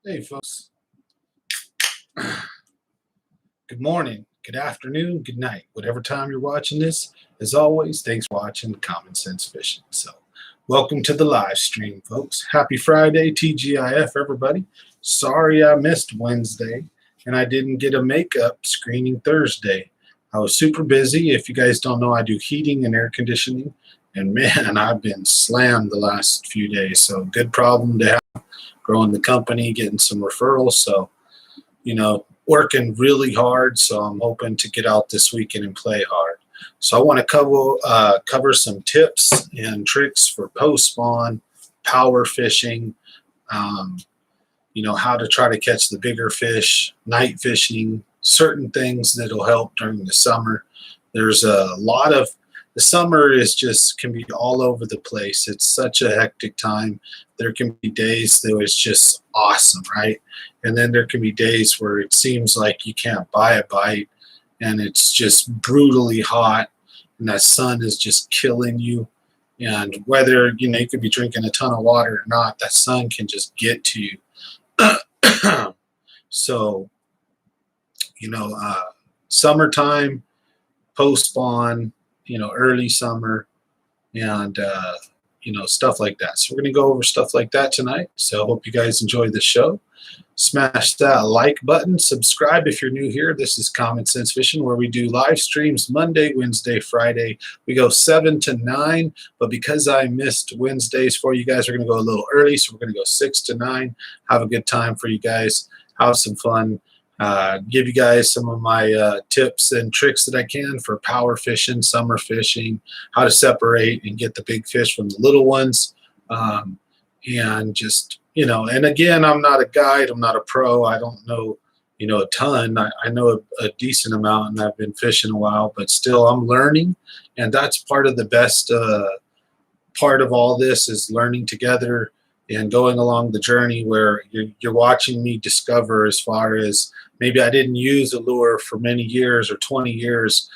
Hey, folks. Good morning, good afternoon, good night. Whatever time you're watching this, as always, thanks for watching Common Sense Fishing. So, welcome to the live stream, folks. Happy Friday, TGIF, everybody. Sorry I missed Wednesday and I didn't get a makeup screening Thursday. I was super busy. If you guys don't know, I do heating and air conditioning. And man, I've been slammed the last few days. So, good problem to have, growing the company, getting some referrals. So, working really hard. So I'm hoping to get out this weekend and play hard. So I want to cover some tips and tricks for post spawn, power fishing, how to try to catch the bigger fish, night fishing, certain things that'll help during the summer. There's a lot of the summer can be all over the place. It's such a hectic time. There can be days that it's just awesome, right? And then there can be days where it seems like you can't buy a bite and it's just brutally hot and that sun is just killing you. And whether, you could be drinking a ton of water or not, that sun can just get to you. So, summertime, post spawn, early summer, and stuff like that. So we're going to go over stuff like that tonight. So I hope you guys enjoy the show. Smash that like button. Subscribe if you're new here. This is Common Sense Fishing, where we do live streams Monday, Wednesday, Friday. We go 7 to 9, but because I missed Wednesdays for you guys, we're going to go a little early, so we're going to go 6 to 9. Have a good time for you guys. Have some fun. Give you guys some of my tips and tricks that I can for power fishing, summer fishing, how to separate and get the big fish from the little ones. And just, and again, I'm not a guide. I'm not a pro. I don't know, a ton. I know a decent amount and I've been fishing a while, but still I'm learning. And that's part of the best part of all this is learning together and going along the journey where you're watching me discover, as far as maybe I didn't use a lure for many years or 20 years,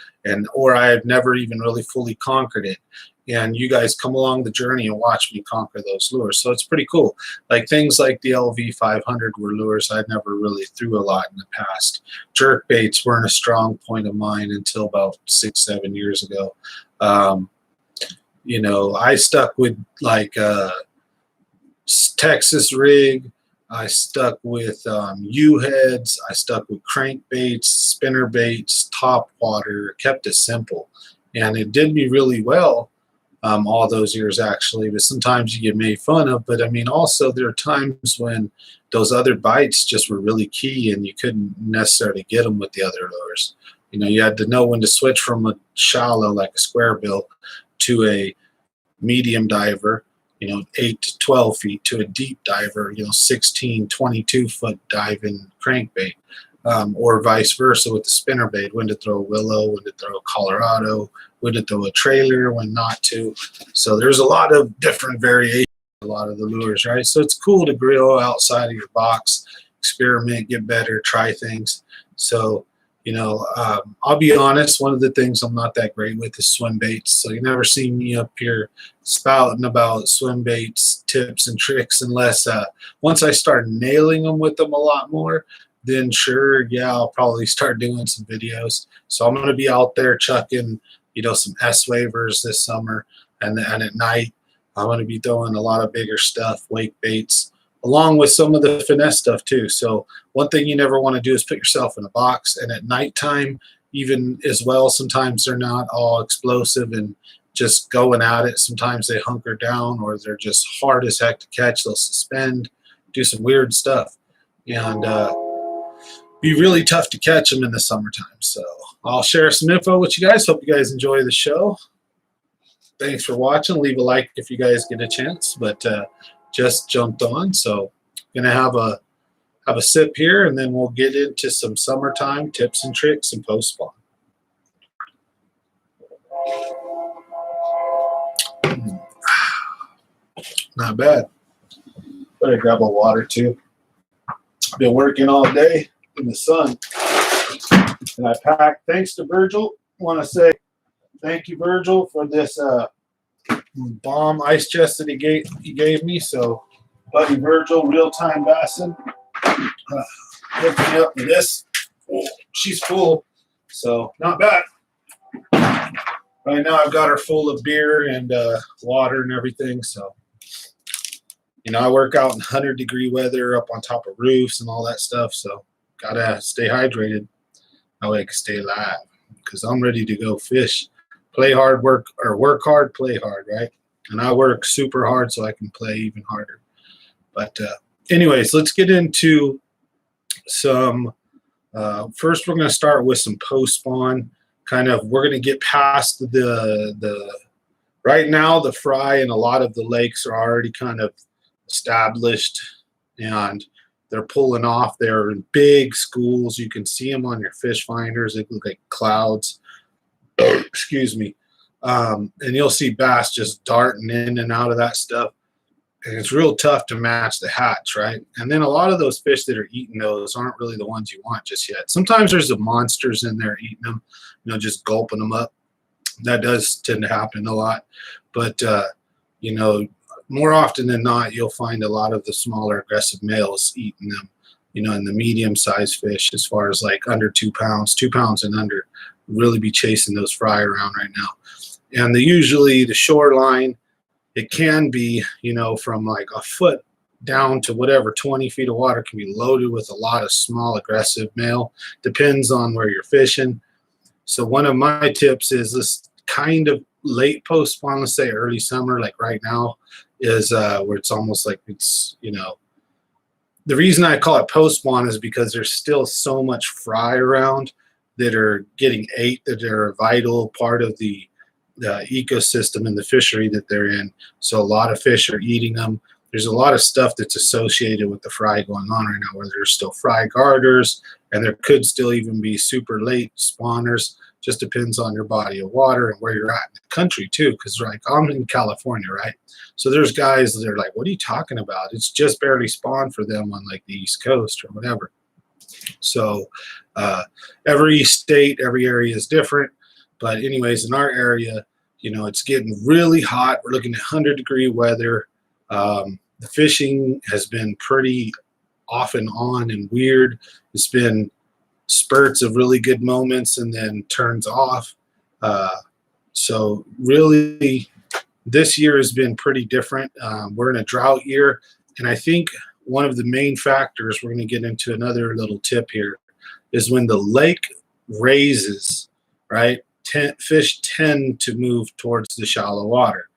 or I have never even really fully conquered it. And you guys come along the journey and watch me conquer those lures. So it's pretty cool. Like things like the LV 500 were lures I never really threw a lot in the past. Jerk baits weren't a strong point of mine until about 6-7 years ago. I stuck with like Texas rig. I stuck with U-heads. I stuck with crankbaits, spinner baits, top water. Kept it simple, and it did me really well all those years actually. But sometimes you get made fun of. But I mean, also there are times when those other bites just were really key, and you couldn't necessarily get them with the other lures. You had to know when to switch from a shallow like a square bill to a medium diver. 8 to 12 feet, to a deep diver, 16, 22 foot diving crankbait, or vice versa with the spinnerbait, when to throw a willow, when to throw a Colorado, when to throw a trailer, when not to. So there's a lot of different variations, a lot of the lures, right? So it's cool to grill outside of your box, experiment, get better, try things. So I'll be honest, one of the things I'm not that great with is swim baits. So you never see me up here spouting about swim baits, tips and tricks, unless once I start nailing them with them a lot more, then sure, yeah, I'll probably start doing some videos. So I'm going to be out there chucking, some S-wavers this summer, and at night I'm going to be throwing a lot of bigger stuff, wake baits, along with some of the finesse stuff too. So one thing you never want to do is put yourself in a box. And at nighttime, even as well, sometimes they're not all explosive and just going at it. Sometimes they hunker down, or they're just hard as heck to catch. They'll suspend, do some weird stuff, and be really tough to catch them in the summertime. So I'll share some info with you guys. Hope you guys enjoy the show. Thanks for watching. Leave a like if you guys get a chance. But just jumped on, so gonna have a sip here, and then we'll get into some summertime tips and tricks and post spawn. Not bad. Better grab a water too. Been working all day in the sun, and I packed. Thanks to Virgil. Want to say thank you, Virgil, for this bomb ice chest that he gave me. So, buddy Virgil, real time bassin. Hooked me up to this. Oh, she's full, so not bad. Right now I've got her full of beer and water and everything. So, I work out in 100-degree weather up on top of roofs and all that stuff. So gotta stay hydrated. That way I can stay alive, because I'm ready to go fish. Play hard, work hard, play hard, right? And I work super hard so I can play even harder. But anyways, let's get into some. First, we're going to start with some post spawn. We're going to get past the. Right now, the fry in a lot of the lakes are already kind of established, and they're pulling off. They're in big schools. You can see them on your fish finders. They look like clouds. Excuse me. And you'll see bass just darting in and out of that stuff. And it's real tough to match the hatch, right? And then a lot of those fish that are eating those aren't really the ones you want just yet. Sometimes there's the monsters in there eating them, just gulping them up. That does tend to happen a lot. But, more often than not, you'll find a lot of the smaller aggressive males eating them, and the medium-sized fish, as far as like under 2 pounds, 2 pounds and under, really be chasing those fry around right now. And usually the shoreline, it can be, from like a foot down to whatever, 20 feet of water can be loaded with a lot of small aggressive male. Depends on where you're fishing. So one of my tips is this kind of late post spawn, let's say early summer, like right now, is where it's almost like it's, the reason I call it post spawn is because there's still so much fry around that are getting ate, that are a vital part of the ecosystem and the fishery that they're in. So a lot of fish are eating them. There's a lot of stuff that's associated with the fry going on right now, where there's still fry garters, and there could still even be super late spawners. Just depends on your body of water and where you're at in the country too. Because like I'm in California, right? So there's guys that are like, "What are you talking about? It's just barely spawned for them on like the East Coast or whatever." So every state, every area is different. But anyways, in our area, it's getting really hot. We're looking at 100-degree weather. The fishing has been pretty off and on and weird. It's been spurts of really good moments and then turns off. So really, this year has been pretty different. We're in a drought year, and I think one of the main factors, we're going to get into another little tip here, is when the lake raises, right? Fish tend to move towards the shallow water,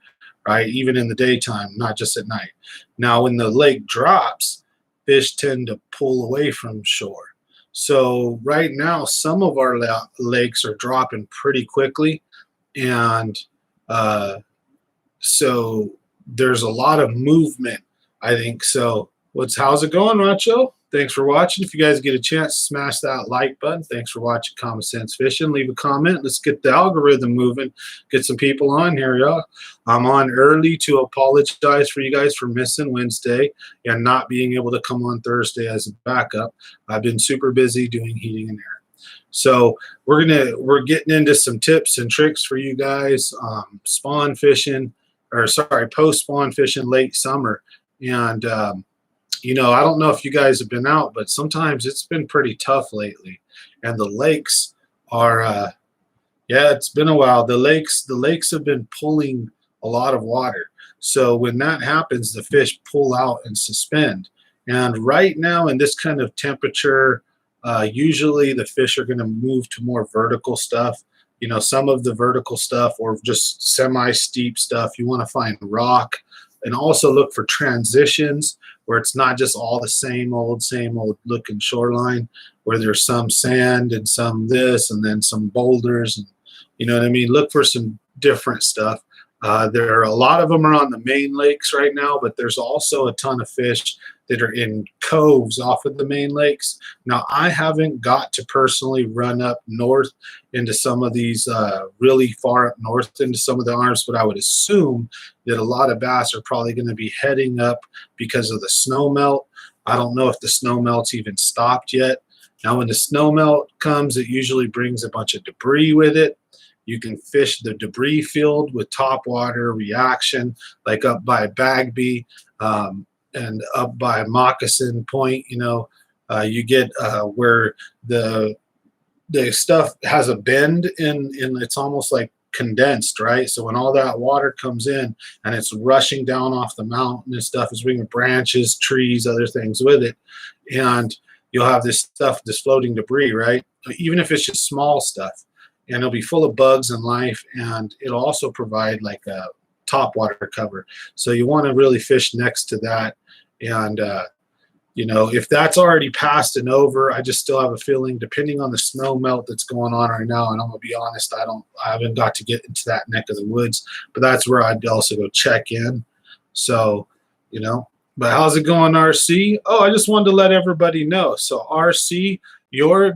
right? Even in the daytime, not just at night. Now, when the lake drops, fish tend to pull away from shore. So right now, some of our lakes are dropping pretty quickly, and so there's a lot of movement, I think. So how's it going, Racho? Thanks for watching. If you guys get a chance, smash that like button. Thanks for watching Common Sense Fishing. Leave a comment. Let's get the algorithm moving. Get some people on here, y'all. I'm on early to apologize for you guys for missing Wednesday and not being able to come on Thursday as a backup. I've been super busy doing heating and air. So we're getting into some tips and tricks for you guys. Spawn fishing, post spawn fishing late summer. And I don't know if you guys have been out, but sometimes it's been pretty tough lately. And the lakes are, it's been a while. The lakes have been pulling a lot of water. So when that happens, the fish pull out and suspend. And right now in this kind of temperature, usually the fish are going to move to more vertical stuff. Some of the vertical stuff or just semi-steep stuff, you want to find rock, and also look for transitions where it's not just all the same old looking shoreline, where there's some sand and some this and then some boulders, and you know what I mean? Look for some different stuff. There are a lot of them are on the main lakes right now, but there's also a ton of fish that are in coves off of the main lakes. Now, I haven't got to personally run up north into some of these really far up north into some of the arms, but I would assume that a lot of bass are probably going to be heading up because of the snow melt. I don't know if the snow melt's even stopped yet. Now, when the snow melt comes, it usually brings a bunch of debris with it. You can fish the debris field with topwater reaction, like up by Bagby and up by Moccasin Point, You get where the stuff has a bend in it's almost like condensed, right? So when all that water comes in and it's rushing down off the mountain and stuff, is bringing branches, trees, other things with it, and you'll have this stuff, this floating debris, right? Even if it's just small stuff, and it'll be full of bugs and life, and it'll also provide like a top water cover. So you want to really fish next to that. And you know, if that's already passed and over, I just still have a feeling, depending on the snow melt that's going on right now, and I'm gonna be honest, I haven't got to get into that neck of the woods, but that's where I'd also go check in. So, you know, but how's it going, RC? Oh, I just wanted to let everybody know. So RC, your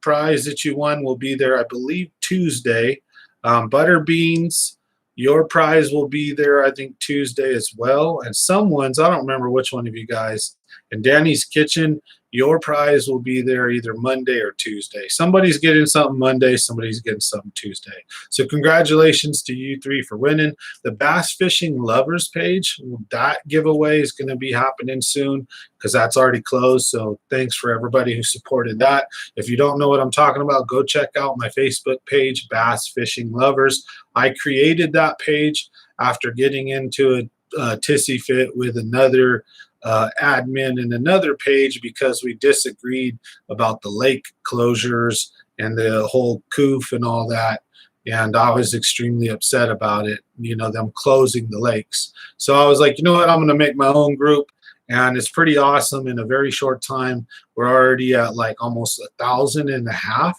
prize that you won will be there, I believe, Tuesday. Butter beans, your prize will be there, I think, Tuesday as well. And someone's, I don't remember which one of you guys, in Danny's Kitchen, your prize will be there either Monday or Tuesday. Somebody's getting something Monday, somebody's getting something Tuesday. So congratulations to you three for winning. The Bass Fishing Lovers page, that giveaway is going to be happening soon because that's already closed. So thanks for everybody who supported that. If you don't know what I'm talking about, go check out my Facebook page, Bass Fishing Lovers. I created that page after getting into a tissy fit with another admin in another page because we disagreed about the lake closures and the whole coof and all that, and I was extremely upset about it, you know, them closing the lakes. So I was like, you know what, I'm going to make my own group, and it's pretty awesome. In a very short time, we're already at like almost 1,500.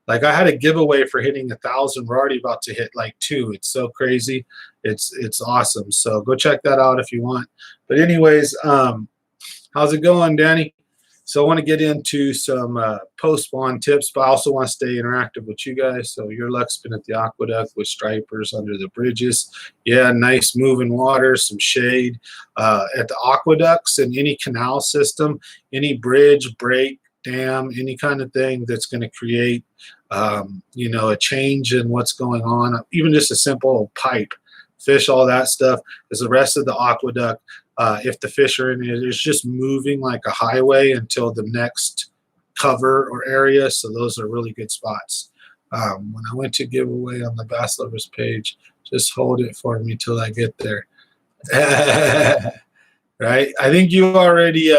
Like I had a giveaway for hitting 1,000. We're already about to hit like 2. It's so crazy. It's awesome. So go check that out if you want. But anyways, how's it going, Danny? So I want to get into some post-spawn tips, but I also want to stay interactive with you guys. So your luck's been at the aqueduct with stripers under the bridges. Yeah, nice moving water, some shade. At the aqueducts and any canal system, any bridge, break, dam, any kind of thing that's going to create, you know, a change in what's going on, even just a simple pipe, fish, all that stuff, is the rest of the aqueduct. If the fish are in it, it's just moving like a highway until the next cover or area. So those are really good spots. When I went to give away on the Bass Lovers page, just hold it for me till I get there. Right? I think you already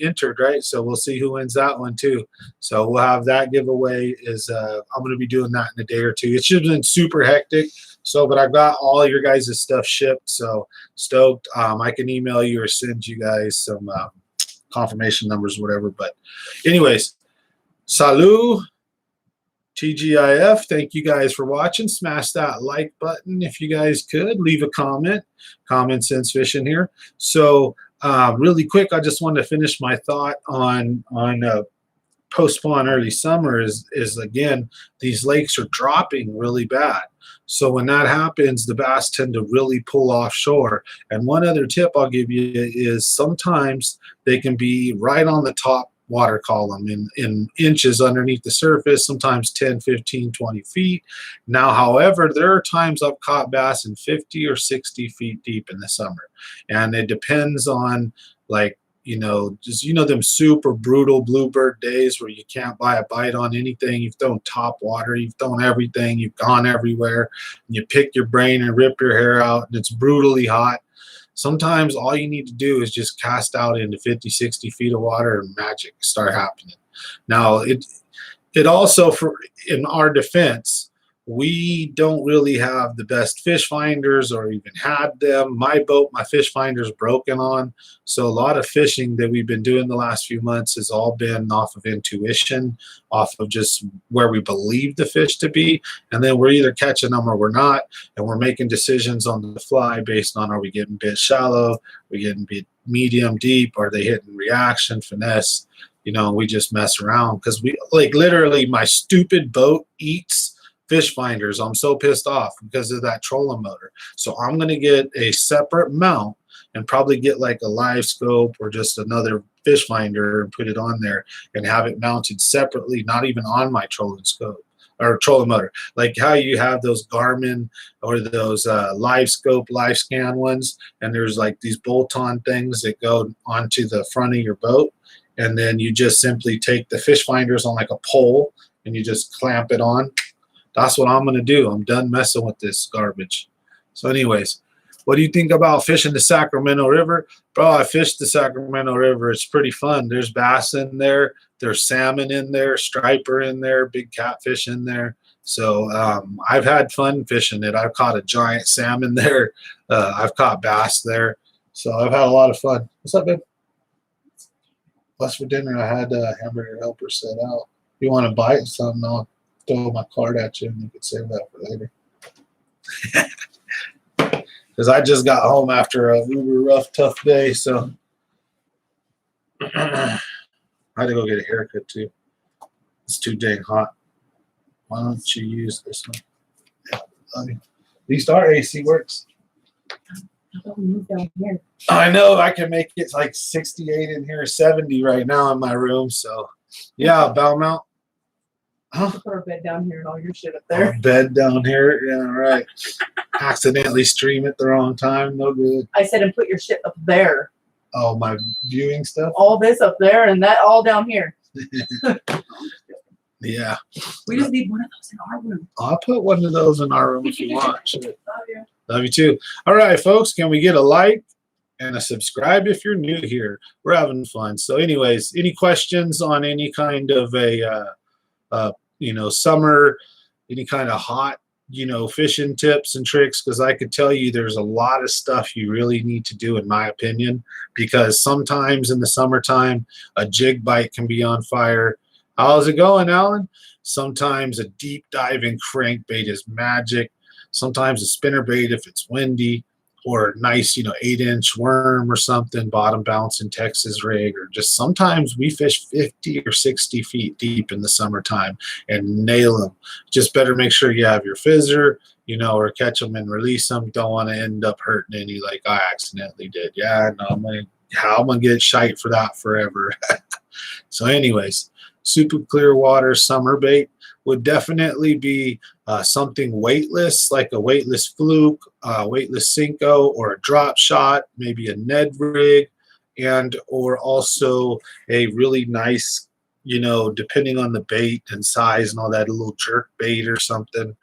entered, right? So we'll see who wins that one too. So we'll have that giveaway. I'm going to be doing that in a day or two. It's just been super hectic. So, but I've got all your guys' stuff shipped. So stoked. I can email you or send you guys some confirmation numbers, whatever. But anyways, salut. TGIF, thank you guys for watching. Smash that like button if you guys could. Leave a comment. Common Sense Fishing here. So really quick, I just wanted to finish my thought on post-spawn early summer is again, these lakes are dropping really bad. So when that happens, the bass tend to really pull offshore. And one other tip I'll give you is sometimes they can be right on the top water column in inches underneath the surface, sometimes 10, 15, 20 feet. Now, however, there are times I've caught bass in 50 or 60 feet deep in the summer. And it depends on, like, you know, just, you know, them super brutal bluebird days where you can't buy a bite on anything. You've thrown top water, you've thrown everything, you've gone everywhere, and you pick your brain and rip your hair out, and it's brutally hot. Sometimes all you need to do is just cast out into 50, 60 feet of water and magic start happening. Now, it also, for in our defense, we don't really have the best fish finders or even had them. My boat, my fish finder's broken on. So a lot of fishing that we've been doing the last few months has all been off of intuition, off of just where we believe the fish to be. And then we're either catching them or we're not. And we're making decisions on the fly based on, are we getting bit shallow? Are we getting bit medium, deep? Are they hitting reaction, finesse? You know, we just mess around because we, like, literally my stupid boat eats fish finders. I'm so pissed off because of that trolling motor. So I'm going to get a separate mount and probably get like a live scope or just another fish finder and put it on there and have it mounted separately, not even on my trolling scope. or trolling motor. Like how you have those Garmin or those Live Scope, Live Scan ones, and there's like these bolt-on things that go onto the front of your boat, and then you just simply take the fish finders on like a pole and you just clamp it on. That's what I'm gonna do. I'm done messing with this garbage. So anyways, what do you think about fishing the Sacramento River? Bro, I fished the Sacramento River. It's pretty fun. There's bass in there. There's salmon in there, striper in there, big catfish in there. So I've had fun fishing it. I've caught a giant salmon there. I've caught bass there. So I've had a lot of fun. What's up, babe? What's for dinner? I had a hamburger helper set out. You want to bite something? I'll throw my card at you and you can save that for later. Because I just got home after a uber rough, tough day, so I had to go get a haircut too. It's too dang hot. Why don't you use this one? Yeah, love you. At least our AC works. I know I can make it like 68 in here, 70 right now in my room. So yeah, Belmont. Huh? Put our bed down here and all your shit up there. Our bed down here, yeah, right. Accidentally stream at the wrong time, no good. I said, and put your shit up there. Oh, my viewing stuff? All this up there and that all down here. Yeah. We just need one of those in our room. I'll put one of those in our room if you want. Sure. Love you. Love you too. All right, folks, can we get a like and a subscribe if you're new here? We're having fun. So anyways, any questions on any kind of a, summer, any kind of hot, fishing tips and tricks? Because I could tell you there's a lot of stuff you really need to do, in my opinion, because sometimes in the summertime, a jig bite can be on fire. How's it going, Alan? Sometimes a deep diving crankbait is magic. Sometimes a spinnerbait if it's windy, or a nice, 8-inch worm or something, bottom bouncing Texas rig, or just sometimes we fish 50 or 60 feet deep in the summertime and nail them. Just better make sure you have your fizzer, or catch them and release them. Don't want to end up hurting any like I accidentally did. Yeah, no, I'm gonna get shite for that forever. So anyways, super clear water summer bait would definitely be something weightless, like a weightless fluke, weightless Senko, or a drop shot, maybe a Ned rig, or also a really nice, depending on the bait and size and all that, a little jerk bait or something,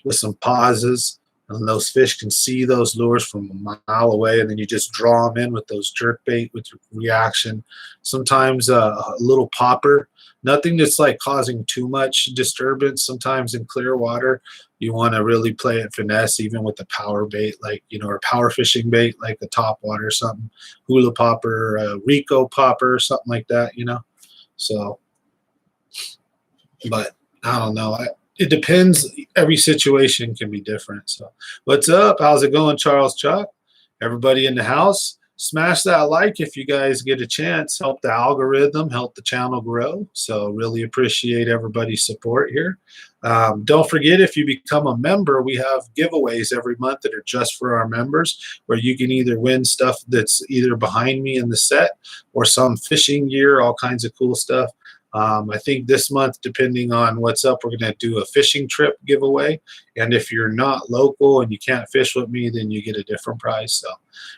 with some pauses. And those fish can see those lures from a mile away, and then you just draw them in with those jerk bait with your reaction. Sometimes a little popper, nothing that's like causing too much disturbance. Sometimes in clear water, you want to really play it finesse, even with the power bait, like, or power fishing bait, like a top water or something, hula popper, Rico popper, something like that, So, but I don't know. It depends. Every situation can be different. So what's up? How's it going, Charles Chuck? Everybody in the house, smash that like if you guys get a chance. Help the algorithm, help the channel grow. So really appreciate everybody's support here. Don't forget, if you become a member, we have giveaways every month that are just for our members, where you can either win stuff that's either behind me in the set or some fishing gear, all kinds of cool stuff. I think this month, depending on what's up, we're going to do a fishing trip giveaway. And if you're not local and you can't fish with me, then you get a different prize. So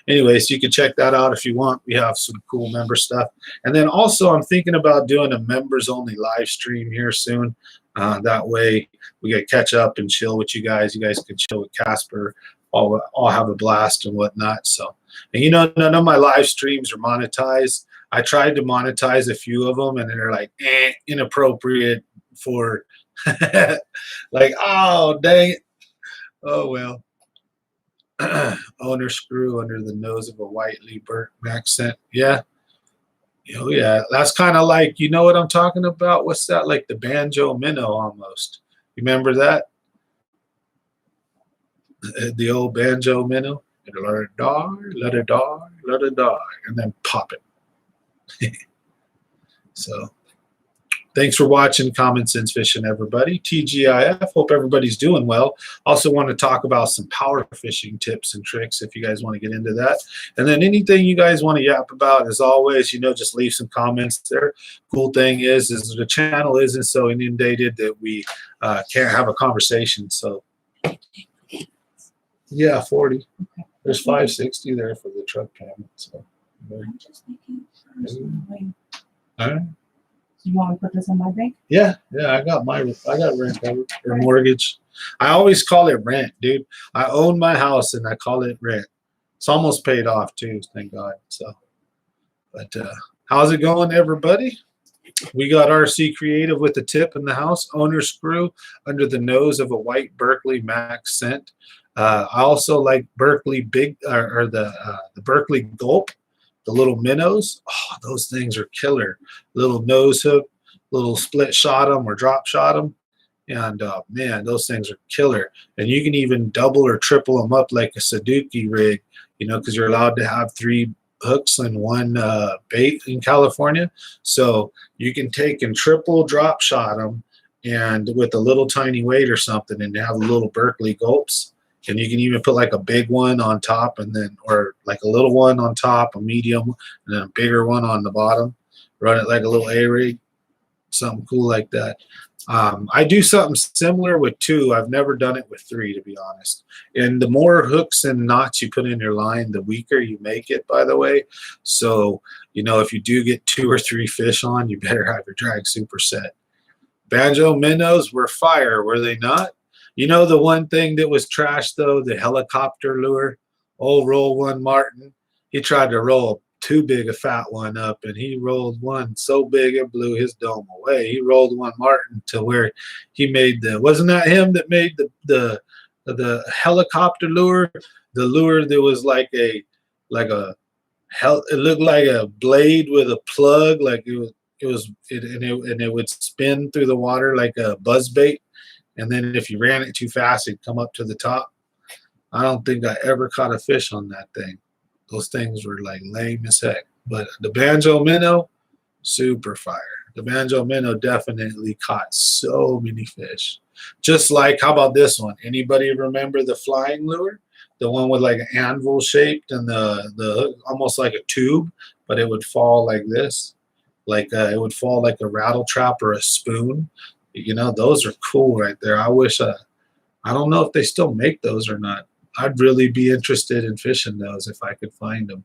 anyways, you can check that out if you want. We have some cool member stuff. And then also I'm thinking about doing a members only live stream here soon. That way we get catch up and chill with you guys. You guys can chill with Casper. I'll have a blast and whatnot. So, and none of my live streams are monetized. I tried to monetize a few of them, and they're like inappropriate for like, oh dang it. Oh well. Owner screw under the nose of a whitely burnt accent. Yeah. Oh yeah. That's kind of like, you know what I'm talking about? What's that? Like the banjo minnow almost. You remember that? The old banjo minnow. Let it die, let it die, let it die, and then pop it. So Thanks for watching Common Sense Fishing, everybody. TGIF. Hope everybody's doing well. Also want to talk about some power fishing tips and tricks if you guys want to get into that. And then anything you guys want to yap about, as always, just leave some comments there. Cool thing is the channel isn't so inundated that we can't have a conversation. So, yeah, 40. There's 560 there for the truck payment. So, I'm just making sure. all right. You want to put this on my bank? Yeah, I got rent covered or mortgage. I always call it rent, dude. I own my house and I call it rent. It's almost paid off too, thank God. So, but how's it going, everybody? We got RC Creative with the tip in the house. Owner screw under the nose of a white Berkley Max scent. I also like Berkley Big or the Berkley Gulp. The little minnows, oh, those things are killer. Little nose hook, little split shot them or drop shot them. And man, those things are killer. And you can even double or triple them up like a Sudoku rig, because you're allowed to have 3 hooks and 1 bait in California. So you can take and triple drop shot them and with a little tiny weight or something and have little Berkley Gulps. And you can even put like a big one on top or like a little one on top, a medium, and then a bigger one on the bottom. Run it like a little A-rig, something cool like that. I do something similar with 2. I've never done it with 3, to be honest. And the more hooks and knots you put in your line, the weaker you make it, by the way. So, if you do get 2 or 3 fish on, you better have your drag super set. Banjo minnows were fire, were they not? The one thing that was trash, though, the helicopter lure, old Roll One Martin, he tried to roll too big a fat one up, and he rolled one so big it blew his dome away. He rolled one Martin to where he made wasn't that him that made the helicopter lure? The lure that was it looked like a blade with a plug, like it would spin through the water like a buzz bait. And then if you ran it too fast, it'd come up to the top. I don't think I ever caught a fish on that thing. Those things were like lame as heck. But the banjo minnow, super fire. The banjo minnow definitely caught so many fish. Just like, how about this one? Anybody remember the flying lure? The one with like an anvil shaped and the almost like a tube, but it would fall like this. It would fall like a rattle trap or a spoon. Those are cool right there. I wish, I don't know if they still make those or not. I'd really be interested in fishing those if I could find them.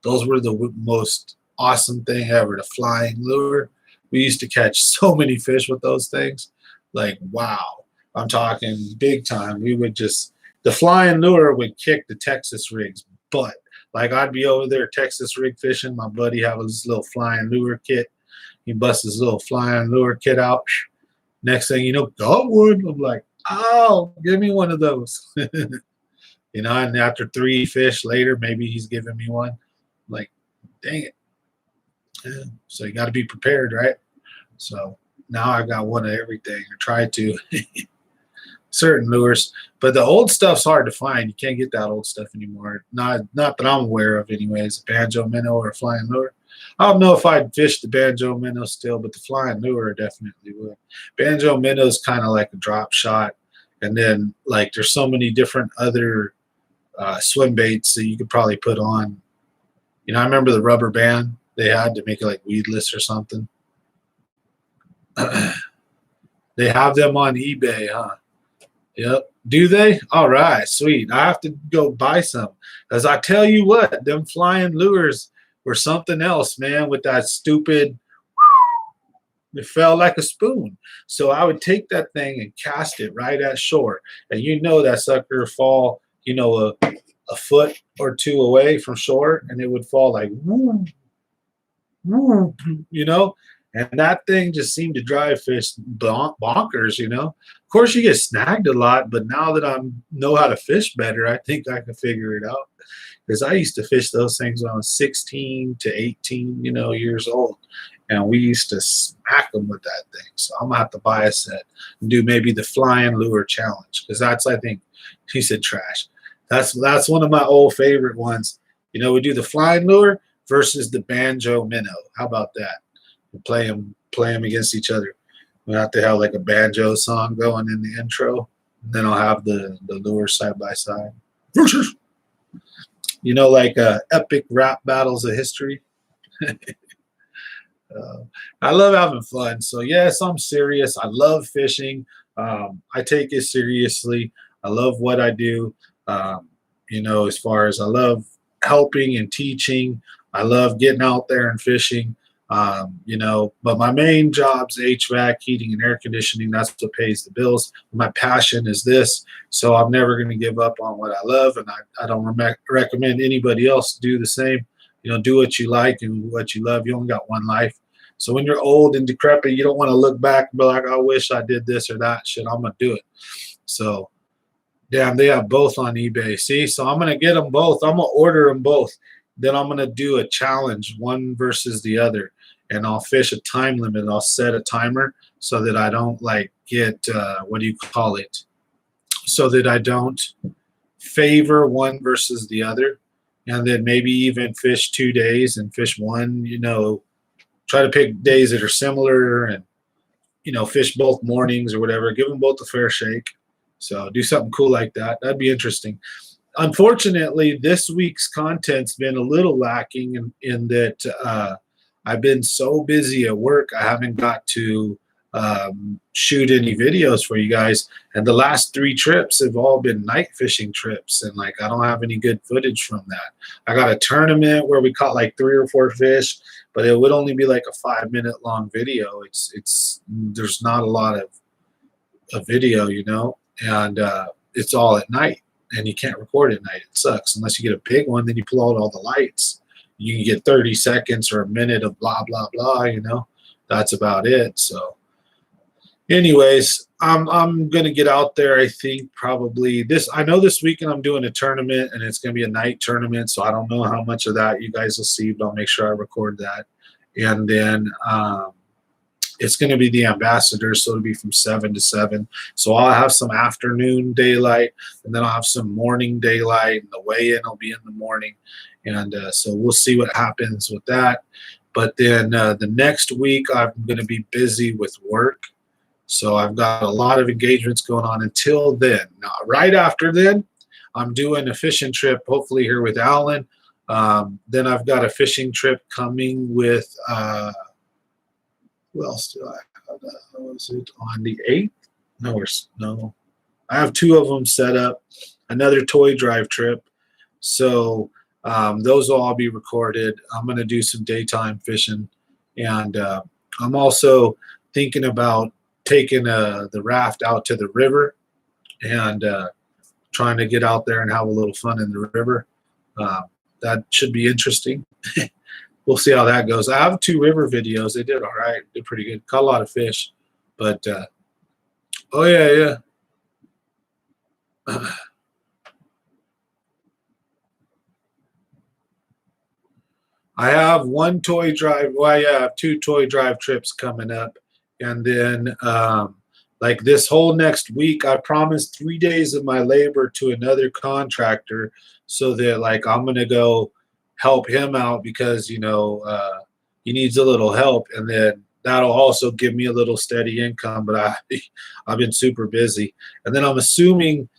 Those were the most awesome thing ever, the flying lure. We used to catch so many fish with those things. Like, wow. I'm talking big time. The flying lure would kick the Texas rigs butt. Like, I'd be over there Texas rig fishing. My buddy had his little flying lure kit. He busts his little flying lure kit out. Next thing you know, got one. I'm like, oh, give me one of those. And after 3 fish later, maybe he's giving me one. I'm like, dang it. Yeah. So you got to be prepared, right? So now I got one of everything. I tried to. Certain lures. But the old stuff's hard to find. You can't get that old stuff anymore. Not that I'm aware of anyways. A banjo minnow or a flying lure. I don't know if I'd fish the banjo minnow still, but the flying lure definitely would. Banjo minnow is kind of like a drop shot. And then, there's so many different other swim baits that you could probably put on. I remember the rubber band they had to make it like weedless or something. They have them on eBay, huh? Yep. Do they? All right, sweet. I have to go buy some. As I tell you what, them flying lures were something else, man, with that stupid, it fell like a spoon. So I would take that thing and cast it right at shore. And that sucker fall, a foot or 2 away from shore, and it would fall like, woo, woo, and that thing just seemed to drive fish bonkers, Of course, you get snagged a lot, but now that I know how to fish better, I think I can figure it out. Because I used to fish those things when I was 16 to 18, years old. And we used to smack them with that thing. So I'm going to have to buy a set and do maybe the flying lure challenge. Because that's, I think, he said trash. That's one of my old favorite ones. We do the flying lure versus the banjo minnow. How about that? Play them play them against each other. We have to have like a banjo song going in the intro. And then I'll have the lure side by side. You know, like epic rap battles of history. I love having fun. So yes, I'm serious. I love fishing. I take it seriously. I love what I do. You know, as far as I love helping and teaching, I love getting out there and fishing. You know, but my main job's HVAC, heating and air conditioning. That's what pays the bills. My passion is this, so I'm never going to give up on what I love, and I don't recommend anybody else do the same. You know, do what you like and what you love. You only got one life. So when you're old and decrepit, you don't want to look back and be like, I wish I did this or that shit. I'm going to do it. So, damn, they have both on eBay. See, so I'm going to get them both. I'm going to order them both. Then I'm going to do a challenge, one versus the other. And I'll fish a time limit. I'll set a timer so that I don't like get, what do you call it? So that I don't favor one versus the other. And then maybe even fish 2 days and fish one, you know, try to pick days that are similar and, you know, fish both mornings or whatever. Give them both a fair shake. So do something cool like that. That'd be interesting. Unfortunately, this week's content's been a little lacking in that I've been so busy at work, I haven't got to shoot any videos for you guys. And the last 3 trips have all been night fishing trips, and like I don't have any good footage from that. I got a tournament where we caught like 3 or 4 fish, but it would only be like a 5-minute long video. It's there's not a lot of video, you know, and it's all at night, and you can't record at night. It sucks unless you get a big one. Then you pull out all the lights. You can get 30 seconds or a minute of blah blah blah. You know, that's about it. So, anyways, I'm gonna get out there. I think probably this. I know this weekend I'm doing a tournament, and it's gonna be a night tournament. So I don't know how much of that you guys will see, but I'll make sure I record that. And then it's going to be the ambassador, so it'll be from 7 to 7. So I'll have some afternoon daylight, and then I'll have some morning daylight, and the weigh-in will be in the morning. And so we'll see what happens with that. But then the next week, I'm going to be busy with work. So I've got a lot of engagements going on until then. Now, right after then, I'm doing a fishing trip, hopefully here with Alan. Then I've got a fishing trip coming with who else do I have? Was it on the 8th? No. I have 2 of them set up. Another toy drive trip. So those will all be recorded. I'm going to do some daytime fishing. And I'm also thinking about taking the raft out to the river and trying to get out there and have a little fun in the river. That should be interesting. We'll see how that goes. I have 2 river videos. They did all right. Did pretty good. Caught a lot of fish. But, oh, yeah. I have 1 toy drive. Well, yeah, I have 2 toy drive trips coming up. And then, like this whole next week, I promised 3 days of my labor to another contractor so that, like, I'm going to go help him out because, you know, he needs a little help, and then that'll also give me a little steady income. But I've been super busy, and then I'm assuming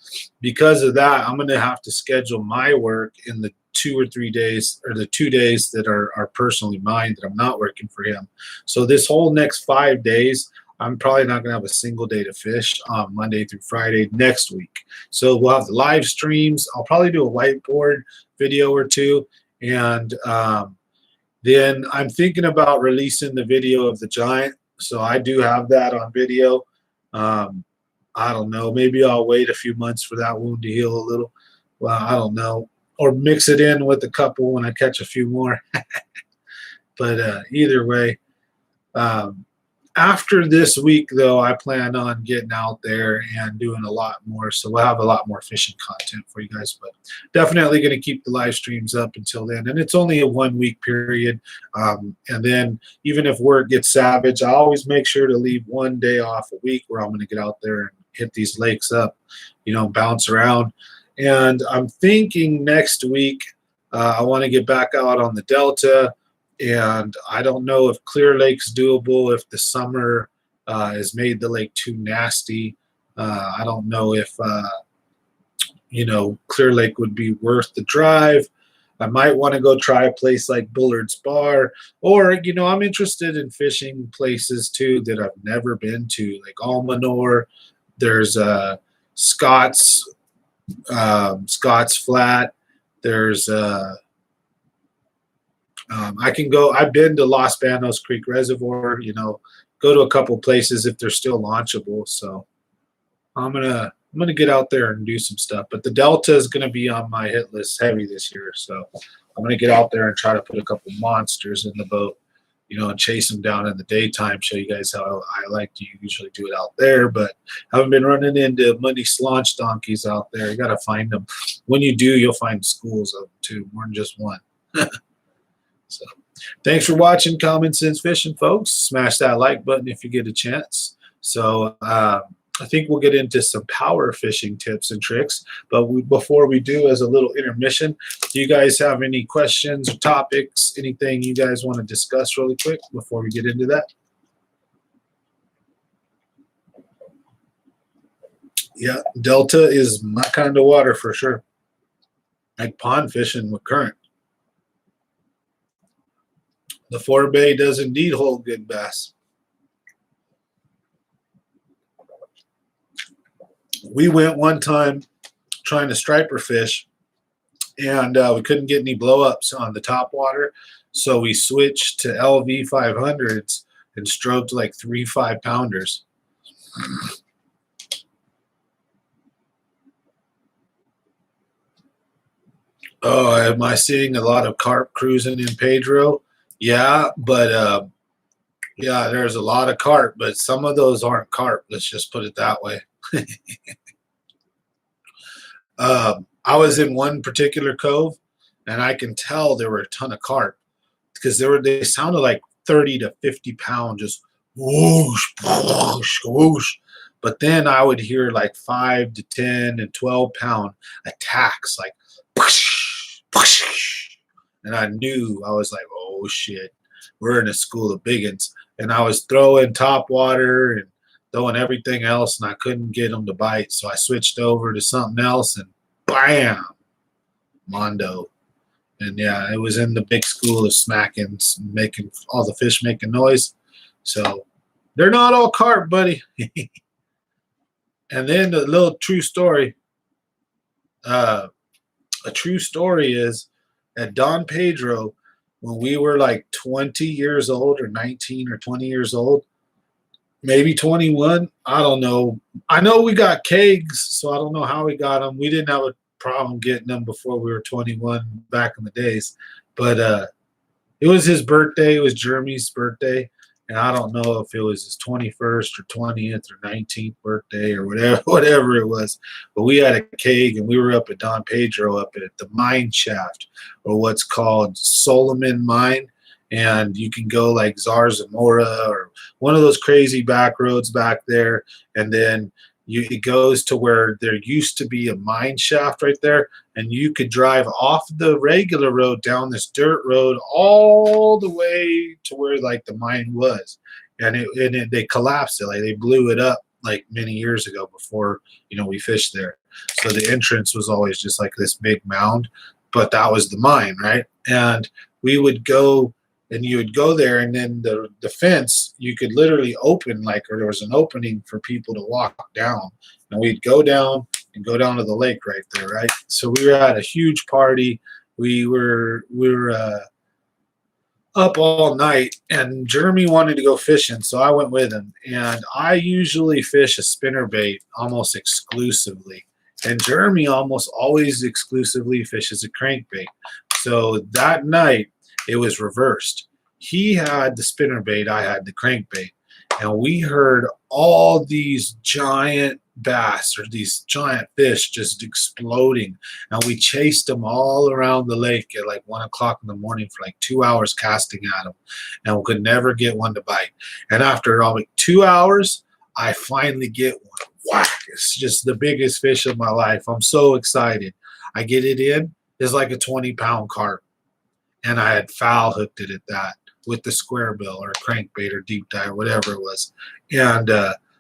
because of that, I'm going to have to schedule my work in the 2 or 3 days, or the 2 days that are personally mine that I'm not working for him. So this whole next 5 days, I'm probably not going to have a single day to fish on Monday through Friday next week. So we'll have the live streams. I'll probably do a whiteboard video or 2. And then I'm thinking about releasing the video of the giant. So I do have that on video. I don't know. Maybe I'll wait a few months for that wound to heal a little. Well, I don't know. Or mix it in with a couple when I catch a few more. But either way, after this week, though, I plan on getting out there and doing a lot more. So we'll have a lot more fishing content for you guys. But definitely going to keep the live streams up until then. And it's only a 1-week period. And then even if work gets savage, I always make sure to leave 1 day off a week where I'm going to get out there and hit these lakes up, you know, bounce around. And I'm thinking next week I want to get back out on the Delta And I don't know if Clear Lake's doable, if the summer has made the lake too nasty. I don't know if, Clear Lake would be worth the drive. I might want to go try a place like Bullard's Bar, or, I'm interested in fishing places too that I've never been to, like Almanor. There's Scott's Flat. There's I can go. I've been to Los Banos Creek Reservoir. Go to a couple places if they're still launchable. So I'm gonna get out there and do some stuff. But the Delta is gonna be on my hit list heavy this year. So I'm gonna get out there and try to put a couple monsters in the boat, and chase them down in the daytime. Show you guys how I like to usually do it out there. But I haven't been running into muddy slaunch donkeys out there. You gotta find them. When you do, you'll find schools of them too, more than just one. So thanks for watching Common Sense Fishing, folks. Smash that like button if you get a chance. So I think we'll get into some power fishing tips and tricks. But before we do, as a little intermission, do you guys have any questions or topics, anything you guys want to discuss really quick before we get into that? Yeah, Delta is my kind of water for sure. Like pond fishing with current. The Forebay does indeed hold good bass. We went one time trying to striper fish, and we couldn't get any blow-ups on the top water, so we switched to LV 500s and stroked like 3 5-pounders. Oh, am I seeing a lot of carp cruising in Pedro? Yeah, but yeah, there's a lot of carp, but some of those aren't carp. Let's just put it that way. I was in one particular cove, and I can tell there were a ton of carp because they sounded like 30 to 50 pound, just whoosh, whoosh, whoosh. But then I would hear like 5 to 10 and 12 pound attacks, like whoosh, whoosh. And I knew, I was like, oh shit, we're in a school of biggins. And I was throwing top water and throwing everything else, and I couldn't get them to bite. So I switched over to something else, and bam, Mondo. And yeah, it was in the big school of smacking, making all the fish making noise. So they're not all carp, buddy. And then a little true story. A true story is at Don Pedro, when we were like 20 years old or 19 or 20 years old, maybe 21. I don't know. I know we got kegs, so I don't know how we got them. We didn't have a problem getting them before we were 21 back in the days. But it was his birthday. It was Jeremy's birthday. And I don't know if it was his 21st or 20th or 19th birthday or whatever it was. But we had a keg, and we were up at Don Pedro, up at the mine shaft, or what's called Solomon Mine. And you can go like Zarzamora or one of those crazy back roads back there. And then it goes to where there used to be a mine shaft right there. And you could drive off the regular road down this dirt road all the way to where like the mine was. And they collapsed it. Like they blew it up like many years ago before, we fished there. So the entrance was always just like this big mound, but that was the mine, right? And we would go, and you would go there, and then the fence, you could literally open, or there was an opening for people to walk down. And we'd go down and go down to the lake right there, right? So we were at a huge party. We were up all night, and Jeremy wanted to go fishing, so I went with him. And I usually fish a spinnerbait almost exclusively. And Jeremy almost always exclusively fishes a crankbait. So that night, it was reversed. He had the spinnerbait, I had the crankbait, and we heard all these giant bass or these giant fish just exploding, and we chased them all around the lake at like 1 o'clock in the morning for like 2 hours casting at them, and we could never get one to bite. And after like 2 hours, I finally get one. Whack! It's just the biggest fish of my life. I'm so excited. I get it in. It's like a 20-pound carp. and I had foul hooked it at that with the square bill or crankbait or deep dye or whatever it was. And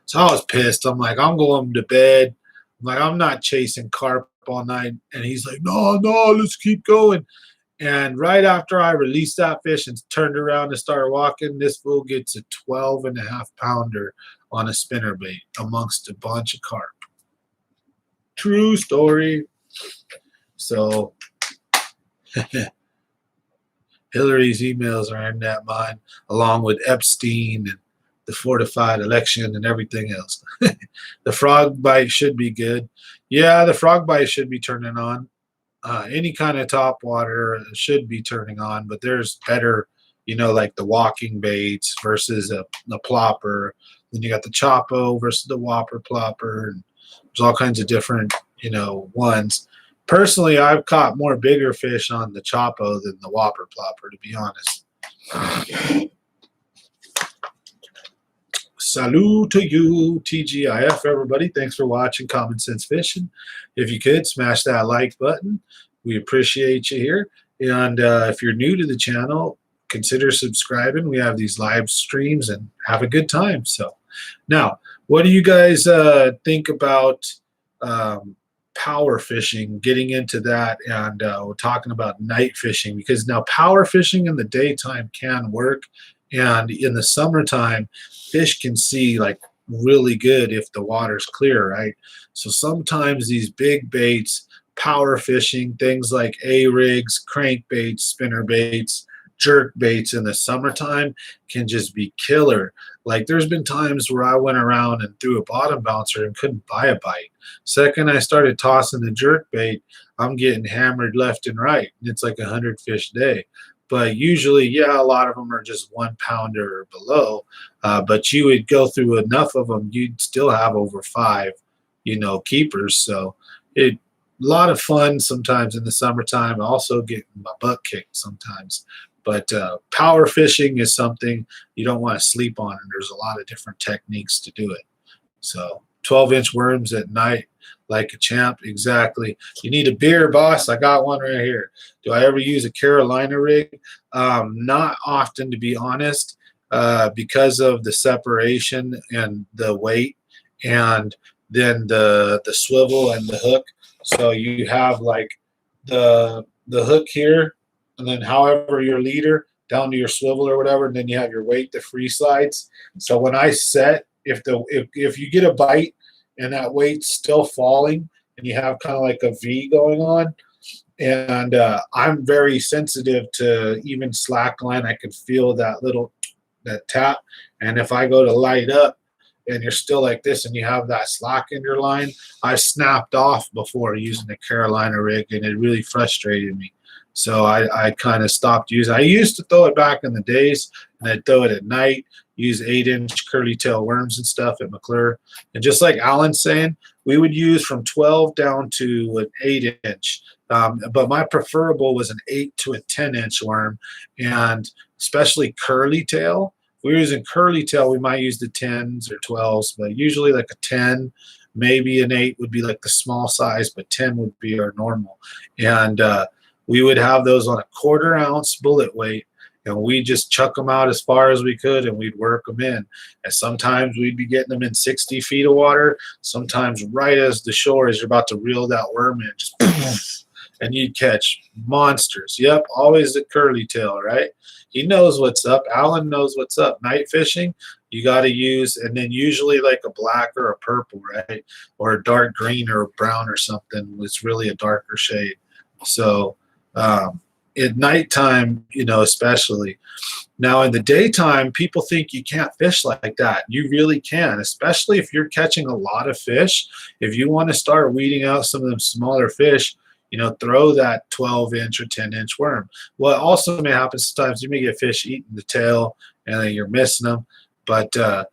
so I was pissed. I'm like, I'm going to bed. I'm like, I'm not chasing carp all night. And he's like, no, let's keep going. And right after I released that fish and turned around and started walking, this fool gets a 12.5-pounder on a spinnerbait amongst a bunch of carp. True story. So Hillary's emails are in that mine, along with Epstein and the fortified election and everything else. The frog bite should be good. Yeah, the frog bite should be turning on. Any kind of top water should be turning on, but there's better, like the walking baits versus a plopper. Then you got the Chopo versus the Whopper plopper, and there's all kinds of different, ones. Personally, I've caught more bigger fish on the Chopo than the Whopper plopper, to be honest. Salute to you, TGIF, everybody. Thanks for watching Common Sense Fishing. If you could, smash that like button. We appreciate you here. And if you're new to the channel, consider subscribing. We have these live streams and have a good time. So now, what do you guys think about power fishing, getting into that, and we're talking about night fishing? Because now power fishing in the daytime can work, and in the summertime fish can see like really good if the water's clear, right? So sometimes these big baits, power fishing, things like A-rigs, crankbaits, spinner baits, jerk baits in the summertime can just be killer. Like there's been times where I went around and threw a bottom bouncer and couldn't buy a bite. Second I started tossing the jerk bait, I'm getting hammered left and right. It's like 100 fish a day. But usually, yeah, a lot of them are just 1 pounder or below. But you would go through enough of them, you'd still have over 5, keepers. So a lot of fun sometimes in the summertime. Also getting my butt kicked sometimes. But power fishing is something you don't want to sleep on, and there's a lot of different techniques to do it. So 12-inch worms at night, like a champ, exactly. You need a beer, boss. I got one right here. Do I ever use a Carolina rig? Not often, to be honest, because of the separation and the weight, and then the swivel and the hook. So you have like the hook here, and then however your leader down to your swivel or whatever, and then you have your weight, the free slides. So when I set, if you get a bite and that weight's still falling and you have kind of like a V going on, and I'm very sensitive to even slack line. I can feel that tap, and if I go to light up and you're still like this and you have that slack in your line, I snapped off before using the Carolina rig, and it really frustrated me. So I kind of stopped using. I used to throw it back in the days, and I'd throw it at night, use 8-inch curly tail worms and stuff at McClure. And just like Alan's saying, we would use from 12 down to an 8-inch. But my preferable was an 8 to a 10-inch worm, and especially curly tail. If we were using curly tail, we might use the 10s or 12s, but usually like a 10, maybe an 8 would be like the small size, but 10 would be our normal. And we would have those on a 1/4 ounce bullet weight, and we just chuck them out as far as we could, and we'd work them in. And sometimes we'd be getting them in 60 feet of water. Sometimes right as the shore, as you're about to reel that worm in, just and you'd catch monsters. Yep, always the curly tail, right? He knows what's up. Alan knows what's up. Night fishing, you got to use, and then usually like a black or a purple, right? Or a dark green or a brown or something. It's really a darker shade. So at nighttime, especially. Now in the daytime, people think you can't fish like that. You really can, especially if you're catching a lot of fish. If you want to start weeding out some of them smaller fish, throw that 12-inch or 10-inch worm. What also may happen sometimes, you may get fish eating the tail and then you're missing them. But, a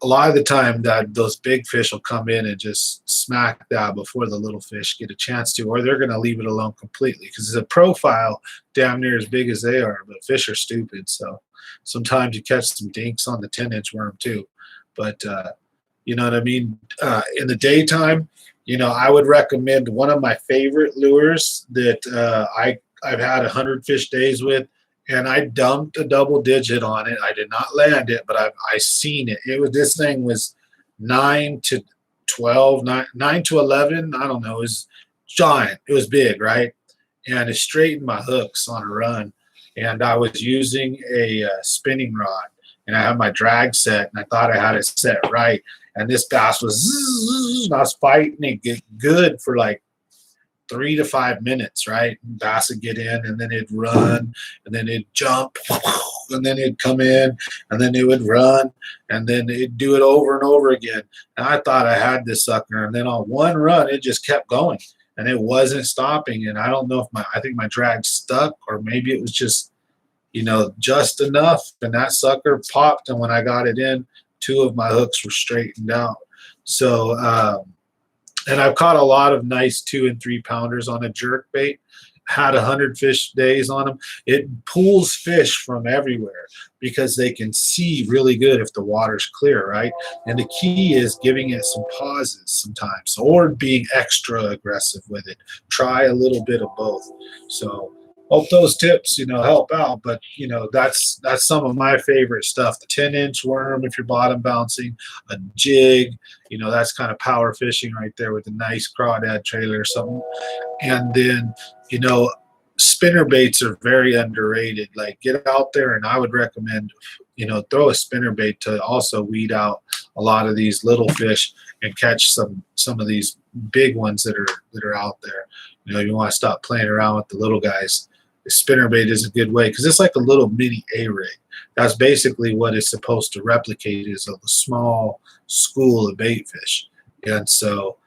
lot of the time that those big fish will come in and just smack that before the little fish get a chance to, or they're going to leave it alone completely because it's a profile damn near as big as they are, but fish are stupid. So sometimes you catch some dinks on the 10-inch worm too. But you know what I mean? In the daytime, I would recommend one of my favorite lures that I've had 100 fish days with, and I dumped a double digit on it. I did not land it, but I seen it. It was, this thing was 9 to 12, 9 to 11. I don't know. It was giant. It was big, right? And it straightened my hooks on a run. And I was using a spinning rod, and I had my drag set, and I thought I had it set right. And this bass was, zzz, and I was fighting it get good for like 3 to 5 minutes, right? And bass would get in, and then it'd run, and then it'd jump, and then it'd come in, and then it would run, and then it'd do it over and over again. And I thought I had this sucker, and then on one run, it just kept going, and it wasn't stopping. And I don't know if I think my drag stuck, or maybe it was just, just enough, and that sucker popped. And when I got it in, 2 of my hooks were straightened out. So, and I've caught a lot of nice 2 and 3 pounders on a jerk bait. Had 100 fish days on them. It pulls fish from everywhere because they can see really good if the water's clear, right? And the key is giving it some pauses sometimes, or being extra aggressive with it. Try a little bit of both. So hope those tips, help out. But that's some of my favorite stuff. The 10-inch worm, if you're bottom bouncing, a jig, that's kind of power fishing right there with a nice crawdad trailer or something. And then, spinner baits are very underrated. Like, get out there, and I would recommend, throw a spinner bait to also weed out a lot of these little fish and catch some of these big ones that are out there. You want to stop playing around with the little guys. The spinner bait is a good way, because it's like a little mini A-rig. That's basically what it's supposed to replicate, is a small school of bait fish. And so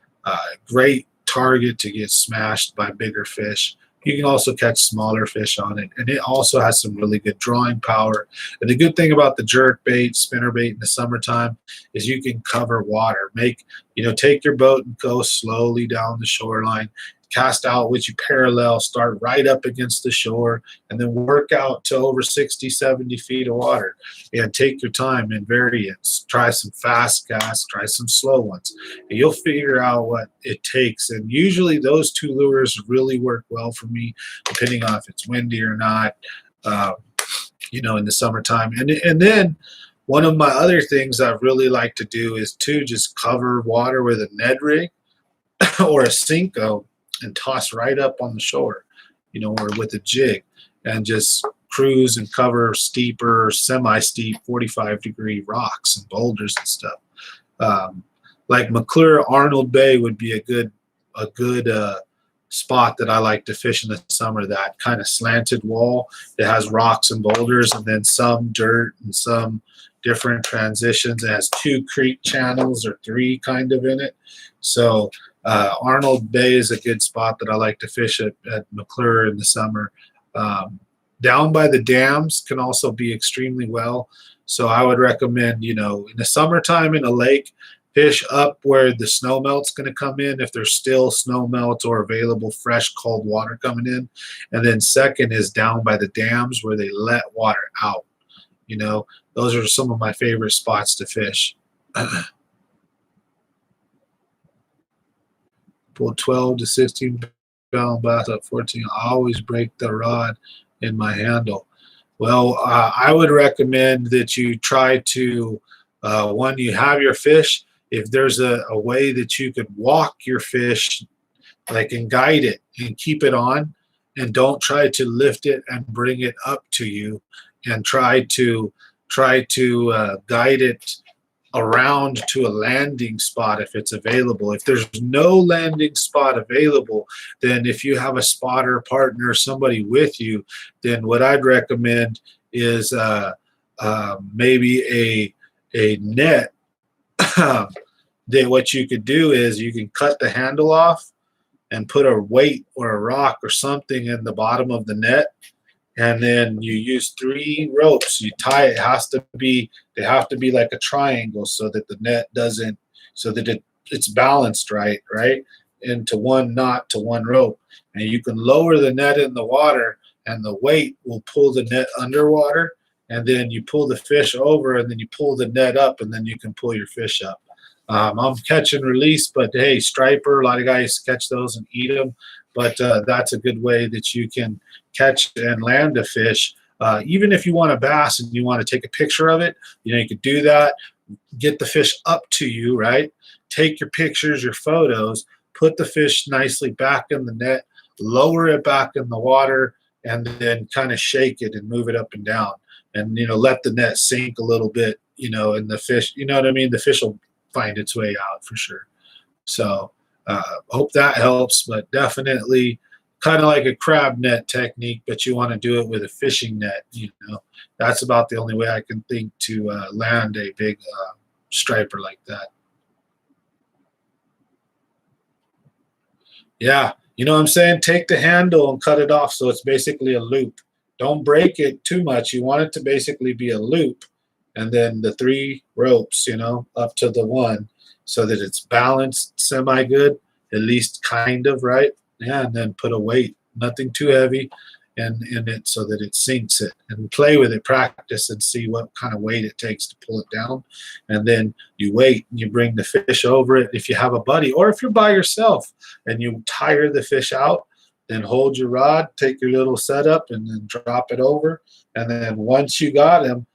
great target to get smashed by bigger fish. You can also catch smaller fish on it, and it also has some really good drawing power. And the good thing about the jerk bait, spinner bait in the summertime is you can cover water. Take your boat and go slowly down the shoreline. Cast out with you parallel, start right up against the shore, and then work out to over 60, 70 feet of water. And take your time in variants. Try some fast casts, try some slow ones. And you'll figure out what it takes. And usually those 2 lures really work well for me, depending on if it's windy or not, in the summertime. And then one of my other things I really like to do is to just cover water with a Ned rig or a Senko, and toss right up on the shore, or with a jig, and just cruise and cover steeper, semi-steep 45-degree rocks and boulders and stuff. Like McClure Arnold Bay would be a good spot that I like to fish in the summer. That kind of slanted wall that has rocks and boulders, and then some dirt and some different transitions. It has 2 creek channels, or 3 kind of in it. So Arnold Bay is a good spot that I like to fish at McClure in the summer. Down by the dams can also be extremely well. So I would recommend, in the summertime in a lake, fish up where the snow melt's going to come in, if there's still snow melt or available fresh cold water coming in. And then second is down by the dams where they let water out. Those are some of my favorite spots to fish. Pull 12 to 16 pound bass up 14. I always break the rod in my handle. Well, I would recommend that you try to, when you have your fish, if there's a way that you could walk your fish, and guide it and keep it on, and don't try to lift it and bring it up to you, and try to guide it around to a landing spot if it's available. If there's no landing spot available, then if you have a spotter partner, somebody with you, then what I'd recommend is maybe a net. Then what you could do is you can cut the handle off and put a weight or a rock or something in the bottom of the net, and then you use 3 ropes. You tie it. They have to be like a triangle, so that the net doesn't, so that it's balanced right, into one knot to one rope. And you can lower the net in the water, and the weight will pull the net underwater, and then you pull the fish over, and then you pull the net up, and then you can pull your fish up. I'm catch and release, but hey, striper, a lot of guys catch those and eat them. But that's a good way that you can catch and land a fish. Even if you want a bass and you want to take a picture of it, you could do that. Get the fish up to you, right? Take your pictures, your photos, put the fish nicely back in the net, lower it back in the water, and then kind of shake it and move it up and down. And, let the net sink a little bit, and the fish, you know what I mean? The fish will find its way out for sure. So, hope that helps, but definitely kind of like a crab net technique, but you want to do it with a fishing net. That's about the only way I can think to land a big striper like that. Yeah, you know what I'm saying? Take the handle and cut it off so it's basically a loop. Don't break it too much. You want it to basically be a loop, and then the 3 ropes, up to the 1, so that it's balanced semi-good, at least kind of, right? Yeah, and then put a weight, nothing too heavy, in it so that it sinks it. And play with it, practice, and see what kind of weight it takes to pull it down. And then you wait, and you bring the fish over it if you have a buddy, or if you're by yourself, and you tire the fish out, then hold your rod, take your little setup, and then drop it over. And then once you got him,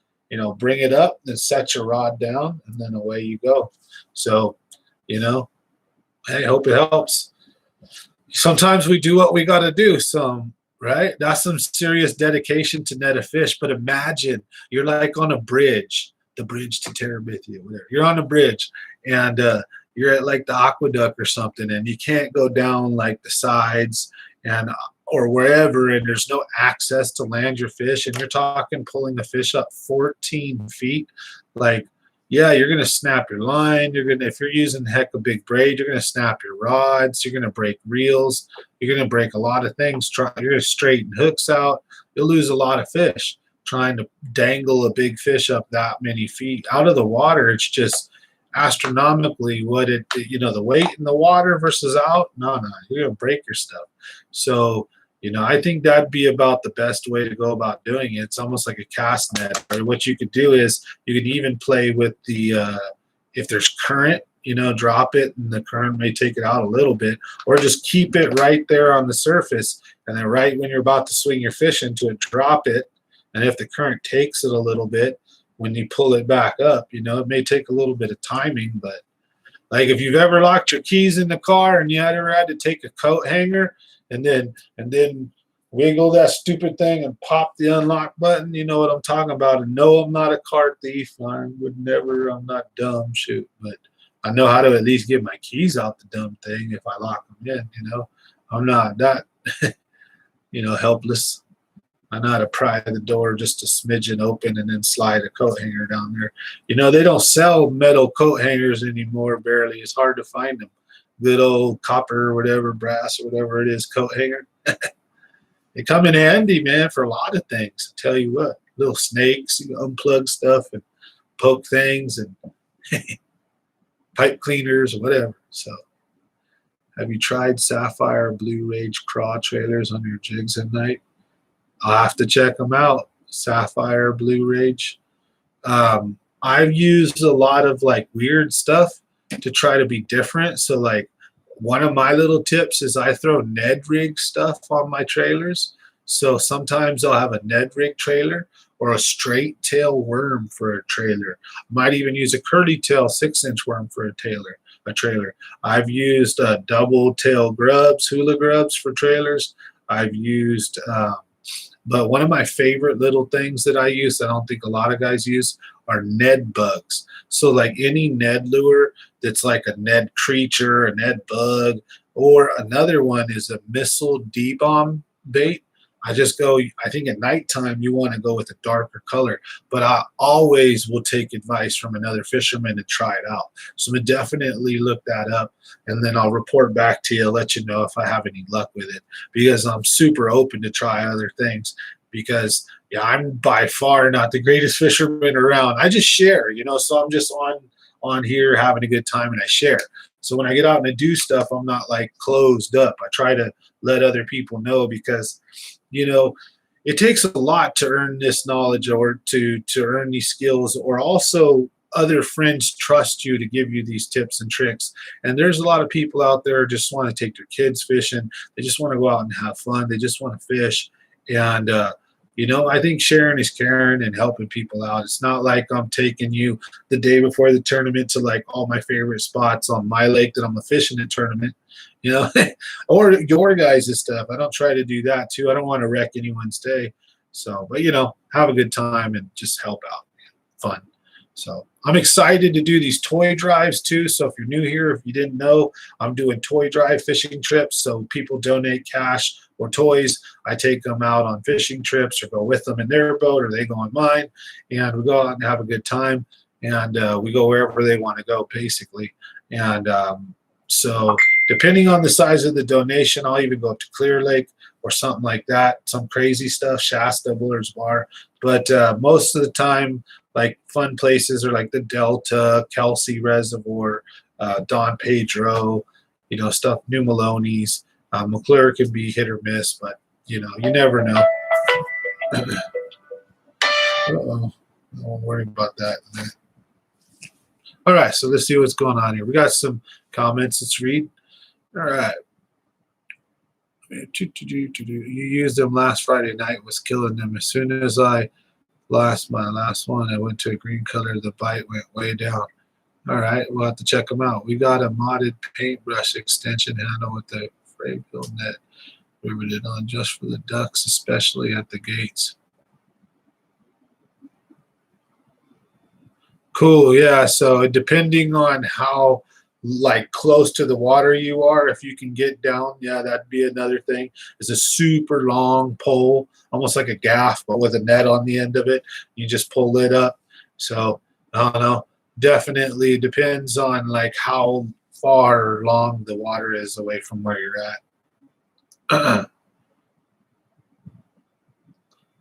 bring it up, then set your rod down, and then away you go. So, I hope it helps. Sometimes we do what we got to do. Right? That's some serious dedication to net a fish. But imagine you're like on a bridge, the bridge to Terabithia, whatever. You're on a bridge, and you're at like the aqueduct or something, and you can't go down like the sides or wherever, and there's no access to land your fish, and you're talking pulling the fish up 14 feet. Like, yeah, you're gonna snap your line. If you're using heck a big braid, you're gonna snap your rods. You're gonna break reels. You're gonna break a lot of things. You're gonna straighten hooks out. You'll lose a lot of fish trying to dangle a big fish up that many feet out of the water. It's just astronomically what the weight in the water versus out. No, you're gonna break your stuff. So, I think that'd be about the best way to go about doing it. It's almost like a cast net. Or what you could do is you could even play with the if there's current, drop it, and the current may take it out a little bit, or just keep it right there on the surface, and then right when you're about to swing your fish into it, drop it. And if the current takes it a little bit, when you pull it back up, it may take a little bit of timing, but like if you've ever locked your keys in the car and you ever had to take a coat hanger and then wiggle that stupid thing and pop the unlock button, you know what I'm talking about. And no, I'm not a car thief. I'm not dumb, shoot, but I know how to at least get my keys out the dumb thing if I lock them in, I'm not that, helpless. I know how to pry the door just a smidgen open and then slide a coat hanger down there. They don't sell metal coat hangers anymore, barely. It's hard to find them. Good old copper or whatever, brass or whatever it is, coat hanger. They come in handy, man, for a lot of things. I tell you what, little snakes, unplug stuff and poke things, and pipe cleaners or whatever. So, have you tried Sapphire Blue Rage craw trailers on your jigs at night? I'll have to check them out. Sapphire Blue Rage. I've used a lot of like weird stuff to try to be different. So like one of my little tips is I throw Ned rig stuff on my trailers. So sometimes I'll have a Ned rig trailer or a straight tail worm for a trailer. Might even use a curly tail 6-inch worm for a trailer. I've used double tail grubs, hula grubs for trailers. I've used but one of my favorite little things that I use that I don't think a lot of guys use are Ned bugs. So like any Ned lure that's like a Ned creature, a Ned bug, or another one is a missile D-bomb bait. I think at nighttime you want to go with a darker color, but I always will take advice from another fisherman to try it out. So I'm definitely look that up, and then I'll report back to you, let you know if I have any luck with it, because I'm super open to try other things, because I'm by far not the greatest fisherman around. I just share, so I'm just on here having a good time and I share. So when I get out and I do stuff, I'm not like closed up. I try to let other people know, because it takes a lot to earn this knowledge or to earn these skills, or also other friends trust you to give you these tips and tricks. And there's a lot of people out there just want to take their kids fishing. They just want to go out and have fun. They just want to fish. And, I think sharing is caring and helping people out. It's not like I'm taking you the day before the tournament to like all my favorite spots on my lake that I'm a fishing in tournament, or your guys' stuff. I don't try to do that too. I don't want to wreck anyone's day. So, but have a good time and just help out. Fun. So I'm excited to do these toy drives too. So if you're new here, if you didn't know, I'm doing toy drive fishing trips. So people donate cash or toys. I take them out on fishing trips or go with them in their boat or they go on mine. And we go out and have a good time. And we go wherever they want to go, basically. And so depending on the size of the donation, I'll even go up to Clear Lake or something like that. Some crazy stuff, Shasta, Bullards Bar. But most of the time, like fun places are like the Delta, Kelsey Reservoir, Don Pedro, stuff, New Maloney's. McClure can be hit or miss, but you never know. Don't worry about that. All right, so let's see what's going on here. We got some comments. Let's read. All right. You used them last Friday night, was killing them. As soon as I lost my last one, I went to a green color. The bite went way down. All right, we'll have to check them out. We got a modded paintbrush extension handle with the Frayfield net riveted on just for the ducks, especially at the gates. Cool, yeah. So depending on how close to the water you are, if you can get down, yeah, that'd be another thing. It's a super long pole, almost like a gaff, but with a net on the end of it. You just pull it up. So I don't know. Definitely depends on how far or long the water is away from where you're at.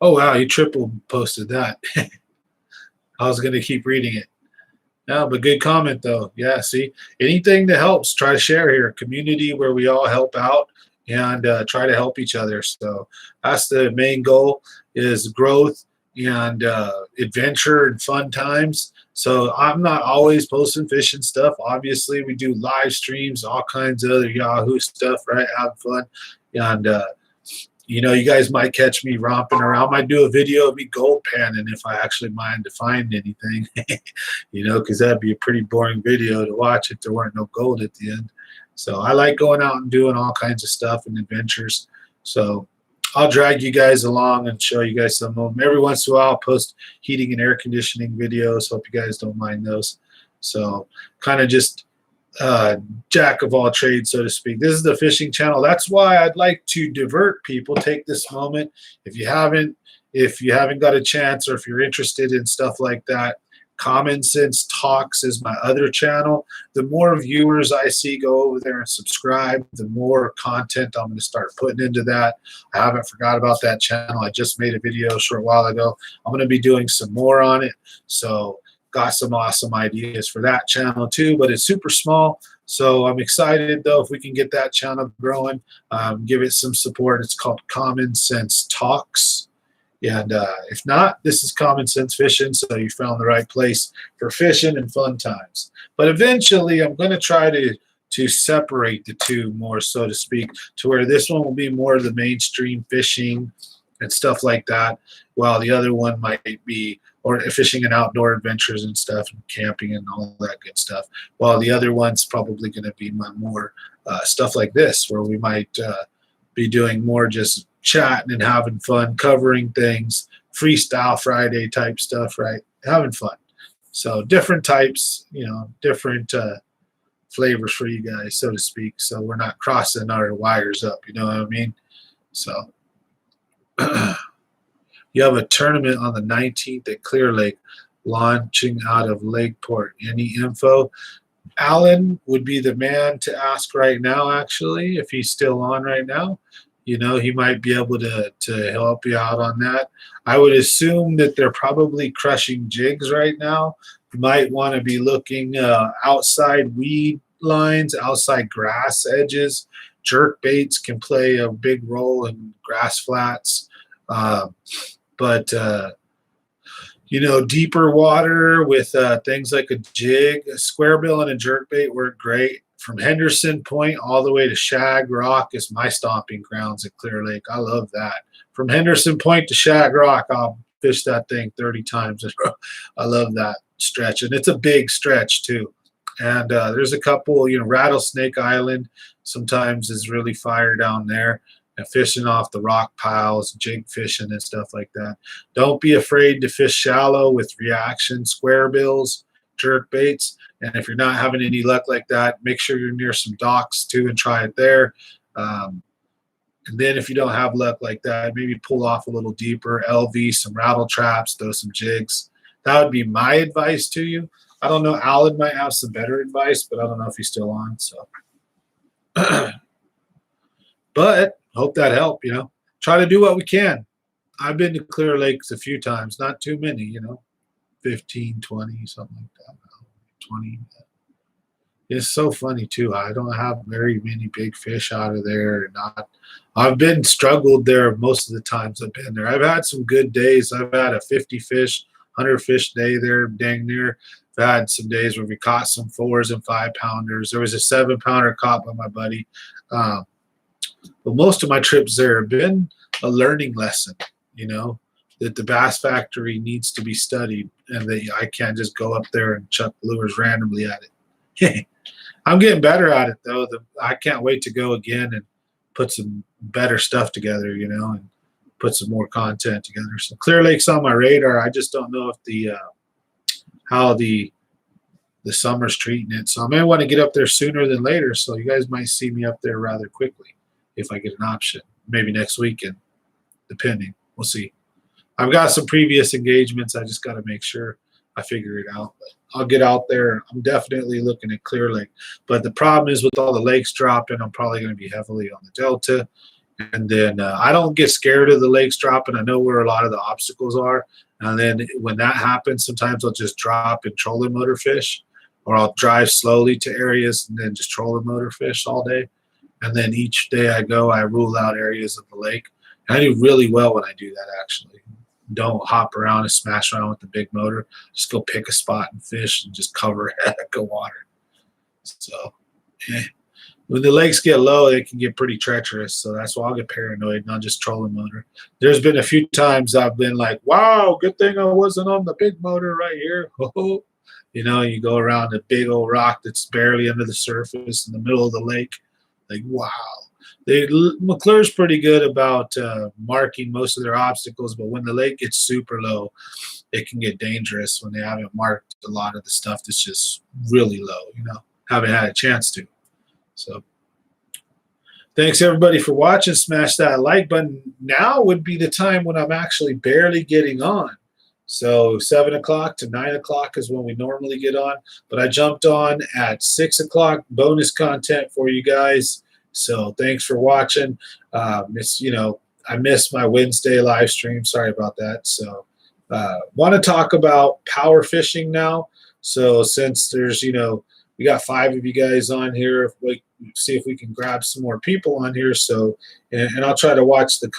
Oh wow, you triple posted that. I was gonna keep reading it. Yeah, but good comment though. Yeah, see, anything that helps, try to share here. Community where we all help out and try to help each other. So that's the main goal, is growth and adventure and fun times. So I'm not always posting fishing stuff. Obviously, we do live streams, all kinds of other Yahoo stuff, right? Have fun. And you guys might catch me romping around. Might do a video of me gold panning if I actually mind to find anything, because that'd be a pretty boring video to watch if there weren't no gold at the end. So I like going out and doing all kinds of stuff and adventures. So I'll drag you guys along and show you guys some of them. Every once in a while, I'll post heating and air conditioning videos. Hope you guys don't mind those. So kind of just jack of all trades, so to speak. This is the fishing channel. That's why I'd like to divert people. Take this moment. If you haven't got a chance, or if you're interested in stuff like that, Common Sense Talks is my other channel. The more viewers I see go over there and subscribe, the more content I'm going to start putting into that. I haven't forgot about that channel. I just made a video a short while ago. I'm going to be doing some more on it. So got some awesome ideas for that channel too, but it's super small. So I'm excited though if we can get that channel growing, give it some support. It's called Common Sense Talks. And if not, this is Common Sense Fishing, so you found the right place for fishing and fun times. But eventually, I'm going to try to separate the two more, so to speak, to where this one will be more of the mainstream fishing and stuff like that, while the other one might be or fishing and outdoor adventures and stuff and camping and all that good stuff, while the other one's probably going to be my more stuff like this, where we might be doing more just chatting and having fun, covering things, freestyle Friday type stuff, right? Having fun. So different types, different flavors for you guys, so to speak. So we're not crossing our wires up, you know what I mean? So you have a tournament on the 19th at Clear Lake, launching out of Lakeport. Any info? Alan would be the man to ask right now, actually, if he's still on right now. He might be able to help you out on that. I would assume that they're probably crushing jigs right now. You might want to be looking outside weed lines, outside grass edges. Jerk baits can play a big role in grass flats. But deeper water with things like a jig, a square bill, and a jerkbait work great. From Henderson Point all the way to Shag Rock is my stomping grounds at Clear Lake. I love that. From Henderson Point to Shag Rock, I'll fish that thing 30 times in a row. I love that stretch, and it's a big stretch too. And there's a couple, Rattlesnake Island sometimes is really fire down there. And fishing off the rock piles, jig fishing and stuff like that. Don't be afraid to fish shallow with reaction, square bills, jerk baits. And if you're not having any luck like that, make sure you're near some docks too and try it there. And then if you don't have luck like that, maybe pull off a little deeper, LV, some rattle traps, throw some jigs. That would be my advice to you. I don't know. Alan might have some better advice, but I don't know if he's still on. So, but hope that helped. Try to do what we can. I've been to Clear Lakes a few times, not too many. 15, 20, something like that. 20. It's so funny too. I don't have very many big fish out of there. I've been struggled there most of the times I've been there. I've had some good days. I've had a 50 fish, 100 fish day there, dang near. I've had some days where we caught some 4s and 5-pounders. There was a 7-pounder caught by my buddy. But most of my trips there have been a learning lesson, that the bass factory needs to be studied and that I can't just go up there and chuck lures randomly at it. I'm getting better at it, though. I can't wait to go again and put some better stuff together, and put some more content together. So Clear Lake's on my radar. I just don't know if how the summer's treating it. So I may want to get up there sooner than later. So you guys might see me up there rather quickly if I get an option. Maybe next weekend, depending. We'll see. I've got some previous engagements. I just got to make sure I figure it out. But I'll get out there. I'm definitely looking at Clear Lake. But the problem is with all the lakes dropping, I'm probably going to be heavily on the Delta. And then I don't get scared of the lakes dropping. I know where a lot of the obstacles are. And then when that happens, sometimes I'll just drop and trolling motor fish, or I'll drive slowly to areas and then just trolling motor fish all day. And then each day I go, I rule out areas of the lake. And I do really well when I do that, actually. Don't hop around and smash around with the big motor. Just go pick a spot and fish and just cover a heck of water. So, when the lakes get low, they can get pretty treacherous. So that's why I'll get paranoid and I'll just trolling motor. There's been a few times I've been like, wow, good thing I wasn't on the big motor right here. You go around a big old rock that's barely under the surface in the middle of the lake. Like, wow. McClure's pretty good about marking most of their obstacles, but when the lake gets super low, it can get dangerous when they haven't marked a lot of the stuff that's just really low, haven't had a chance to. So thanks everybody for watching. Smash that like button. Now would be the time when I'm actually barely getting on. So 7 o'clock to 9 o'clock is when we normally get on, but I jumped on at 6 o'clock, bonus content for you guys. So thanks for watching. I missed my Wednesday live stream. Sorry about that. So want to talk about power fishing now. So since there's, we got 5 of you guys on here, see if we can grab some more people on here. So, and I'll try to watch the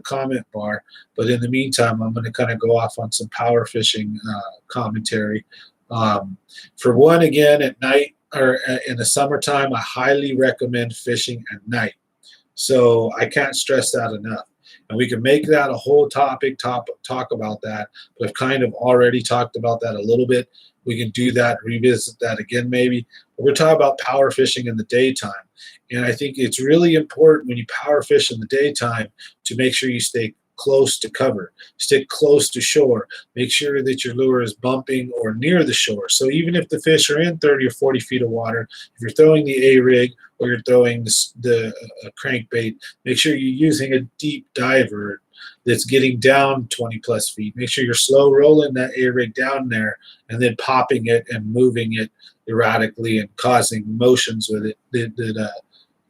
comment bar. But in the meantime, I'm going to kind of go off on some power fishing commentary. For one, again, at night, or in the summertime, I highly recommend fishing at night. So I can't stress that enough. And we can make that a whole talk about that. But I've kind of already talked about that a little bit. We can do that, revisit that again maybe. But we're talking about power fishing in the daytime. And I think it's really important when you power fish in the daytime to make sure you stay close to cover, stick close to shore, make sure that your lure is bumping or near the shore. So even if the fish are in 30 or 40 feet of water, if you're throwing the A-rig or you're throwing the crankbait, make sure you're using a deep diver that's getting down 20 plus feet. Make sure you're slow rolling that A-rig down there and then popping it and moving it erratically and causing motions with it that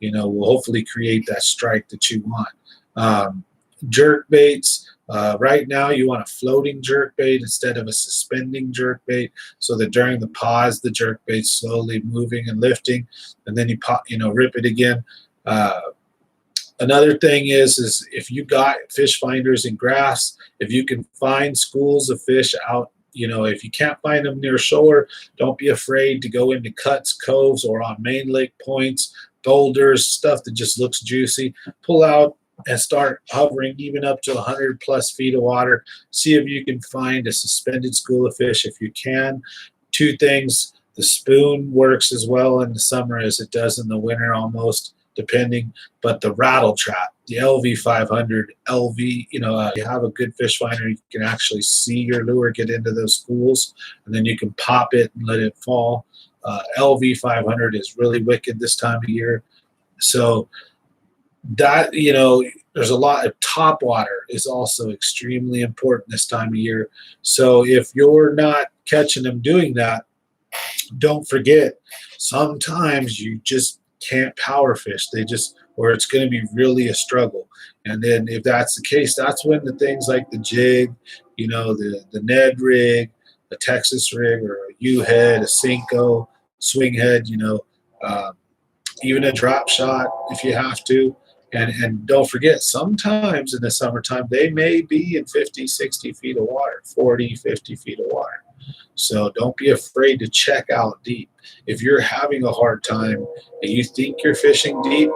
will hopefully create that strike that you want. Jerk baits. Right now, you want a floating jerk bait instead of a suspending jerk bait, so that during the pause, the jerk bait's slowly moving and lifting, and then you pop, rip it again. Another thing is if you got fish finders in grass, if you can find schools of fish out, if you can't find them near shore, don't be afraid to go into cuts, coves, or on main lake points, boulders, stuff that just looks juicy. Pull out and start hovering even up to 100 plus feet of water. See if you can find a suspended school of fish if you can. Two things, the spoon works as well in the summer as it does in the winter almost, depending, but the rattle trap, the LV500, LV, you have a good fish finder, you can actually see your lure get into those schools, and then you can pop it and let it fall. LV500 is really wicked this time of year. So that, there's a lot of top water is also extremely important this time of year. So if you're not catching them doing that, don't forget, sometimes you just can't power fish. Or it's going to be really a struggle. And then if that's the case, that's when the things like the jig, the Ned rig, a Texas rig, or a U-head, a Cinco, swing head, even a drop shot if you have to. And don't forget, sometimes in the summertime, they may be in 50, 60 feet of water, 40, 50 feet of water. So don't be afraid to check out deep. If you're having a hard time and you think you're fishing deep,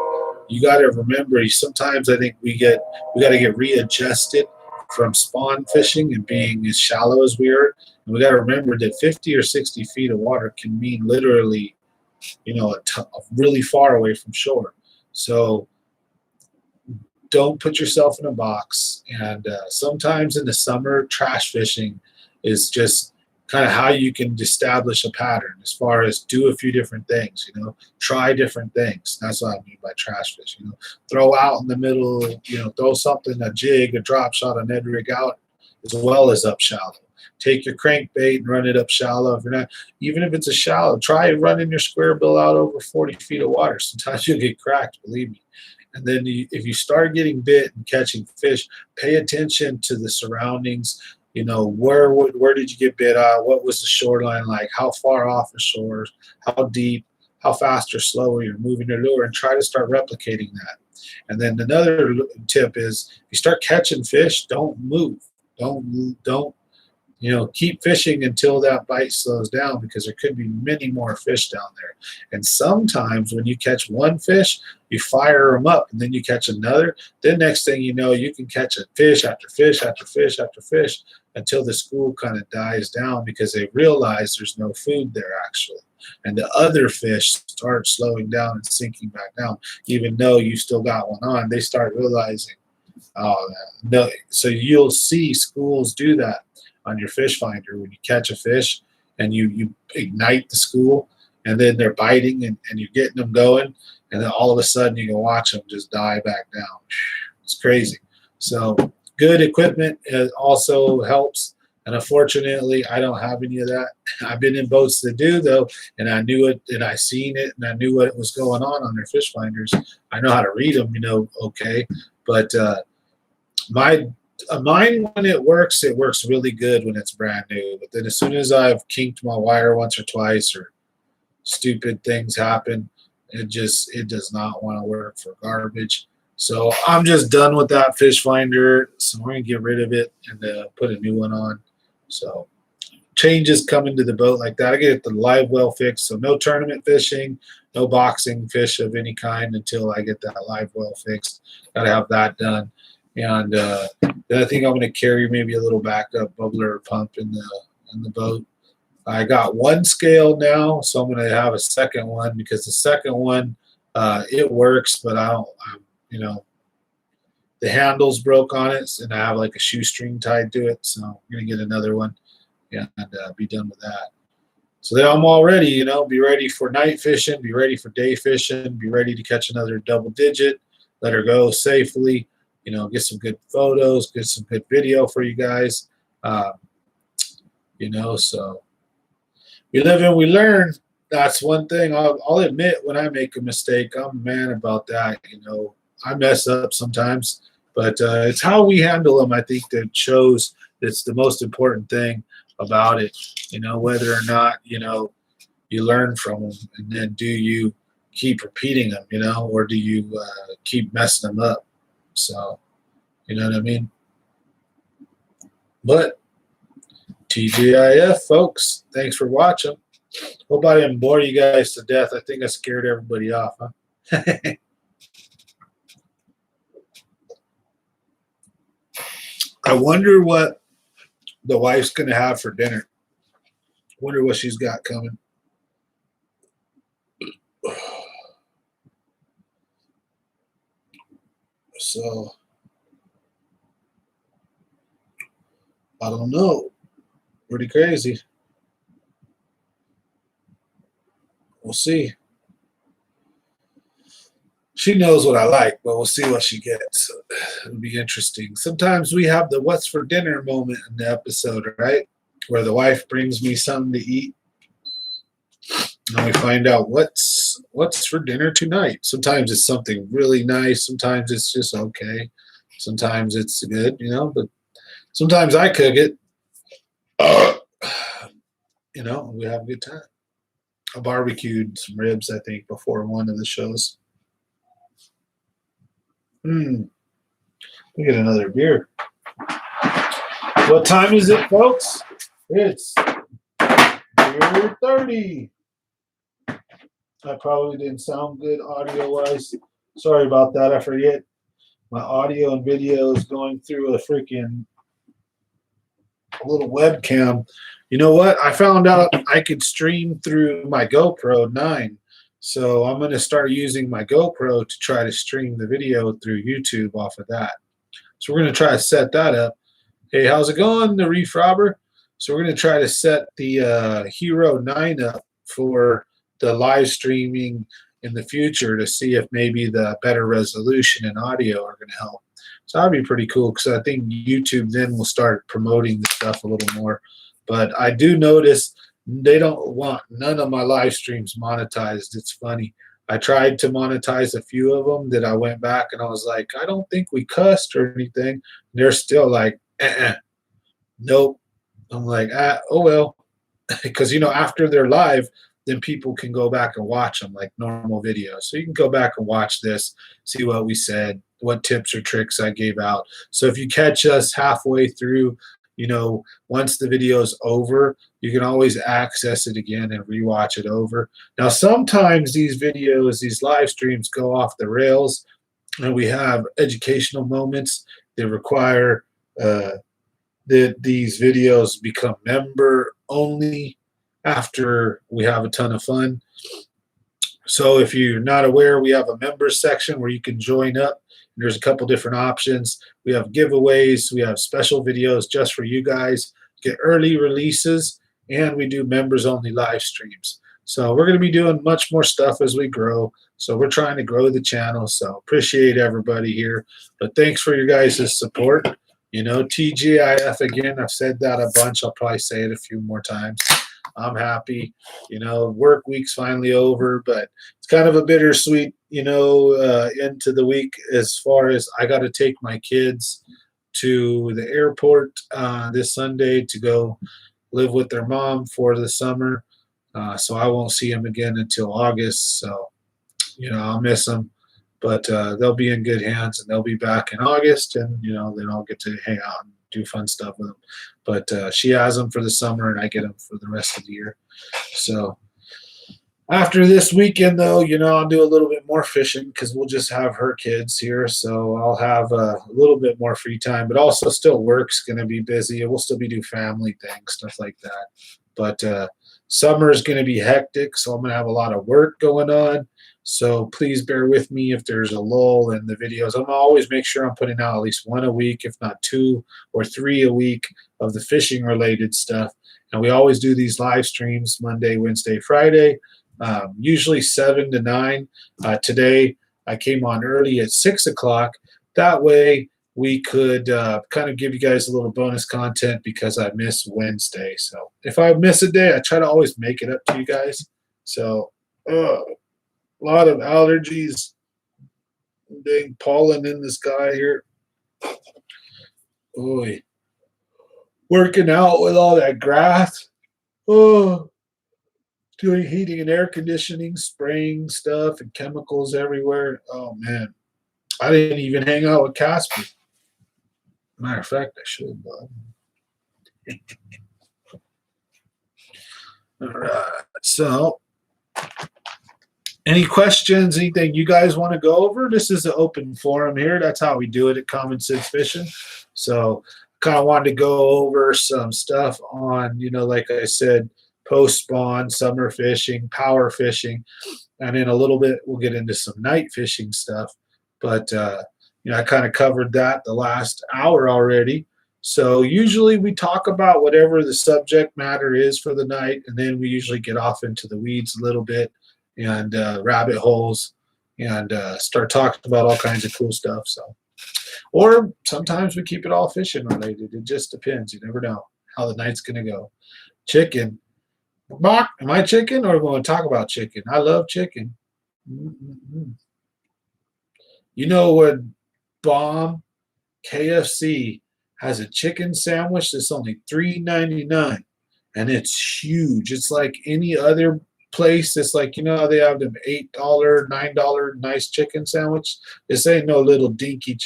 you got to remember, sometimes I think we got to get readjusted from spawn fishing and being as shallow as we are. And we got to remember that 50 or 60 feet of water can mean literally, really far away from shore. So don't put yourself in a box. And sometimes in the summer, trash fishing is just kind of how you can establish a pattern as far as do a few different things, try different things. That's what I mean by trash fish, throw out in the middle, throw something, a jig, a drop shot, a Ned rig out as well as up shallow. Take your crankbait and run it up shallow. If you're not, even if it's a shallow, try running your square bill out over 40 feet of water. Sometimes you'll get cracked, believe me. And then if you start getting bit and catching fish, pay attention to the surroundings. Where did you get bit at? What was the shoreline like? How far off the shore? How deep? How fast or slow you're moving your lure? And try to start replicating that. And then another tip is, if you start catching fish, don't move. Don't keep fishing until that bite slows down, because there could be many more fish down there. And sometimes when you catch one fish, you fire them up, and then you catch another. Then next thing you know, you can catch a fish after fish after fish after fish until the school kind of dies down, because they realize there's no food there actually. And the other fish start slowing down and sinking back down. Even though you still got one on, they start realizing, oh, no. So you'll see schools do that on your fish finder when you catch a fish and you ignite the school, and then they're biting and you're getting them going, and then all of a sudden you can watch them just die back down. It's crazy. So good equipment also helps, and unfortunately I don't have any of that. I've been in boats that do though, and I knew it, and I seen it, and I knew what was going on their fish finders. I know how to read them, okay, but mine, when it works really good when it's brand new. But then as soon as I've kinked my wire once or twice, or stupid things happen, it does not want to work for garbage. So I'm just done with that fish finder. So we're gonna get rid of it and put a new one on. So changes coming to the boat like that. I get the live well fixed. So no tournament fishing, no boxing fish of any kind until I get that live well fixed. Gotta have that done. And then I think I'm going to carry maybe a little backup bubbler or pump in the boat. I got one scale now, so I'm going to have a second one, because the second one it works, but the handle's broke on it, and I have like a shoestring tied to it. So I'm going to get another one and be done with that. So then I'm all ready. Be ready for night fishing, be ready for day fishing, be ready to catch another double digit, let her go safely. Get some good photos, get some good video for you guys. So we live and we learn. That's one thing. I'll admit when I make a mistake, I'm a man about that. I mess up sometimes, but it's how we handle them, I think, that shows it's the most important thing about it. Whether or not, you learn from them, and then do you keep repeating them, you know, or do you keep messing them up? So, you know what I mean? But TGIF, folks, thanks for watching. Hope I didn't bore you guys to death. I think I scared everybody off, huh? I wonder what the wife's going to have for dinner. Wonder what she's got coming. So, I don't know. Pretty crazy. We'll see. She knows what I like, but we'll see what she gets. It'll be interesting. Sometimes we have the what's for dinner moment in the episode, right? Where the wife brings me something to eat. And we find out what's for dinner tonight. Sometimes it's something really nice. Sometimes it's just okay. Sometimes it's good, you know, but sometimes I cook it. You know, we have a good time. I barbecued some ribs, I think, before one of the shows. Look at another beer. What time is it, folks? It's beer 30. I probably didn't sound good audio-wise. Sorry about that. I forget. My audio and video is going through a freaking little webcam. You know what? I found out I could stream through my GoPro 9. So I'm going to start using my GoPro to try to stream the video through YouTube off of that. So we're going to try to set that up. Hey, how's it going, the Reef Robber? So we're going to try to set the Hero 9 up for the live streaming in the future to see if maybe the better resolution and audio are going to help. So that'd be pretty cool because I think YouTube then will start promoting the stuff a little more. But I do notice they don't want none of my live streams monetized. It's funny. I tried to monetize a few of them that I went back and I was like, I don't think we cussed or anything. They're still like, nope. I'm like, oh well. Because, you know, after they're live, then people can go back and watch them like normal videos. So you can go back and watch this, see what we said, what tips or tricks I gave out. So if you catch us halfway through, you know, once the video is over, you can always access it again and rewatch it over. Now, sometimes these videos, these live streams go off the rails, and we have educational moments that require that these videos become member only after we have a ton of fun. So if you're not aware, we have a members section where you can join up. There's a couple different options. We have giveaways. We have special videos just for you guys, get early releases, and we do members only live streams. So we're going to be doing much more stuff as we grow. So we're trying to grow the channel. So appreciate everybody here. But thanks for your guys' support. You know, TGIF again. I've said that a bunch. I'll probably say it a few more times. I'm happy. You know, work week's finally over, but it's kind of a bittersweet, you know, into the week as far as I got to take my kids to the airport this Sunday to go live with their mom for the summer. So I won't see them again until August. So, you know, I'll miss them. But they'll be in good hands, and they'll be back in August, and, you know, then I'll get to hang out and do fun stuff with them. But she has them for the summer, and I get them for the rest of the year. So after this weekend, though, you know, I'll do a little bit more fishing because we'll just have her kids here. So I'll have a little bit more free time, but also still work's going to be busy. We'll still be doing family things, stuff like that. But summer is going to be hectic, so I'm going to have a lot of work going on. So please bear with me if there's a lull in the videos. I'm going to always make sure I'm putting out at least one a week, if not 2 or 3 a week of the fishing related stuff. And we always do these live streams Monday, Wednesday, Friday, usually 7 to 9. Today I came on early at 6 o'clock. That way we could kind of give you guys a little bonus content because I miss Wednesday. So if I miss a day, I try to always make it up to you guys. So a lot of allergies, big pollen in the sky here. Oy. Working out with all that grass. Oh, doing heating and air conditioning, spraying stuff and chemicals everywhere. Oh man, I didn't even hang out with Casper. Matter of fact, I should, bud. All right. So, any questions? Anything you guys want to go over? This is an open forum here. That's how we do it at Common Sense Fishing. So, kind of wanted to go over some stuff on, like I said, post spawn, summer fishing, power fishing, and in a little bit we'll get into some night fishing stuff. But I kind of covered that the last hour already. So usually we talk about whatever the subject matter is for the night, and then we usually get off into the weeds a little bit and rabbit holes and start talking about all kinds of cool stuff. So, or sometimes we keep it all fishing related. It just depends. You never know how the night's gonna go. Chicken. Mark, am I chicken or are we going to talk about chicken? I love chicken. Mm-mm-mm. You know what? Bomb KFC has a chicken sandwich that's only $3.99, and it's huge. It's like any other place. It's like how they have them $8, $9 nice chicken sandwich. This ain't no little dinky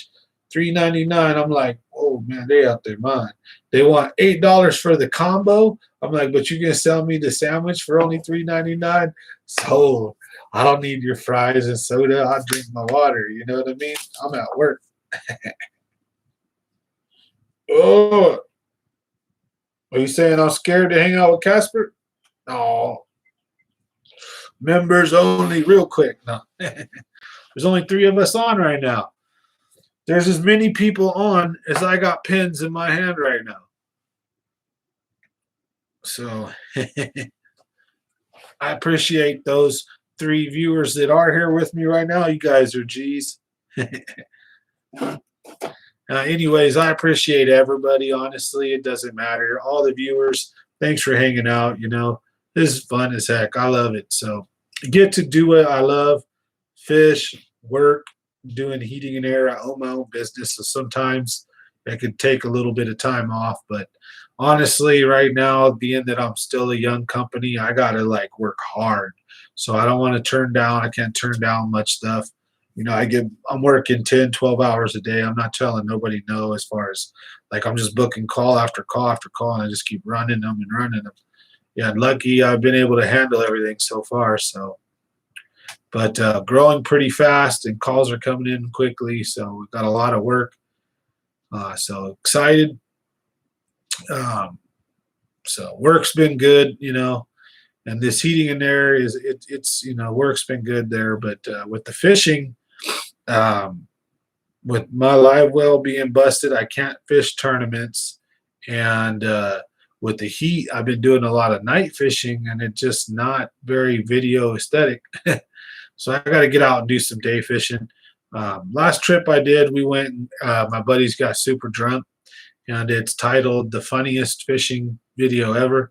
$3.99. I'm like, oh man, they out their mind. They want $8 for the combo. I'm like, but you're gonna sell me the sandwich for only $3.99? So I don't need your fries and soda. I'll drink my water. You know what I mean? I'm at work. Oh, are you saying I'm scared to hang out with Casper? No. Members only, real quick. No. There's only 3 of us on right now. There's as many people on as I got pins in my hand right now. So I appreciate those 3 viewers that are here with me right now. You guys are G's. Anyways, I appreciate everybody. Honestly, it doesn't matter. All the viewers, thanks for hanging out. This is fun as heck. I love it. So I get to do what I love, fish, work, doing heating and air. I own my own business, so sometimes I could take a little bit of time off. But honestly, right now, being that I'm still a young company, I gotta work hard. So I don't want to turn down. I can't turn down much stuff. I'm working 10, 12 hours a day. I'm not telling nobody no, as far as I'm just booking call after call after call, and I just keep running them and running them. Yeah, lucky I've been able to handle everything so far. So, but growing pretty fast, and calls are coming in quickly. So we've got a lot of work. So excited. So work's been good, and this heating in there it's work's been good there. But with the fishing, with my live well being busted, I can't fish tournaments, and with the heat, I've been doing a lot of night fishing, and it's just not very video aesthetic. So I got to get out and do some day fishing. Last trip I did, we went. My buddies got super drunk, and it's titled "The Funniest Fishing Video Ever."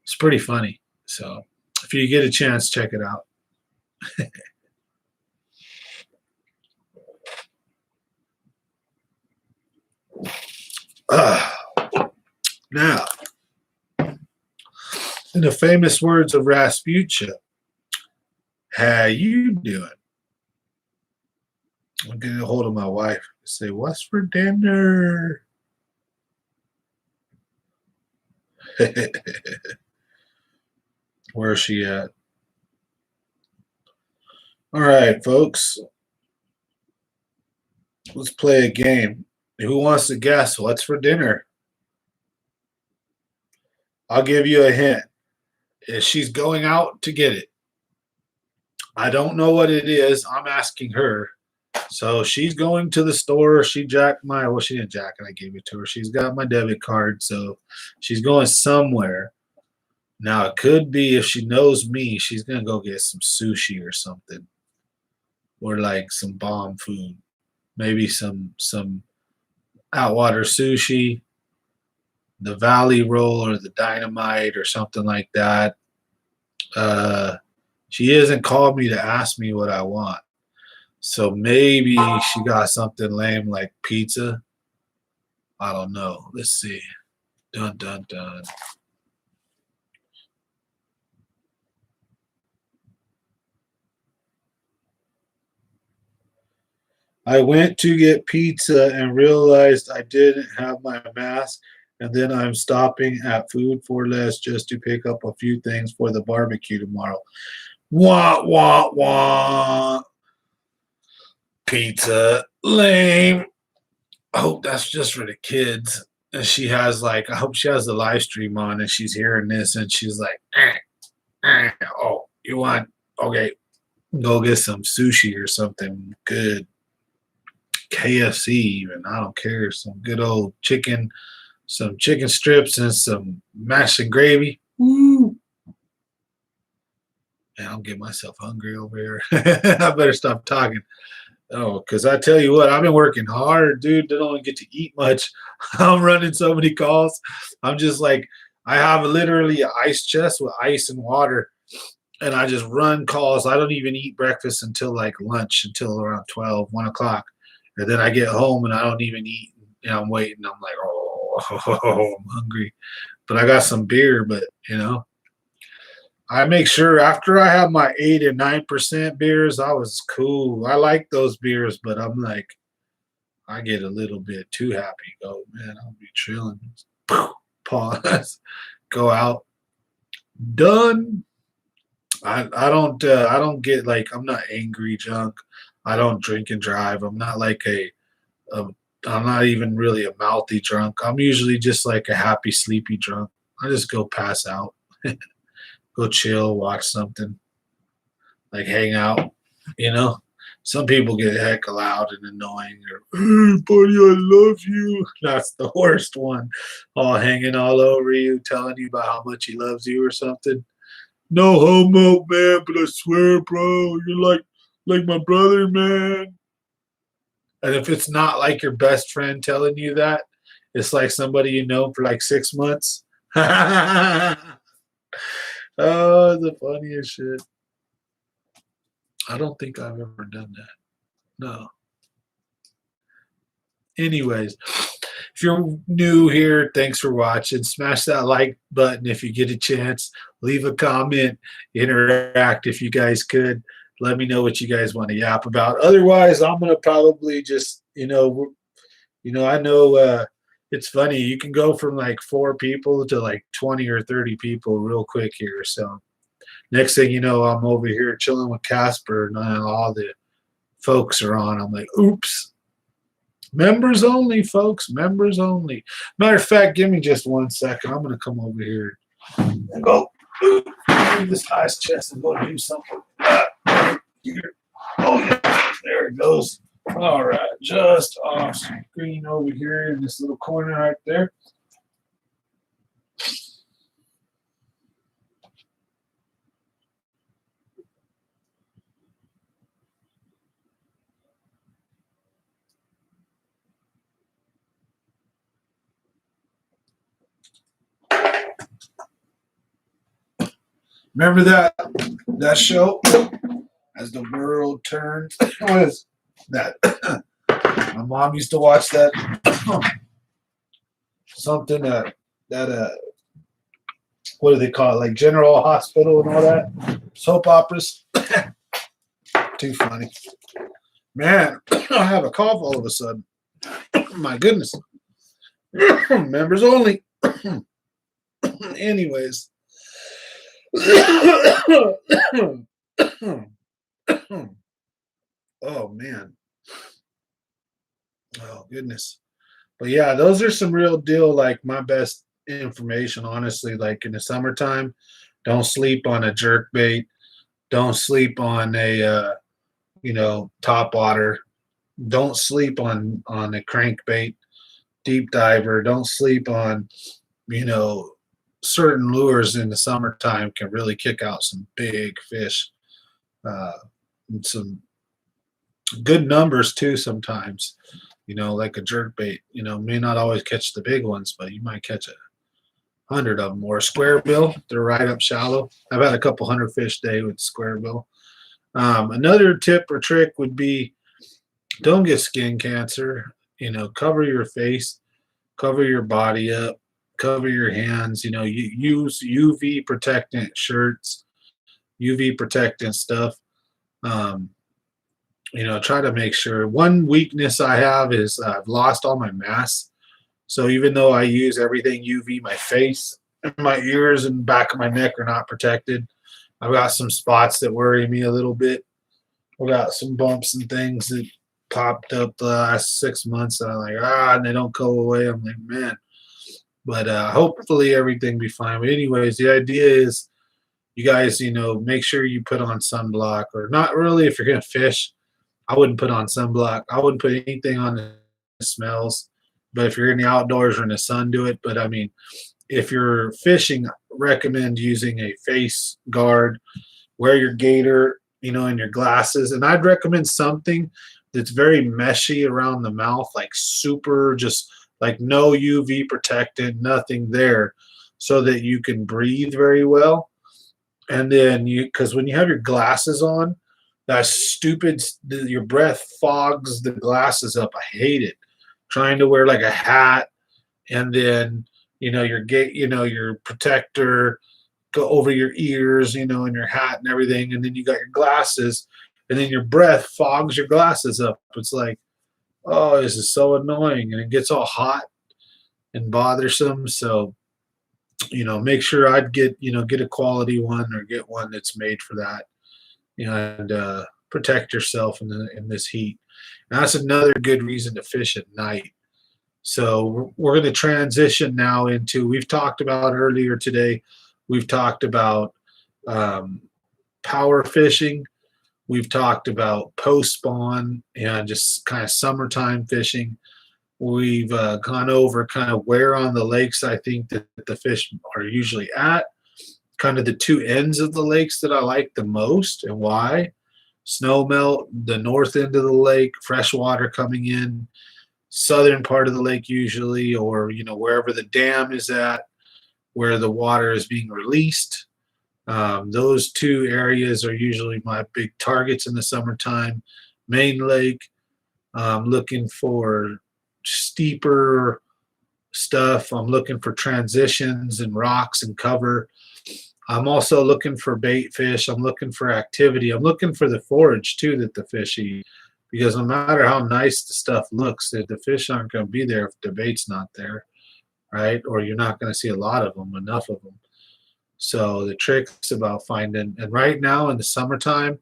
It's pretty funny. So if you get a chance, check it out. Now, in the famous words of Rasputia, how you doing? I'm getting a hold of my wife. Say, what's for dinner? Where's she at? All right, folks. Let's play a game. Who wants to guess what's for dinner? I'll give you a hint. She's going out to get it. I don't know what it is. I'm asking her. So she's going to the store. She jacked my, well, she didn't jack it. I gave it to her. She's got my debit card. So she's going somewhere. Now, it could be, if she knows me, she's going to go get some sushi or something. Or some bomb food. Maybe some Outwater Sushi, the Valley Roll, or the Dynamite, or something like that. She hasn't called me to ask me what I want. So maybe she got something lame like pizza. I don't know. Let's see. Dun, dun, dun. I went to get pizza and realized I didn't have my mask, and then I'm stopping at Food for Less just to pick up a few things for the barbecue tomorrow. Wah, wah, wah. Pizza. Lame. I hope that's just for the kids. And she has like, I hope she has the live stream on and she's hearing this and she's like, oh, you want, okay, go get some sushi or something good. KFC even, I don't care. Some good old chicken, some chicken strips and some mashed and gravy. Woo! Man, I'll get myself hungry over here. I better stop talking. Oh, because I tell you what, I've been working hard, dude. Don't even get to eat much. I'm running so many calls. I'm just like, I have literally an ice chest with ice and water, and I just run calls. I don't even eat breakfast until like lunch, until around 12, 1 o'clock. And then I get home and I don't even eat. And I'm waiting. I'm like, oh, I'm hungry. But I got some beer, but I make sure after I have my 8 and 9% beers, I was cool. I like those beers, but I'm like, I get a little bit too happy. Go, man, I'll be chilling. Pause. Go out. Done. I don't get like I'm not angry drunk. I don't drink and drive. I'm not like a I'm not even really a mouthy drunk. I'm usually just like a happy, sleepy drunk. I just go pass out. Go chill, watch something, like hang out, you know. Some people get heck loud and annoying, or hey, buddy, I love you. That's the worst one. All hanging all over you, telling you about how much he loves you or something. No homo, man, but I swear, bro, you're like my brother, man. And if it's not like your best friend telling you that, it's like somebody you know for like 6 months. Oh, the funniest shit. I don't think I've ever done that. No. Anyways, if you're new here, thanks for watching. Smash that like button if you get a chance. Leave a comment, interact if you guys could. Let me know what you guys want to yap about. Otherwise, I'm gonna probably just, I know it's funny. You can go from like 4 people to like 20 or 30 people real quick here. So next thing you know, I'm over here chilling with Casper and all the folks are on. I'm like, oops. Members only, folks. Members only. Matter of fact, give me just 1 second. I'm going to come over here and go move this ice chest and go do something. Here. Oh, yeah. There it goes. All right. Just off screen over here in this little corner right there. Remember that show? As the World Turns? What is that? My mom used to watch that. Something that what do they call it? Like General Hospital and all that? Soap operas? Too funny. Man, I have a cough all of a sudden. My goodness. Members only. Anyways. Oh man. Oh goodness. But yeah, those are some real deal, like my best information, honestly. Like in the summertime, don't sleep on a jerk bait. Don't sleep on a top water. Don't sleep on a crankbait, deep diver. Don't sleep on, certain lures in the summertime can really kick out some big fish. And some good numbers too sometimes. Like a jerk bait, may not always catch the big ones, but you might catch 100 of them. Or a square bill, they're right up shallow. I've had a couple hundred fish a day with square bill. Another tip or trick would be don't get skin cancer. Cover your face, cover your body up, cover your hands. Use UV protectant shirts, UV protectant stuff. try to make sure. One weakness I have is I've lost all my masks. So even though I use everything UV, my face and my ears and back of my neck are not protected. I've got some spots that worry me a little bit. I've got some bumps and things that popped up the last 6 months that I'm like, and they don't go away. I'm like, man. But hopefully everything be fine. But anyways, the idea is you guys, make sure you put on sunblock, or not really if you're gonna fish. I wouldn't put on sunblock. I wouldn't put anything on that smells. But if you're in the outdoors or in the sun, do it. But I mean, if you're fishing, recommend using a face guard. Wear your gator, and your glasses. And I'd recommend something that's very meshy around the mouth, like super, just like no UV protectant, nothing there, so that you can breathe very well. And then because when you have your glasses on, that stupid, your breath fogs the glasses up. I hate it. Trying to wear like a hat, and then your protector go over your ears, and your hat and everything, and then you got your glasses, and then your breath fogs your glasses up. It's like, oh, this is so annoying, and it gets all hot and bothersome. So, make sure I'd get a quality one, or get one that's made for that, and protect yourself in this heat. And that's another good reason to fish at night. So we're going to transition now into, we've talked about earlier today, we've talked about power fishing. We've talked about post spawn and just kind of summertime fishing. We've gone over kind of where on the lakes I think that the fish are usually at, kind of the two ends of the lakes that I like the most and why. Snow melt, the north end of the lake, fresh water coming in, southern part of the lake usually, or wherever the dam is at, where the water is being released. Those two areas are usually my big targets in the summertime. Main Lake, looking for steeper stuff. I'm looking for transitions and rocks and cover. I'm also looking for bait fish. I'm looking for activity. I'm looking for the forage too that the fish eat, because no matter how nice the stuff looks, the fish aren't going to be there if the bait's not there, right? Or you're not going to see a lot of them, enough of them. So the trick's about finding, and right now in the summertime,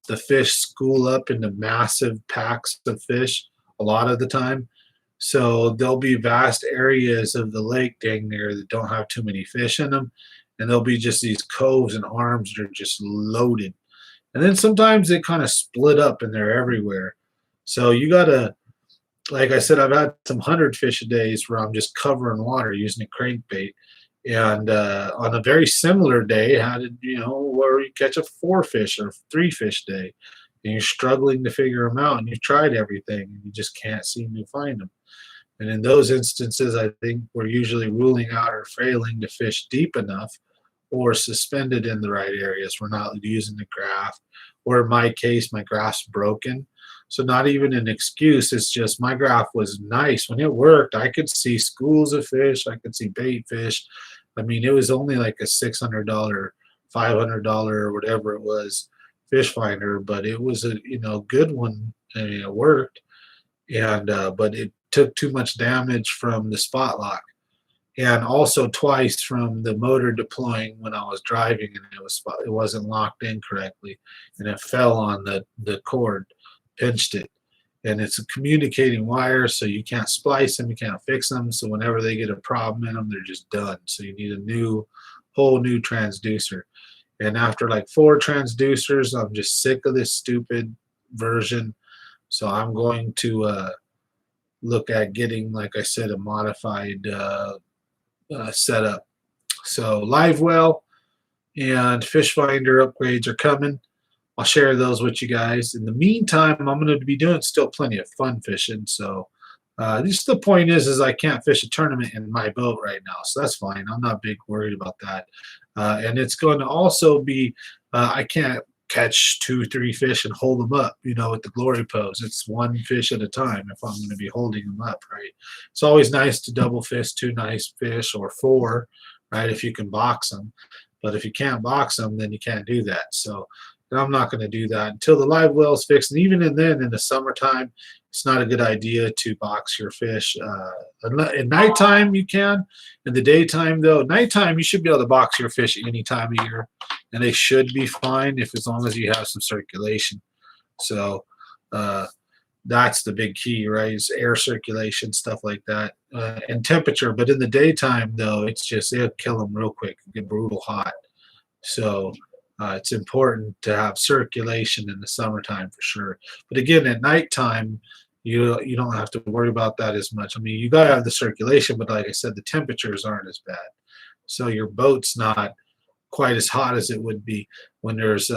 the fish school up into massive packs of fish a lot of the time. So there'll be vast areas of the lake dang near that don't have too many fish in them. And there'll be just these coves and arms that are just loaded. And then sometimes they kind of split up and they're everywhere. So you got to, like I said, I've had some 100 fish a days where I'm just covering water using a crankbait. And on a very similar day, where you catch a 4 fish or 3 fish day, and you're struggling to figure them out, and you've tried everything, and you just can't seem to find them. And in those instances, I think we're usually ruling out or failing to fish deep enough or suspended in the right areas. We're not using the graph, or in my case, my graph's broken. So not even an excuse. It's just my graph was nice. When it worked, I could see schools of fish. I could see bait fish. I mean, it was only like a $600, $500, or whatever it was, fish finder, but it was a good one, and it worked. And but it took too much damage from the spot lock, and also twice from the motor deploying when I was driving, and it wasn't locked in correctly, and it fell on the cord, pinched it. And it's a communicating wire, so you can't splice them, you can't fix them. So whenever they get a problem in them, they're just done. So you need a whole new transducer. And after like 4 transducers, I'm just sick of this stupid version. So I'm going to look at getting, like I said, a modified setup. So live well and fish finder upgrades are coming. I'll share those with you guys. In the meantime, I'm going to be doing still plenty of fun fishing. So just the point is I can't fish a tournament in my boat right now. So that's fine. I'm not big worried about that. And it's going to also be, I can't catch 2, 3 fish and hold them up, with the glory pose. It's 1 fish at a time if I'm going to be holding them up, right? It's always nice to double fish 2 nice fish, or 4, right, if you can box them. But if you can't box them, then you can't do that. So And I'm not going to do that until the live well is fixed. And even then, in the summertime, it's not a good idea to box your fish. At nighttime, you can. In the daytime, though, nighttime, you should be able to box your fish any time of year. And they should be fine as long as you have some circulation. So that's the big key, right? Is air circulation, stuff like that, and temperature. But in the daytime, though, it'll kill them real quick. It get brutal hot. So it's important to have circulation in the summertime for sure. But again, at nighttime, you don't have to worry about that as much. I mean, you got to have the circulation, but like I said, the temperatures aren't as bad. So your boat's not quite as hot as it would be when there's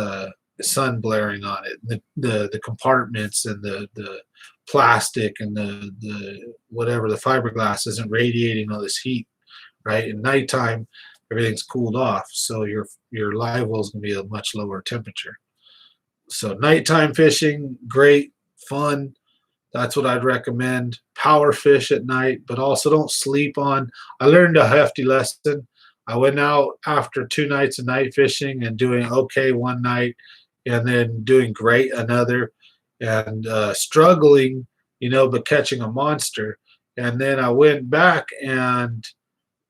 sun blaring on it. The compartments and the plastic and the whatever, the fiberglass isn't radiating all this heat, right? At nighttime, everything's cooled off, so your live well is going to be a much lower temperature. So nighttime fishing, great, fun. That's what I'd recommend. Power fish at night, but also don't sleep on. I learned a hefty lesson. I went out after 2 nights of night fishing and doing okay one night and then doing great another, and struggling, but catching a monster. And then I went back and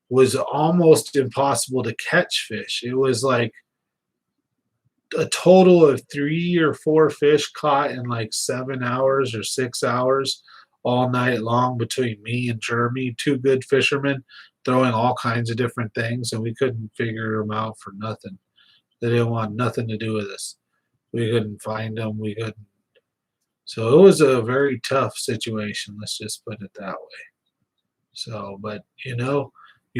was almost impossible to catch fish. It was like a total of 3 or 4 fish caught in like 7 hours or 6 hours all night long between me and Jeremy, 2 good fishermen throwing all kinds of different things, and we couldn't figure them out for nothing. They didn't want nothing to do with us. We couldn't find them. We couldn't. So it was a very tough situation. Let's just put it that way. So, but you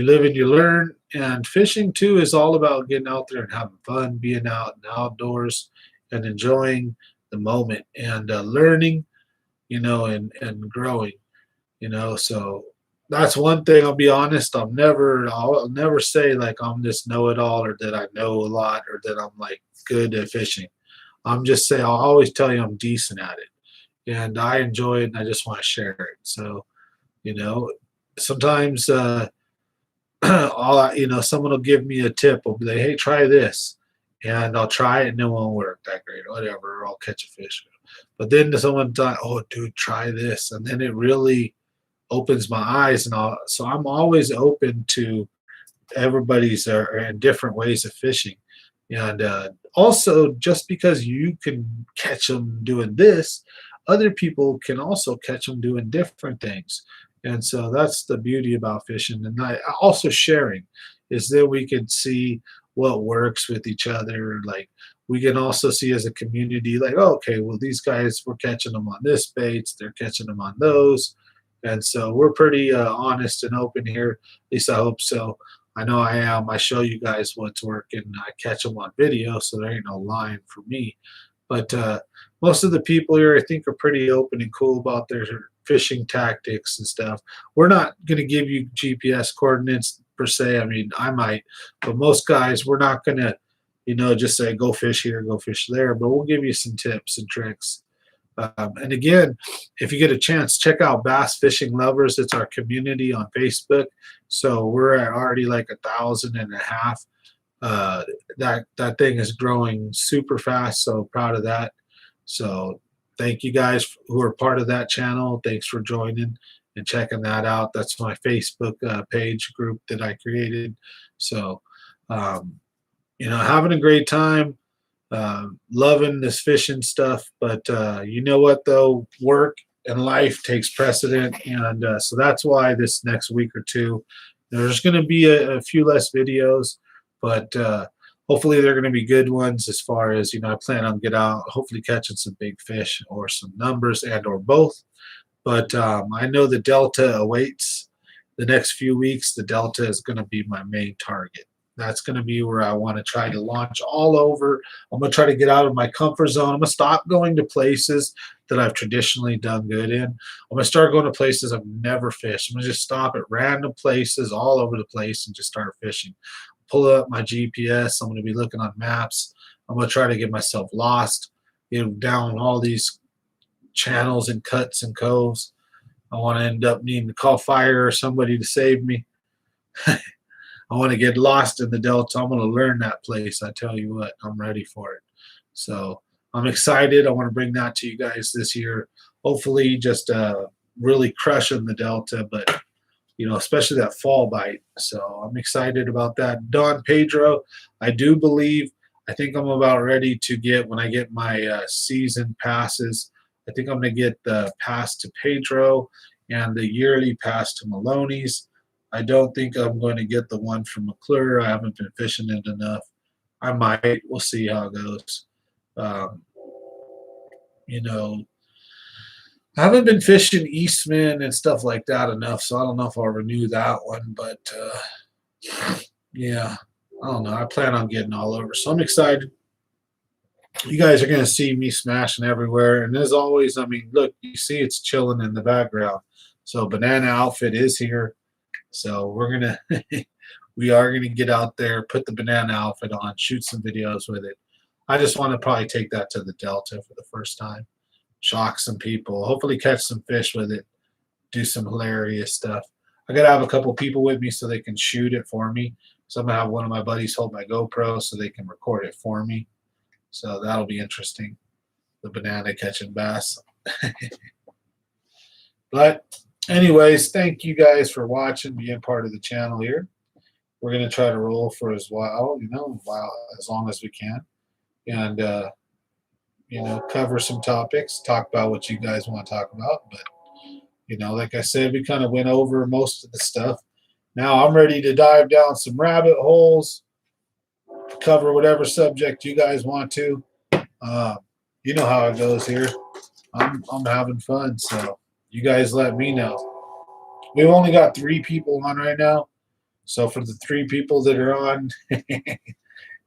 live and you learn, and fishing too is all about getting out there and having fun, being out and outdoors and enjoying the moment and learning, and growing, so that's one thing. I'll be honest. I'll never say like I'm this know-it-all or that I know a lot or that I'm like good at fishing. I'm just saying I'll always tell you I'm decent at it, and I enjoy it, and I just want to share it. So, sometimes someone will give me a tip. Will be like, "Hey, try this," and I'll try it, and it won't work that great. Whatever, or I'll catch a fish. But then someone thought, "Oh, dude, try this," and then it really opens my eyes, so I'm always open to everybody's and different ways of fishing. And also, just because you can catch them doing this, other people can also catch them doing different things. And so that's the beauty about fishing. And also sharing is that we can see what works with each other. Like we can also see as a community, like, oh, okay, well, these guys, we're catching them on this baits, they're catching them on those. And so we're pretty honest and open here. At least I hope so. I know I am. I show you guys what's working. I catch them on video, so there ain't no lying for me. But most of the people here, I think, are pretty open and cool about their fishing tactics and stuff. We're not going to give you GPS coordinates per se. I mean, I might, but most guys, we're not going to, just say go fish here, go fish there. But we'll give you some tips and tricks. And again, if you get a chance, check out Bass Fishing Lovers. It's our community on Facebook. So we're at already like 1,500. That thing is growing super fast. So proud of that. So thank you guys who are part of that channel. Thanks for joining and checking that out. That's my Facebook page group that I created. So, having a great time. Loving this fishing stuff, but you know what though, work and life takes precedent, and so that's why this next week or two there's going to be a few less videos, but hopefully they're going to be good ones. As far as I plan on get out, hopefully catching some big fish or some numbers and or both. But I know the Delta awaits the next few weeks. The Delta is going to be my main target. That's going to be where I want to try to launch all over. I'm going to try to get out of my comfort zone. I'm going to stop going to places that I've traditionally done good in. I'm going to start going to places I've never fished. I'm going to just stop at random places all over the place and just start fishing. Pull up my GPS. I'm going to be looking on maps. I'm going to try to get myself lost, down all these channels and cuts and coves. I want to end up needing to call fire or somebody to save me. I want to get lost in the Delta. I'm going to learn that place. I tell you what, I'm ready for it. So I'm excited. I want to bring that to you guys this year. Hopefully, just really crushing the Delta, but especially that fall bite. So I'm excited about that. Don Pedro, I do believe. I think I'm about ready to get when I get my season passes. I think I'm going to get the pass to Pedro and the yearly pass to Maloney's. I don't think I'm going to get the one from McClure. I haven't been fishing it enough. I might. We'll see how it goes. Um, I haven't been fishing Eastman and stuff like that enough, so I don't know if I'll renew that one. But yeah, I don't know. I plan on getting all over, so I'm excited. You guys are going to see me smashing everywhere, and as always, I mean, look, you see it's chilling in the background. So Banana Outfit is here, so we are gonna get out there, put the Banana Outfit on, shoot some videos with it. I just want to probably take that to the Delta for the first time, shock some people, hopefully catch some fish with it, do some hilarious stuff. I gotta have a couple people with me so they can shoot it for me. So I'm gonna have one of my buddies hold my GoPro so they can record it for me. So that'll be interesting. The banana catching bass. But anyways, thank you guys for watching, being part of the channel here. We're gonna try to roll for as well, as long as we can, and cover some topics, talk about what you guys want to talk about. But like I said, we kind of went over most of the stuff. Now I'm ready to dive down some rabbit holes, cover whatever subject you guys want to. You know how it goes here. I'm having fun, so you guys let me know. We've only got 3 people on right now, so for the 3 people that are on,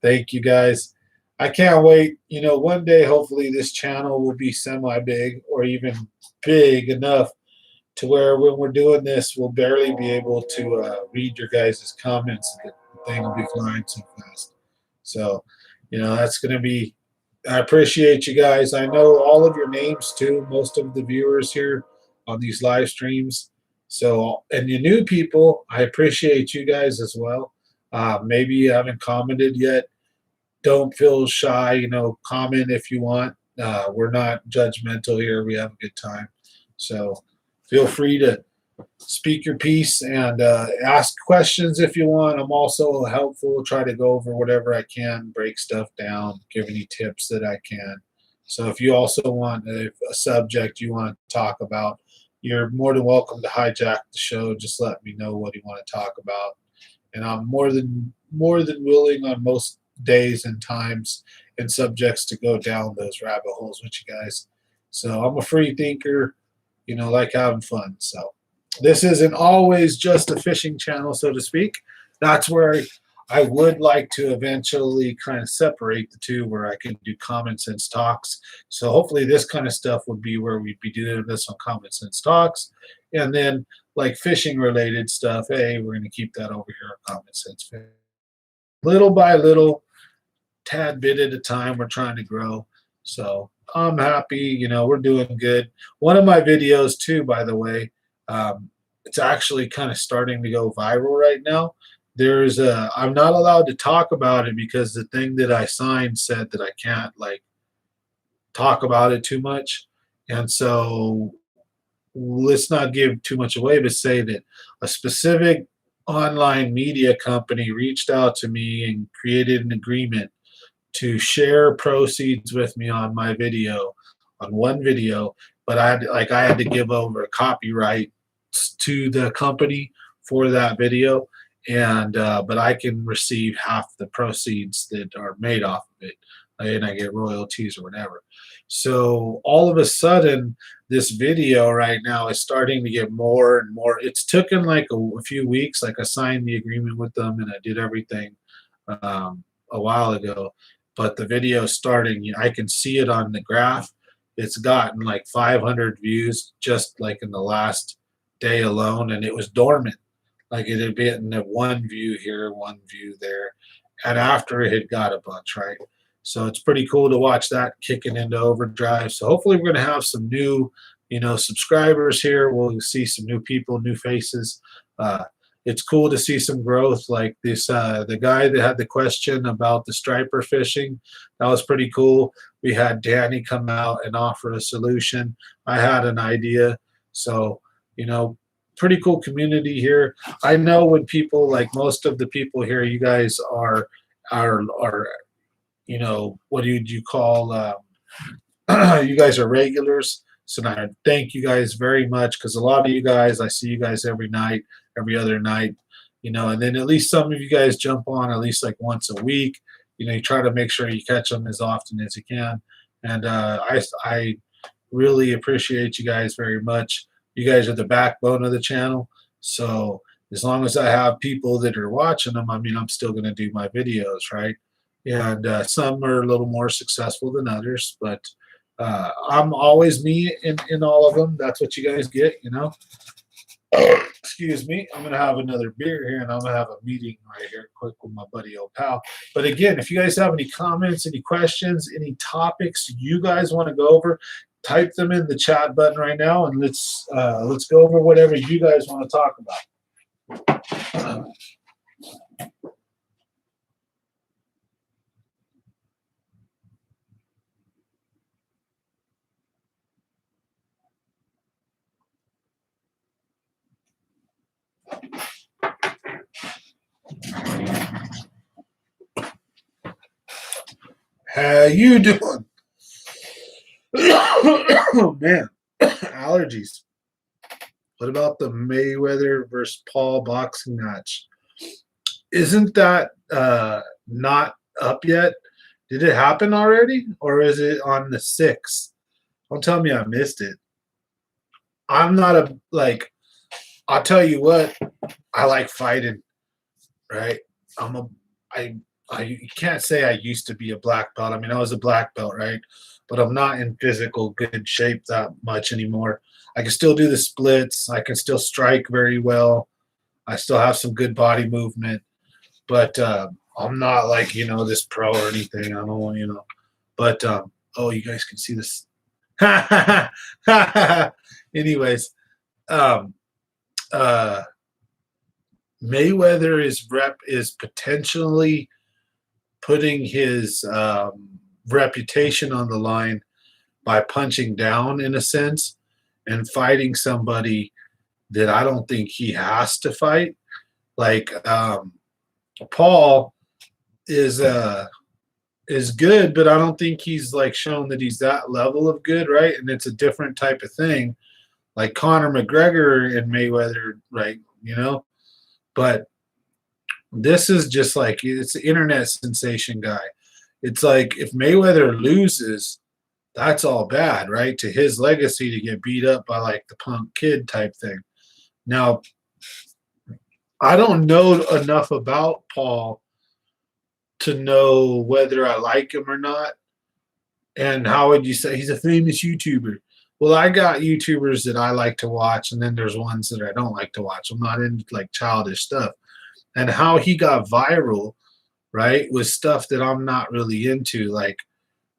thank you guys. I can't wait. One day, hopefully, this channel will be semi-big or even big enough to where when we're doing this, we'll barely be able to read your guys' comments. The thing will be flying so fast. So, that's going to be – I appreciate you guys. I know all of your names, too, most of the viewers here on these live streams. So, and the new people, I appreciate you guys as well. Maybe you haven't commented yet. Don't feel shy, comment if you want. We're not judgmental here. We have a good time. So feel free to speak your piece and ask questions if you want. I'm also helpful, try to go over whatever I can, break stuff down, give any tips that I can. So if you also want a subject you want to talk about, you're more than welcome to hijack the show. Just let me know what you want to talk about. And I'm more than willing on most days and times and subjects to go down those rabbit holes with you guys. So I'm a free thinker, like having fun. So this isn't always just a fishing channel, so to speak. That's where I would like to eventually kind of separate the two, where I can do common sense talks. So hopefully this kind of stuff would be where we'd be doing this on common sense talks. And then like fishing related stuff, hey, we're going to keep that over here on common sense fishing. Little by little, tad bit at a time, we're trying to grow. So I'm happy, we're doing good. One of my videos too, by the way, it's actually kind of starting to go viral right now. I'm not allowed to talk about it because the thing that I signed said that I can't talk about it too much. And so let's not give too much away, but say that a specific online media company reached out to me and created an agreement to share proceeds with me on my video, on one video, but I had to give over copyright to the company for that video, and but I can receive half the proceeds that are made off of it, and I get royalties or whatever. So all of a sudden, this video right now is starting to get more and more. It's taken like a few weeks. Like I signed the agreement with them and I did everything a while ago. But the video is starting. I can see it on the graph. It's gotten like 500 views just like in the last day alone, and it was dormant. Like it had been one view here, one view there, and after it had got a bunch, right? So it's pretty cool to watch that kicking into overdrive. So hopefully we're going to have some new, subscribers here. We'll see some new people, new faces. it's cool to see some growth. Like this, the guy that had the question about the striper fishing, that was pretty cool. We had Danny come out and offer a solution. I had an idea. So, pretty cool community here. I know when people, like most of the people here, you guys are what do you call, you guys are regulars. So I thank you guys very much, because a lot of you guys, I see you guys every night, every other night, and then at least some of you guys jump on at least like once a week. You try to make sure you catch them as often as you can. And I really appreciate you guys very much. You guys are the backbone of the channel. So as long as I have people that are watching them, I'm still going to do my videos, right? And some are a little more successful than others, but I'm always me in all of them. That's what you guys get, Excuse me. I'm going to have another beer here, and I'm going to have a meeting right here quick with my buddy old pal. But again, if you guys have any comments, any questions, any topics you guys want to go over, type them in the chat button right now, and let's go over whatever you guys want to talk about. How you doing? Oh man, allergies. What about the Mayweather versus Paul boxing match? Isn't that not up yet? Did it happen already, or is it on the 6th? Don't tell me I missed it. I'm not I'll tell you what, I like fighting, right? You can't say I used to be a black belt. I was a black belt, right? But I'm not in physical good shape that much anymore. I can still do the splits. I can still strike very well. I still have some good body movement, but I'm not like, this pro or anything. I don't want, but oh, you guys can see this. Anyways, Mayweather is potentially putting his reputation on the line by punching down, in a sense, and fighting somebody that I don't think he has to fight. Like Paul is good, but I don't think he's like shown that he's that level of good, right? And it's a different type of thing, like Conor McGregor and Mayweather, right? But this is just like, it's an internet sensation guy. It's like if Mayweather loses, that's all bad, right? To his legacy, to get beat up by like the Punk Kid type thing. Now, I don't know enough about Paul to know whether I like him or not. And how would you say he's a famous YouTuber? Well, I got YouTubers that I like to watch, and then there's ones that I don't like to watch. I'm not into like childish stuff. And how he got viral, right, was stuff that I'm not really into, like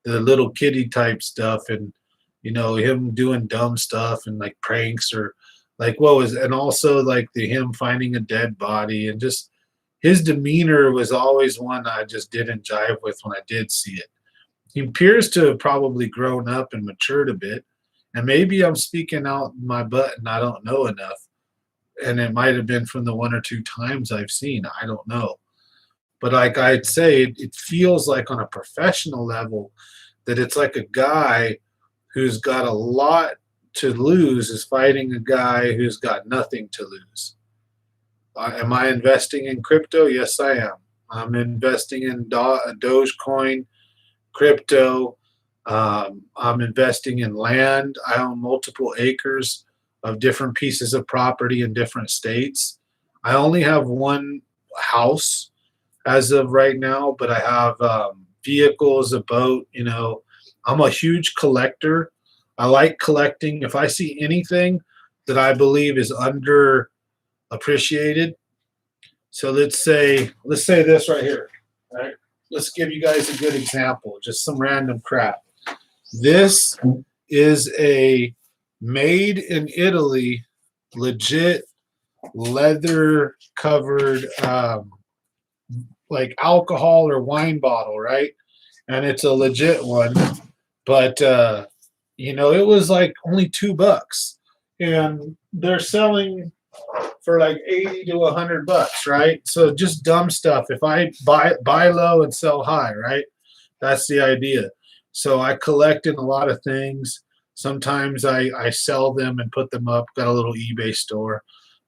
the little kiddie type stuff, and him doing dumb stuff and like pranks, or like and also like him finding a dead body, and just his demeanor was always one I just didn't jive with when I did see it. He appears to have probably grown up and matured a bit, and maybe I'm speaking out my butt and I don't know enough. And it might have been from the 1 or 2 times I've seen. I don't know. But like I'd say, it feels like on a professional level that it's like a guy who's got a lot to lose is fighting a guy who's got nothing to lose. Am I investing in crypto? Yes, I am. I'm investing in Dogecoin, crypto. I'm investing in land. I own multiple acres of different pieces of property in different states. I only have one house as of right now, but I have vehicles, a boat. I'm a huge collector. I like collecting. If I see anything that I believe is underappreciated, so let's say this right here, right? Let's give you guys a good example, just some random crap. This is a made in Italy, legit leather covered like alcohol or wine bottle, right? And it's a legit one, but it was like only $2, and they're selling for like 80 to $100, right? So just dumb stuff. If I buy low and sell high, right? That's the idea. So I collect in a lot of things. Sometimes I sell them and put them up. Got a little eBay store.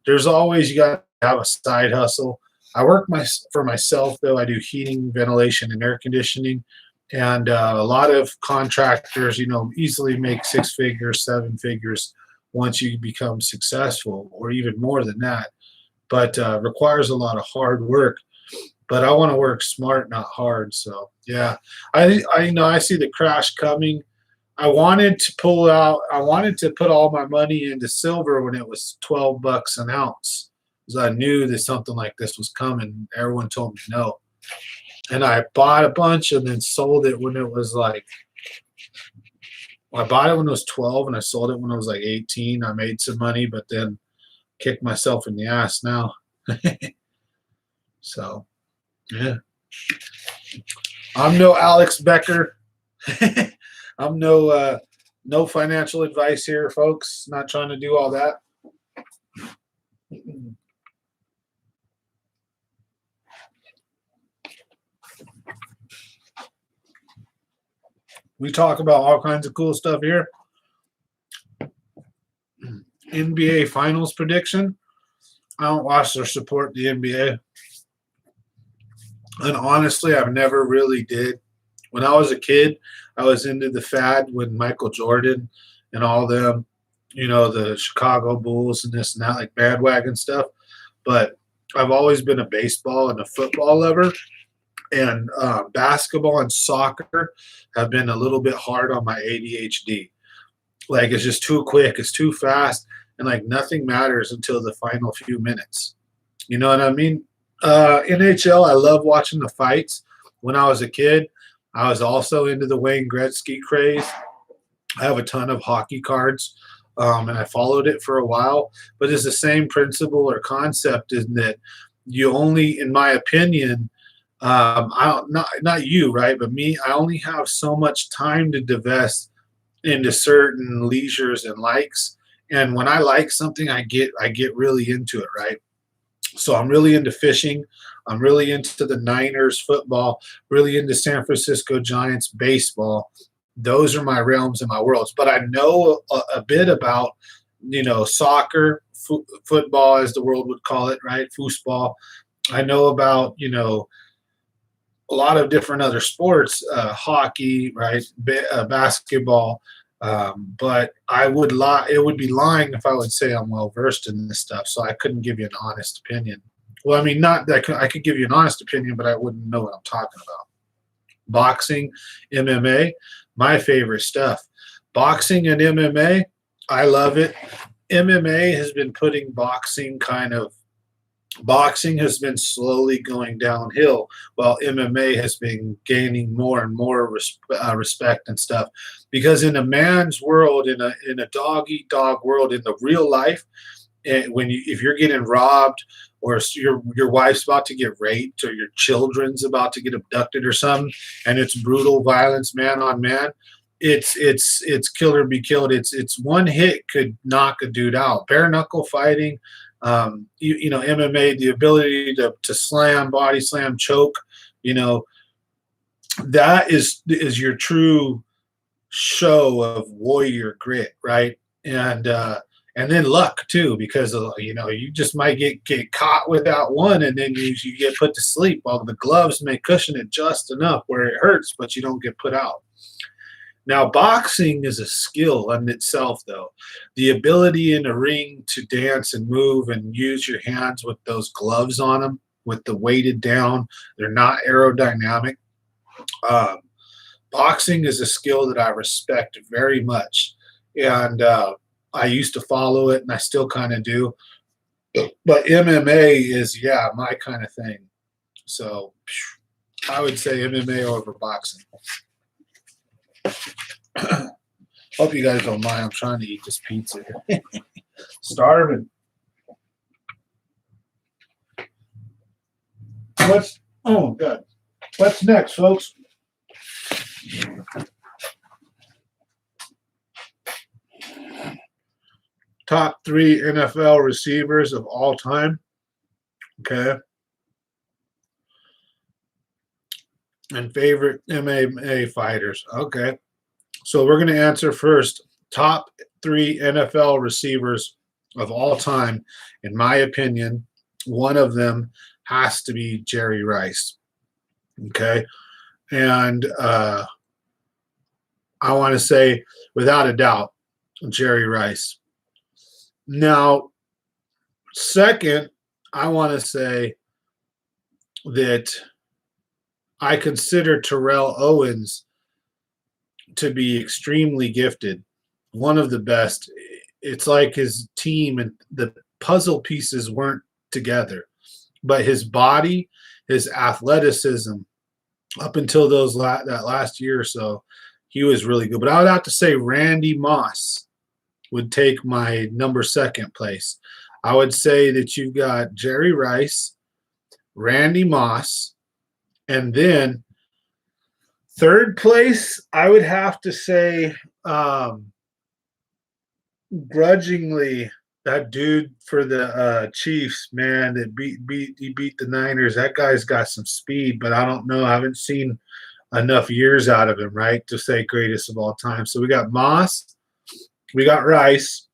There's always, you got to have a side hustle. I work for myself though. I do heating, ventilation, and air conditioning, and a lot of contractors, easily make 6 figures, 7 figures once you become successful, or even more than that. But requires a lot of hard work. But I want to work smart, not hard. So yeah, I see the crash coming. I wanted to put all my money into silver when it was $12 an ounce, because I knew that something like this was coming. Everyone told me no, and I bought a bunch and then sold it when it was like. I bought it when it was 12 and I sold it when I was like 18. I made some money, but then kicked myself in the ass now. So, yeah. I'm no Alex Becker. I'm no financial advice here, folks. Not trying to do all that. We talk about all kinds of cool stuff here. NBA Finals prediction. I don't watch or support the NBA. And honestly, I've never really did. When I was a kid, I was into the fad when Michael Jordan and all them, the Chicago Bulls and this and that, like bandwagon stuff. But I've always been a baseball and a football lover. And basketball and soccer have been a little bit hard on my ADHD. Like, it's just too quick, it's too fast, and like nothing matters until the final few minutes. You know what I mean? NHL, I love watching the fights. When I was a kid, I was also into the Wayne Gretzky craze. I have a ton of hockey cards, and I followed it for a while. But it's the same principle or concept, in that you only, in my opinion, not you, right? But me, I only have so much time to divest into certain leisures and likes. And when I like something, I get really into it, right? So I'm really into fishing. I'm really into the Niners football, really into San Francisco Giants baseball. Those are my realms and my worlds. But I know a bit about, soccer, football, as the world would call it, right? Foosball. I know about, a lot of different other sports, hockey, right, basketball. But it would be lying if I would say I'm well versed in this stuff. So I couldn't give you an honest opinion. Well, I mean, not that I could give you an honest opinion, but I wouldn't know what I'm talking about. Boxing, MMA, my favorite stuff. Boxing and MMA, I love it. MMA has been putting boxing has been slowly going downhill, while MMA has been gaining more and more respect and stuff. Because in a man's world, in a dog eat dog world, in the real life, if you're getting robbed, or your wife's about to get raped, or your children's about to get abducted or something, and it's brutal violence, man on man, it's kill or be killed. It's one hit could knock a dude out. Bare knuckle fighting. MMA, the ability to slam, body slam, choke, that is your true show of warrior grit, right? And then luck too, because you just might get caught without one, and then you get put to sleep. While the gloves may cushion it just enough where it hurts, but you don't get put out. Now, boxing is a skill in itself, though. The ability in a ring to dance and move and use your hands with those gloves on them, with the weighted down, they're not aerodynamic. Boxing is a skill that I respect very much. And I used to follow it, and I still kind of do. But MMA is, my kind of thing. So I would say MMA over boxing. Hope you guys don't mind. I'm trying to eat this pizza. Starving. What's next, folks? Top 3 NFL receivers of all time. Okay. And favorite MMA fighters. Okay. So we're going to answer first. Top 3 NFL receivers of all time. In my opinion, one of them has to be Jerry Rice. Okay. And I want to say, without a doubt, Jerry Rice. Now, second, I want to say that I consider Terrell Owens to be extremely gifted, one of the best. It's like his team and the puzzle pieces weren't together, but his body, his athleticism, up until that last year or so, he was really good. But I would have to say Randy Moss would take my number 2nd place. I would say that you've got Jerry Rice, Randy Moss, and then 3rd place, I would have to say, grudgingly, that dude for the Chiefs, man, that he beat the Niners. That guy's got some speed, but I don't know. I haven't seen enough years out of him, right, to say greatest of all time. So we got Moss, we got Rice,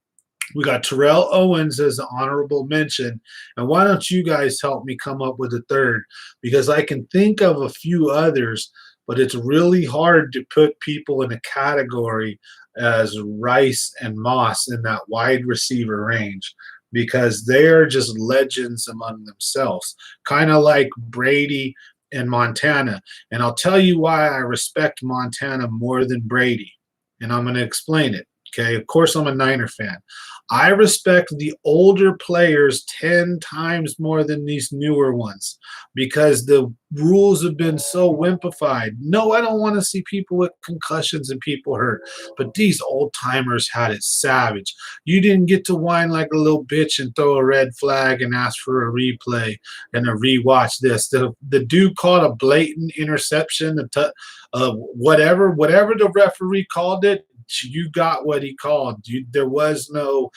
we got Terrell Owens as an honorable mention. And why don't you guys help me come up with a 3rd? Because I can think of a few others, but it's really hard to put people in a category as Rice and Moss in that wide receiver range, because they're just legends among themselves, kind of like Brady and Montana. And I'll tell you why I respect Montana more than Brady, and I'm going to explain it. Okay, of course, I'm a Niner fan. I respect the older players 10 times more than these newer ones because the rules have been so wimpified. No, I don't want to see people with concussions and people hurt, but these old timers had it savage. You didn't get to whine like a little bitch and throw a red flag and ask for a replay and a rewatch this. The dude called a blatant interception, whatever the referee called it. You got what he called. There was no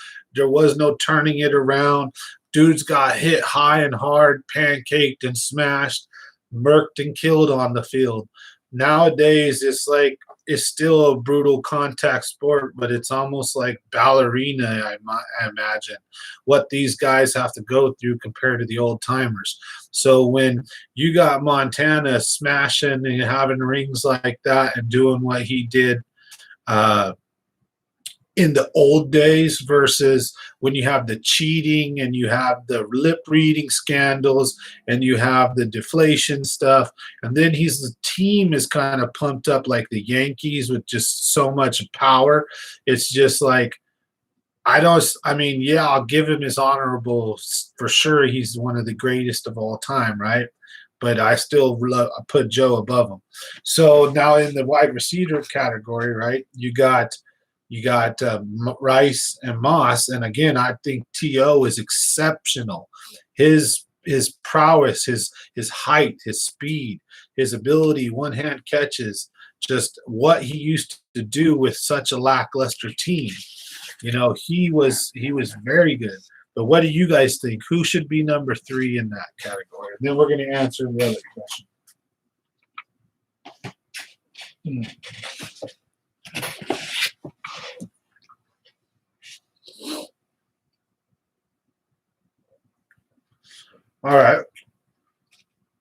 turning it around. Dudes got hit high and hard, pancaked and smashed, murked and killed on the field. Nowadays, it's still a brutal contact sport, but it's almost like ballerina, I imagine, what these guys have to go through compared to the old timers. So when you got Montana smashing and having rings like that and doing what he did in the old days versus when you have the cheating and you have the lip reading scandals and you have the deflation stuff, and then the team is kind of pumped up like the Yankees with just so much power. It's just like, I'll give him his honorable for sure. He's one of the greatest of all time, right? But I still put Joe above him. So now in the wide receiver category, right, you got Rice and Moss, and again, I think T.O. is exceptional. His prowess, his height, his speed, his ability, one-hand catches, just what he used to do with such a lackluster team. He was very good. But what do you guys think? Who should be number 3 in that category? And then we're going to answer the other question. All right.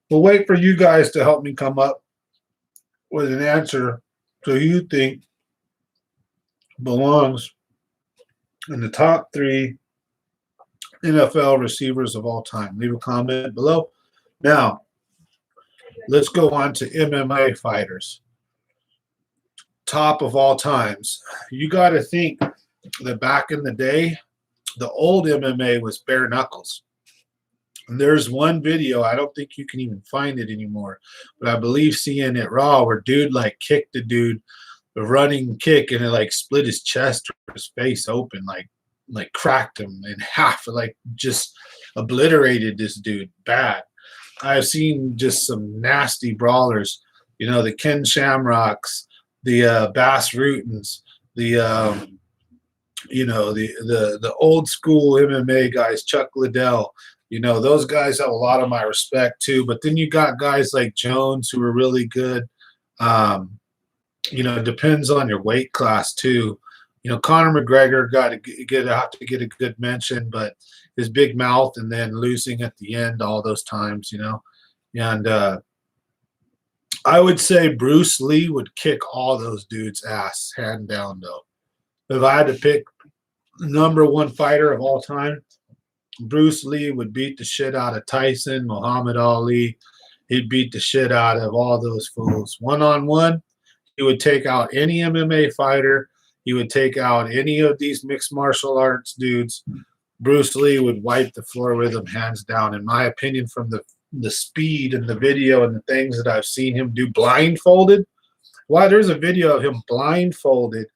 We'll wait for you guys to help me come up with an answer who you think belongs in the top 3 NFL receivers of all time. Leave a comment below. Now, let's go on to MMA fighters. Top of all times. You got to think that back in the day, the old MMA was bare knuckles. And there's one video, I don't think you can even find it anymore, but I believe seeing it raw where dude kicked the dude, the running kick, and it split his chest or his face open, like cracked him in half, just obliterated this dude bad. I've seen just some nasty brawlers. You know, the Ken Shamrocks, the Bass Rutins, the the old school MMA guys, Chuck Liddell. You know, those guys have a lot of my respect too. But then you got guys like Jones who are really good. Um, it depends on your weight class too. Conor McGregor got to have to get a good mention, but his big mouth and then losing at the end all those times, and I would say Bruce Lee would kick all those dudes' ass, hand down. Though, if I had to pick number one fighter of all time, Bruce Lee would beat the shit out of Tyson, Muhammad Ali. He'd beat the shit out of all those fools. One on one, he would take out any MMA fighter. He would take out any of these mixed martial arts dudes. Bruce Lee would wipe the floor with him, hands down. In my opinion, from the speed and the video and the things that I've seen him do blindfolded. Wow, there's a video of him blindfolded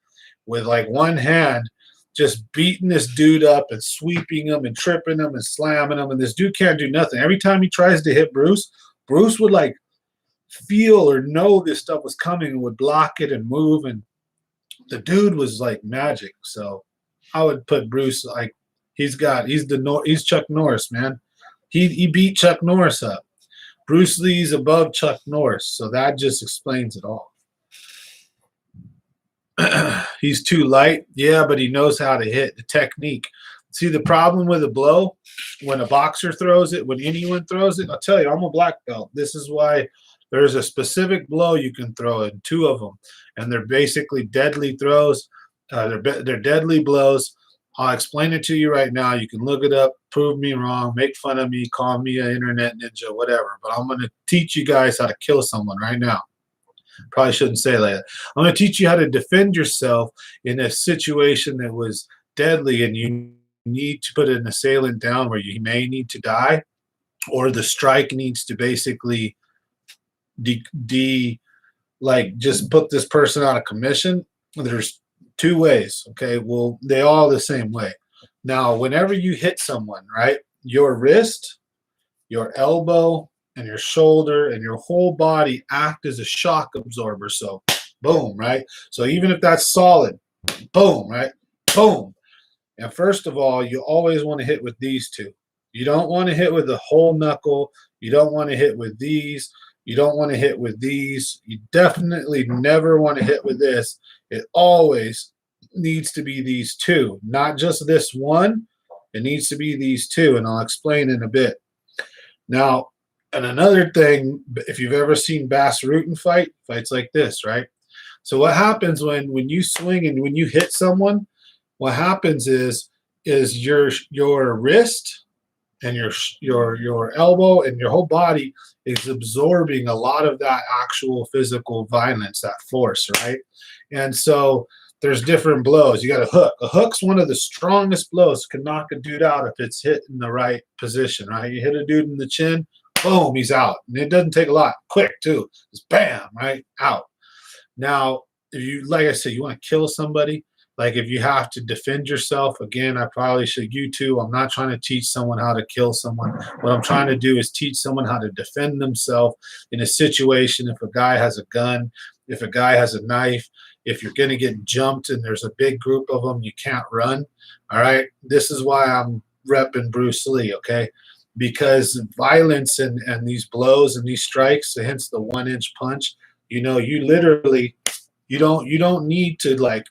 with like one hand just beating this dude up and sweeping him and tripping him and slamming him. And this dude can't do nothing. Every time he tries to hit Bruce would like feel or know this stuff was coming and would block it and move. And the dude was like magic. So I would put Bruce like he's Chuck Norris, man. He beat Chuck Norris up. Bruce Lee's above Chuck Norris, so that just explains it all. He's too light, yeah, but he knows how to hit the technique. See, the problem with a blow, when a boxer throws it, when anyone throws it, I'll tell you, I'm a black belt. This is why there's a specific blow you can throw in, two of them, and they're basically deadly throws. They're deadly blows. I'll explain it to you right now. You can look it up, prove me wrong, make fun of me, call me an internet ninja, whatever. But I'm going to teach you guys how to kill someone right now. Probably shouldn't say that. I'm going to teach you how to defend yourself in a situation that was deadly and you need to put an assailant down where you may need to die, or the strike needs to basically just put this person out of commission. There's two ways, okay? Well, they all the same way. Now, whenever you hit someone, right, your wrist, your elbow, and your shoulder and your whole body act as a shock absorber. So, boom, right? So even if that's solid, boom, right? Boom. And first of all, you always want to hit with these two. You don't want to hit with the whole knuckle. You don't want to hit with these. You don't want to hit with these. You definitely never want to hit with this. It always needs to be these two, not just this one. It needs to be these two, and I'll explain in a bit. Now, and another thing, if you've ever seen Bass Rutten fights like this, right? So what happens when you swing and when you hit someone, what happens is your wrist and your elbow and your whole body is absorbing a lot of that actual physical violence, that force, right? And so there's different blows. You got a hook. A hook's one of the strongest blows. Can knock a dude out if it's hit in the right position, right? You hit a dude in the chin, boom, he's out. And it doesn't take a lot. Quick, too. Just bam, right? Out. Now, if you, like I said, you want to kill somebody, like if you have to defend yourself, again, I probably should YouTube. I'm not trying to teach someone how to kill someone. What I'm trying to do is teach someone how to defend themselves in a situation. If a guy has a gun, if a guy has a knife, if you're going to get jumped and there's a big group of them, you can't run. All right. This is why I'm repping Bruce Lee. Okay. Because violence and these blows and these strikes, hence the 1-inch punch, you literally, you don't need to like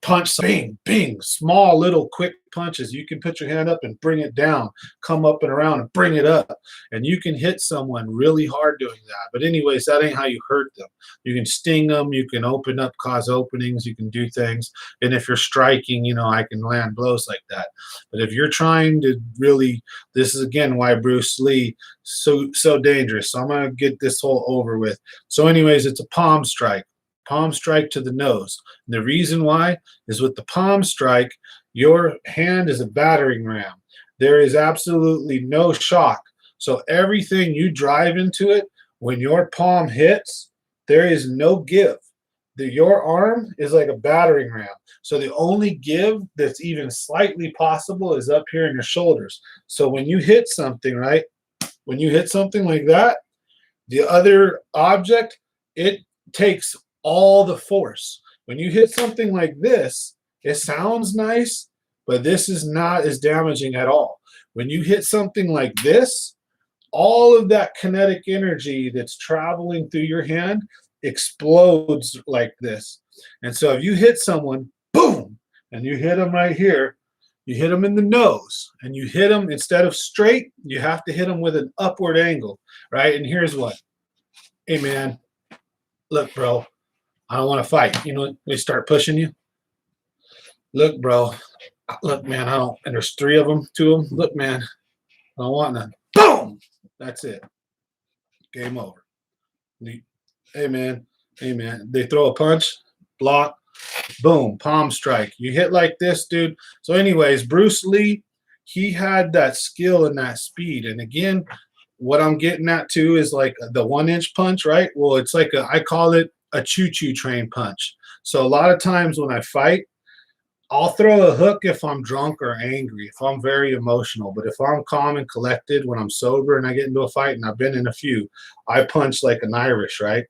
punch, bing, bing, small little quick punches. You can put your hand up and bring it down, come up and around and bring it up. And you can hit someone really hard doing that. But anyways, that ain't how you hurt them. You can sting them. You can open up, cause openings. You can do things. And if you're striking, I can land blows like that. But if you're trying to really, this is again why Bruce Lee so dangerous. So I'm going to get this whole over with. So anyways, it's a palm strike. Palm strike to the nose. And the reason why is with the palm strike, your hand is a battering ram. There is absolutely no shock. So everything you drive into it, when your palm hits, there is no give. Your arm is like a battering ram. So the only give that's even slightly possible is up here in your shoulders. So when you hit something, right, when you hit something like that, the other object, it takes all the force. When you hit something like this, it sounds nice, but this is not as damaging at all. When you hit something like this, all of that kinetic energy that's traveling through your hand explodes like this. And so if you hit someone, boom, and you hit them right here, you hit them in the nose, and you hit them instead of straight, you have to hit them with an upward angle, right? And here's what. Hey, man, look, bro, I don't want to fight. You know, they start pushing you. Look, bro, look, man, I don't, and there's 3 of them, 2 of them. Look, man, I don't want none. Boom! That's it. Game over. Hey, man, they throw a punch, block, boom, palm strike. You hit like this, dude. So anyways, Bruce Lee, he had that skill and that speed. And again, what I'm getting at too is like the 1-inch punch, right? Well, it's like I call it a choo-choo train punch. So a lot of times when I fight, I'll throw a hook if I'm drunk or angry, if I'm very emotional. But if I'm calm and collected, when I'm sober and I get into a fight, and I've been in a few, I punch like an Irish, right?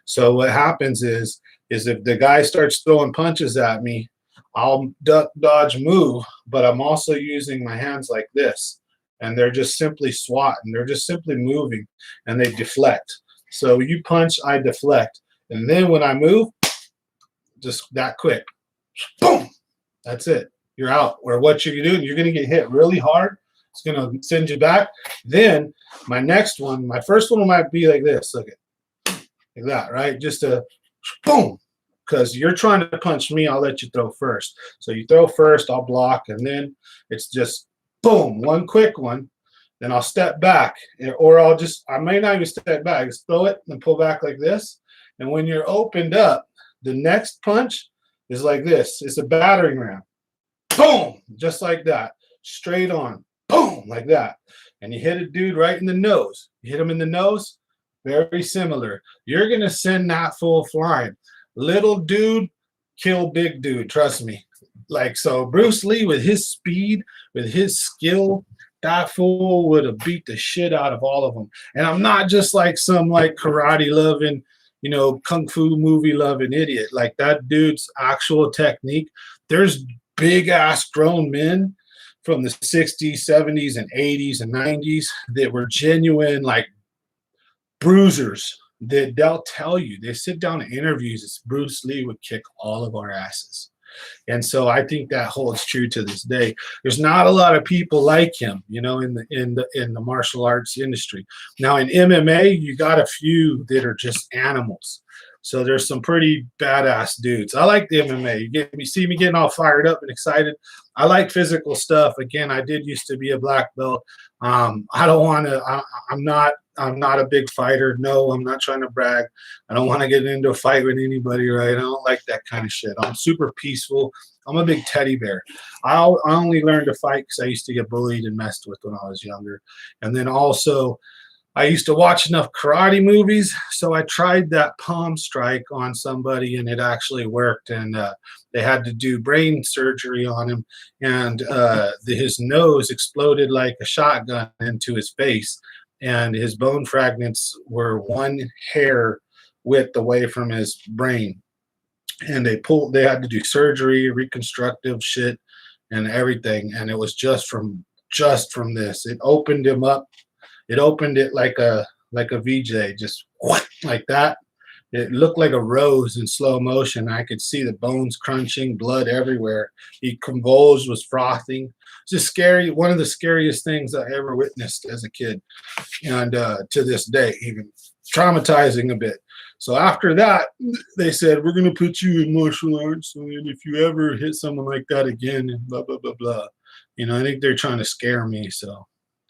So what happens is if the guy starts throwing punches at me, I'll duck, dodge, move, but I'm also using my hands like this. And they're just simply swatting. They're just simply moving, and they deflect. So you punch, I deflect. And then when I move, just that quick, boom, that's it. You're out. Or what you're doing, you're going to get hit really hard. It's going to send you back. Then my next one, my first one might be like this. Look at like that, right? Just a boom. Because you're trying to punch me, I'll let you throw first. So you throw first, I'll block, and then it's just boom, one quick one. Then I'll step back, or I may not even step back, just throw it and pull back like this. And when you're opened up, the next punch is like this. It's a battering ram. Boom, just like that. Straight on. Boom, like that. And you hit a dude right in the nose. You hit him in the nose, very similar. You're going to send that fool flying. Little dude, kill big dude, trust me. Like, so Bruce Lee, with his speed, with his skill, that fool would have beat the shit out of all of them. And I'm not just like some like karate loving, you know, kung fu movie loving idiot. Like, that dude's actual technique. There's big ass grown men from the 60s, 70s, and 80s and 90s that were genuine like bruisers. They'll tell you, they sit down in interviews, it's Bruce Lee would kick all of our asses. And so I think that holds true to this day. There's not a lot of people like him, you know, in the martial arts industry. Now in MMA, you got a few that are just animals. So there's some pretty badass dudes. I like the MMA. You see me getting all fired up and excited. I like physical stuff. Again, I did used to be a black belt. I don't want to. I'm not a big fighter. No, I'm not trying to brag. I don't want to get into a fight with anybody, right? I don't like that kind of shit. I'm super peaceful. I'm a big teddy bear. I only learned to fight because I used to get bullied and messed with when I was younger. And then also, I used to watch enough karate movies, so I tried that palm strike on somebody, and it actually worked. And they had to do brain surgery on him, and his nose exploded like a shotgun into his face, and his bone fragments were 1 hair width away from his brain. And they had to do surgery, reconstructive shit, and everything. And it was just from this. It opened him up. It opened it like a VJ, just like that. It looked like a rose in slow motion. I could see the bones crunching, blood everywhere. He convulsed, was frothing. It's just scary. One of the scariest things I ever witnessed as a kid, and to this day, even traumatizing a bit. So after that, they said, we're going to put you in martial arts, and if you ever hit someone like that again, and blah, blah, blah, blah. You know, I think they're trying to scare me, so.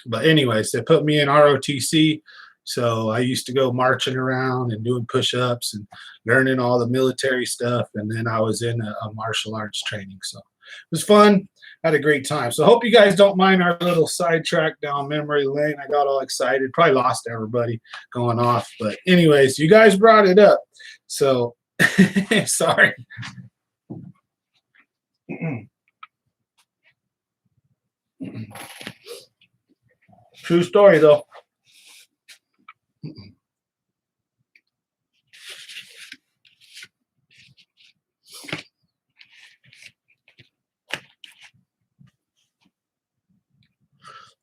But anyways, they put me in ROTC. So I used to go marching around and doing push-ups and learning all the military stuff. And then I was in a martial arts training. So it was fun. Had a great time. So I hope you guys don't mind our little sidetrack down memory lane. I got all excited. Probably lost everybody going off. But anyways, you guys brought it up. So sorry. True story, though.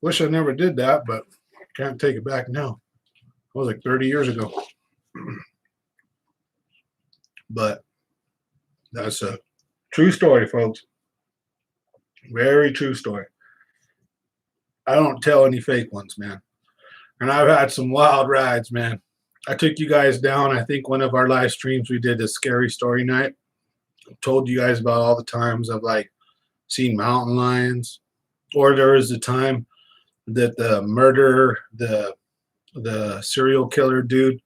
Wish I never did that, but can't take it back now. It was like 30 years ago. But that's a true story, folks. Very true story. I don't tell any fake ones, man. And I've had some wild rides, man. I took you guys down. I think one of our live streams we did a scary story night. Told you guys about all the times I've like seen mountain lions, or there was a time that the murderer, the serial killer dude,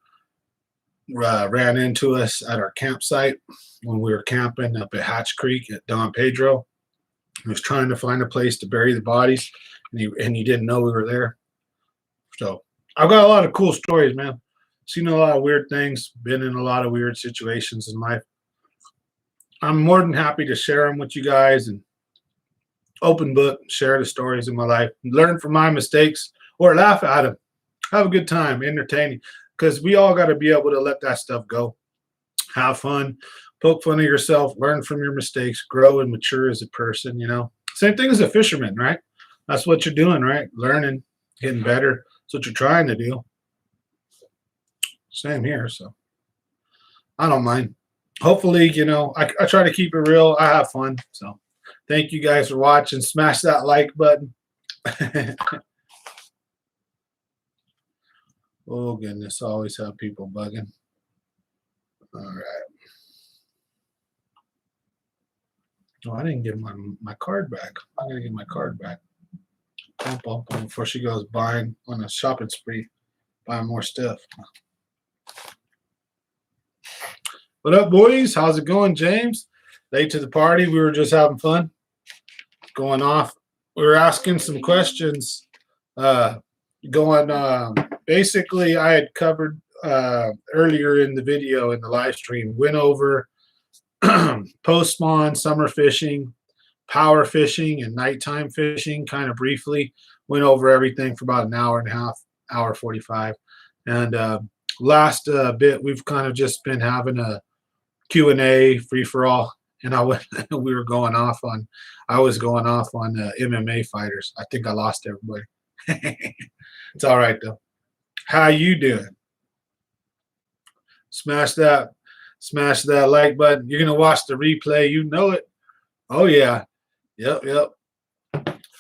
ran into us at our campsite when we were camping up at Hatch Creek at Don Pedro. He was trying to find a place to bury the bodies, and he didn't know we were there. So I've got a lot of cool stories, man. Seen a lot of weird things, been in a lot of weird situations in life. I'm more than happy to share them with you guys and open book, share the stories in my life, learn from my mistakes or laugh at them. Have a good time, entertaining, because we all got to be able to let that stuff go. Have fun, poke fun of yourself, learn from your mistakes, grow and mature as a person, you know. Same thing as a fisherman, right? That's what you're doing, right? Learning, getting better. That's what you're trying to do. Same here, so I don't mind. Hopefully, you know, I try to keep it real. I have fun. So thank you guys for watching. Smash that like button. Oh, goodness. I always have people bugging. All right. Oh, I didn't get my card back. I got to get my card back. Before she goes buying on a shopping spree, buying more stuff. What up, boys? How's it going, James? Late to the party. We were just having fun. Going off. We were asking some questions. Basically, I had covered earlier in the video in the live stream. Went over post-spawn, summer fishing, power fishing, and nighttime fishing kind of briefly. Went over everything for about an hour and a half, hour 45. And last bit, we've kind of just been having a Q&A free-for-all. And I was going off on MMA fighters. I think I lost everybody. It's all right, though. How you doing? Smash that like button. You're going to watch the replay. You know it. Oh, yeah. Yep.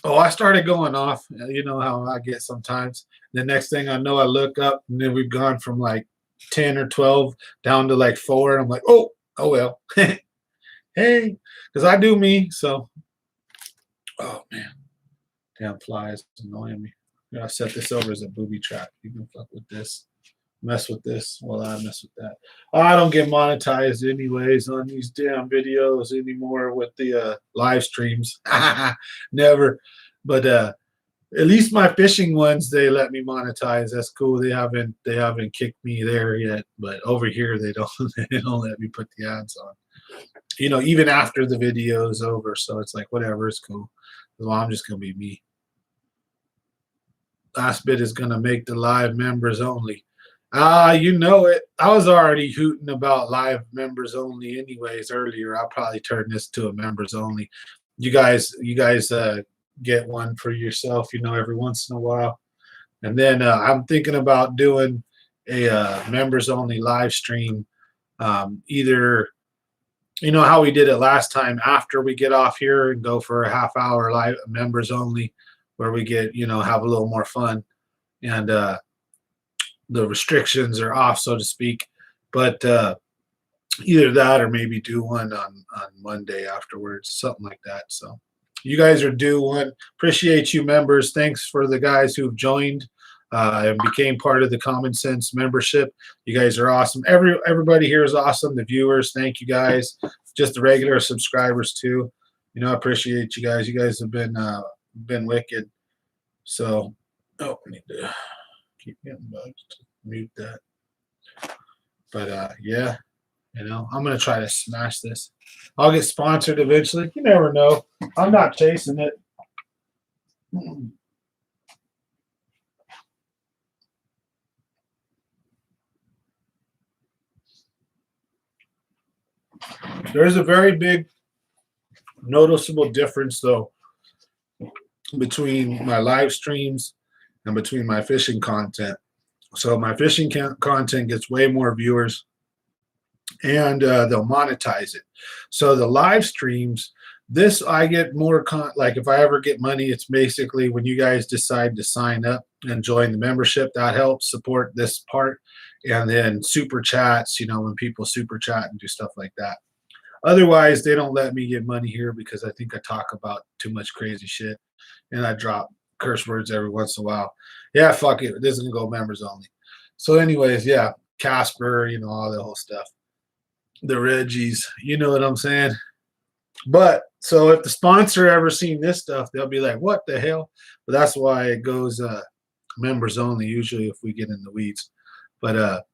Oh, I started going off. You know how I get sometimes. The next thing I know, I look up, and then we've gone from like 10 or 12 down to like 4. And I'm like, oh well. Hey, because I do me. So, oh, man. Damn flies annoying me. I set this over as a booby trap. You can fuck with this. Mess with this while I mess with that. I don't get monetized anyways on these damn videos anymore with the live streams. Never. But at least my fishing ones, they let me monetize. That's cool. They haven't kicked me there yet. But over here they don't let me put the ads on. You know, even after the video is over. So it's like whatever, it's cool. Well, I'm just gonna be me. Last bit is gonna make the live members only. You know it. I was already hooting about live members only anyways earlier. I'll probably turn this to a members only. You guys get one for yourself, you know, every once in a while. And then I'm thinking about doing a members only live stream. Either, you know how we did it last time, after we get off here and go for a half-hour live members only, where we get, you know, have a little more fun. And the restrictions are off, so to speak. But either that or maybe do one on Monday afterwards, something like that. So you guys are due one. Appreciate you members. Thanks for the guys who've joined and became part of the Common Sense membership. You guys are awesome. Everybody here is awesome. The viewers, thank you guys. Just the regular subscribers too. You know, I appreciate you guys. You guys have been wicked. So, I need to keep getting bugs to mute that. But yeah, you know, I'm gonna try to smash this. I'll get sponsored eventually. You never know. I'm not chasing it. There's a very big noticeable difference though between my live streams and between my fishing content. So my fishing content gets way more viewers, and they'll monetize it. So the live streams, this I get more like if I ever get money, it's basically when you guys decide to sign up and join the membership, that helps support this part. And then super chats, when people super chat and do stuff like that. Otherwise, they don't let me get money here because I think I talk about too much crazy shit and I drop curse words every once in a while. Yeah, fuck it. This is gonna go members only. So, anyways, yeah, Casper, all the whole stuff. The Reggies, you know what I'm saying? But so if the sponsor ever seen this stuff, they'll be like, what the hell? But that's why it goes members only, usually if we get in the weeds. But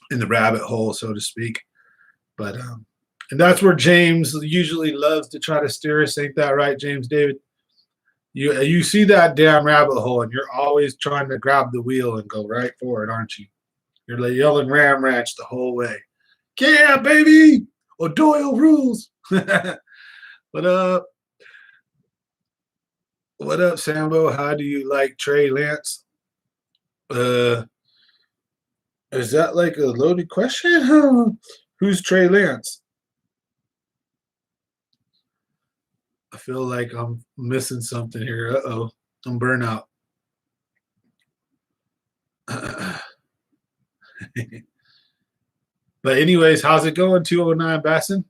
in the rabbit hole, so to speak. But and that's where James usually loves to try to steer us. Ain't that right, James David? You see that damn rabbit hole, and you're always trying to grab the wheel and go right for it, aren't you? You're like yelling Ram Ranch the whole way. Yeah, baby! O'Doyle rules. What up? What up, Sambo? How do you like Trey Lance? Is that like a loaded question? Who's Trey Lance? I feel like I'm missing something here. Uh-oh. I'm burnout. But anyways, how's it going, 209 Basson?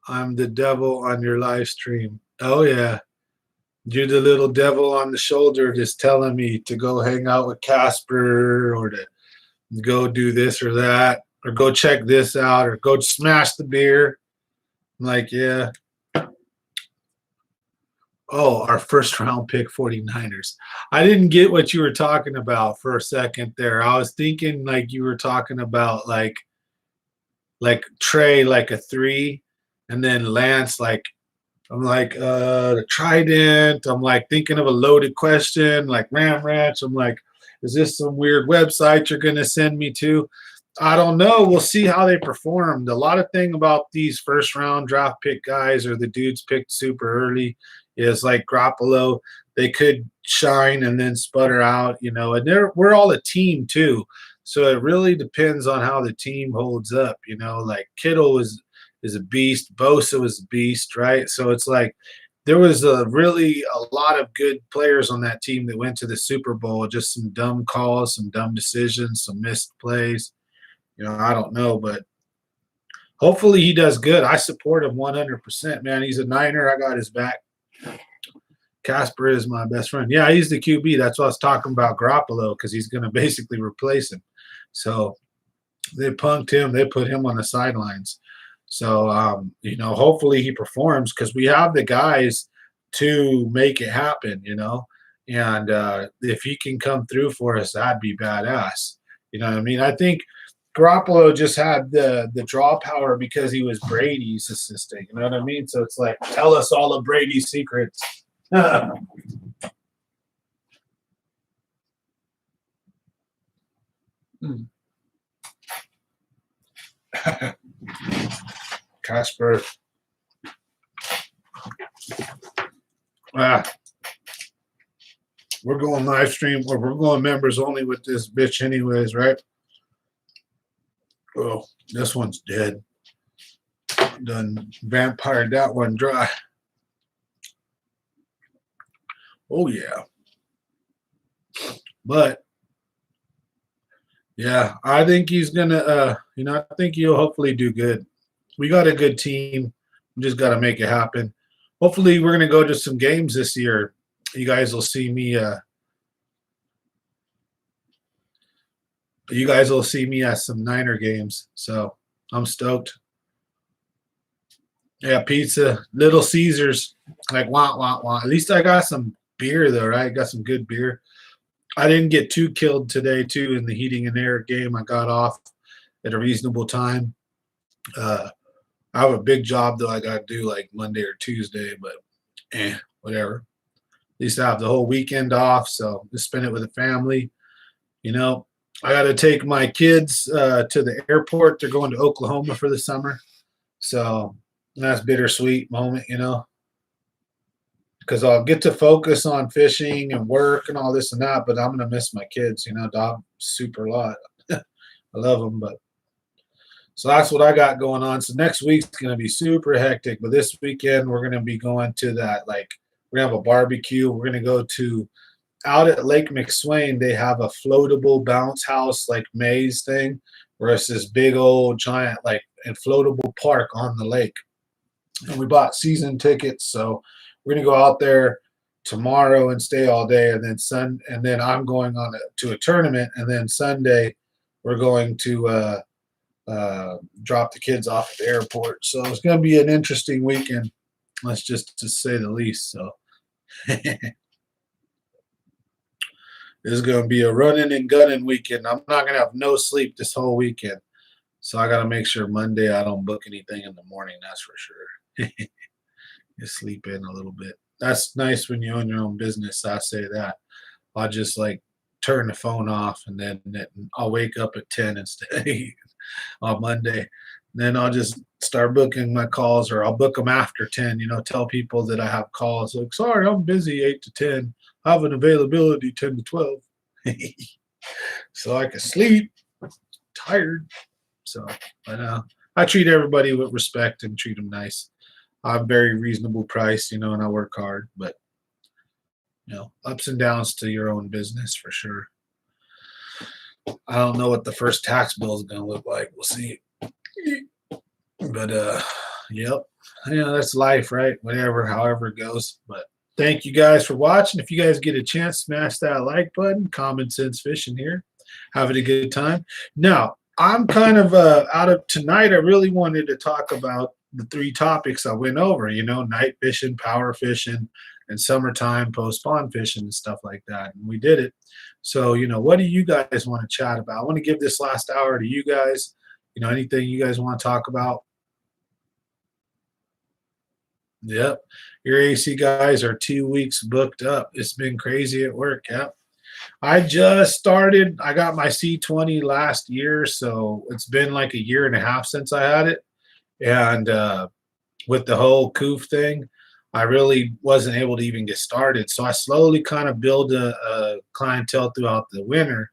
I'm the devil on your live stream. Oh, yeah. You're the little devil on the shoulder just telling me to go hang out with Casper or to go do this or that or go check this out or go smash the beer. I'm like, yeah. Oh, our first round pick 49ers. I didn't get what you were talking about for a second there. I was thinking like you were talking about like Trey like a 3 and then Lance like I'm like the Trident. I'm like thinking of a loaded question like Ram Ranch. I'm like, is this some weird website you're gonna send me to? I don't know. We'll see how they performed. A lot of thing about these first round draft pick guys or the dudes picked super early is like Garoppolo. They could shine and then sputter out, and we're all a team too. So it really depends on how the team holds up, like Kittle is a beast. Bosa was a beast, right? So it's like there was a lot of good players on that team that went to the Super Bowl. Just some dumb calls, some dumb decisions, some missed plays. I don't know, but hopefully he does good. I support him 100%, man. He's a Niner. I got his back. Casper is my best friend. Yeah, he's the QB. That's what I was talking about Garoppolo because he's going to basically replace him. So they punked him. They put him on the sidelines. So, hopefully he performs because we have the guys to make it happen, and if he can come through for us, that'd be badass. You know what I mean? I think Garoppolo just had the draw power because he was Brady's assistant. You know what I mean? So it's like, tell us all of Brady's secrets. Casper. We're going live stream or we're going members only with this bitch anyways, right? Oh, this one's dead. Done vampired that one dry. Oh yeah. But yeah, I think he's gonna I think he'll hopefully do good. We got a good team. We just gotta make it happen. Hopefully we're gonna go to some games this year. You guys will see me at some Niner games. So I'm stoked. Yeah, pizza, Little Caesars, like wah. At least I got some beer though, right? Got some good beer. I didn't get too killed today too in the heating and air game. I got off at a reasonable time. I have a big job though I got to do like Monday or Tuesday, but whatever. At least I have the whole weekend off, so just spend it with the family. I got to take my kids to the airport. They're going to Oklahoma for the summer, so That's bittersweet moment, you know, because I'll get to focus on fishing and work and all this and that, but I'm gonna miss my kids, you know, dog super lot. I love them, but so that's what I got going on. So next week's gonna be super hectic, but this weekend we're gonna be going to that like we're gonna have a barbecue. We're gonna go to out at Lake McSwain. They have a floatable bounce house like maze thing, where it's this big old giant like inflatable park on the lake. And we bought season tickets, so we're gonna go out there tomorrow and stay all day, and then I'm going on to a tournament, and then Sunday we're going to drop the kids off at the airport. So it's gonna be an interesting weekend, let's just to say the least. So this is gonna be a running and gunning weekend. I'm not gonna have no sleep this whole weekend, so I gotta make sure Monday I don't book anything in the morning. That's for sure. You sleep in a little bit. That's nice when you own your own business. I say that. I'll just like turn the phone off, and then I'll wake up at 10 instead on Monday. Then I'll just start booking my calls, or I'll book them after 10. You know, tell people that I have calls. Like, sorry, I'm busy 8 to 10. I have an availability 10 to 12, so I can sleep. Tired. So, but I treat everybody with respect and treat them nice. I'm very reasonable price, you know, and I work hard, but you know, ups and downs to your own business for sure. I don't know what the first tax bill is going to look like. We'll see. But yep. You know, that's life, right? Whatever, however it goes. But thank you guys for watching. If you guys get a chance, smash that like button. Common Sense Fishing here. Having a good time. Now, I'm kind of out of tonight. I really wanted to talk about the 3 topics I went over, you know, night fishing, power fishing, and summertime post-spawn fishing and stuff like that. And we did it. So, you know, what do you guys want to chat about? I want to give this last hour to you guys. You know, anything you guys want to talk about? Yep. Your AC guys are 2 weeks booked up. It's been crazy at work. Yep. I just started. I got my C20 last year, so it's been like a year and a half since I had it. And with the whole COOF thing, I really wasn't able to even get started. So I slowly kind of build a clientele throughout the winter.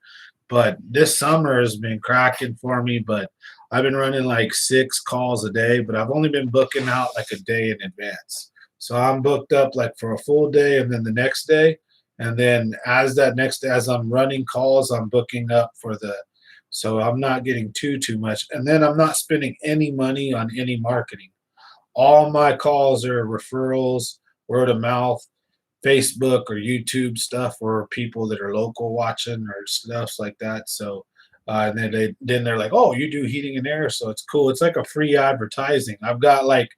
But this summer has been cracking for me. But I've been running like 6 calls a day, but I've only been booking out like a day in advance. So I'm booked up like for a full day and then the next day. And then as I'm running calls, I'm booking up for so I'm not getting too much. And then I'm not spending any money on any marketing. All my calls are referrals, word of mouth, Facebook or YouTube stuff, or people that are local watching or stuff like that. So, and then they're like, "Oh, you do heating and air," so it's cool. It's like a free advertising. I've got like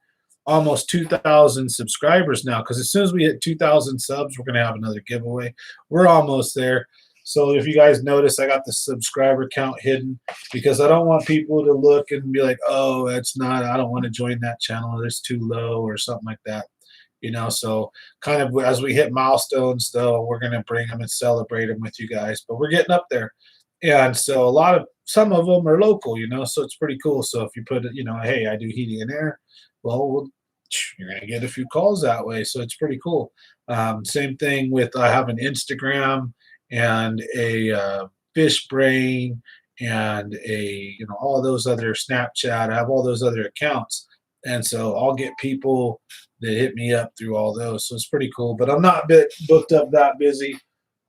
almost 2,000 subscribers now, because as soon as we hit 2,000 subs, we're gonna have another giveaway. We're almost there. So if you guys notice, I got the subscriber count hidden because I don't want people to look and be like, "Oh, I don't want to join that channel. It's too low," or something like that. You know, so kind of as we hit milestones, though, we're going to bring them and celebrate them with you guys. But we're getting up there. And so some of them are local, you know, so it's pretty cool. So if you put it, you know, hey, I do heating and air, well, you're going to get a few calls that way. So it's pretty cool. Same thing with I have an Instagram and a Fish Brain and all those other Snapchat. I have all those other accounts. And so I'll get people that hit me up through all those. So it's pretty cool. But I'm not booked up that busy,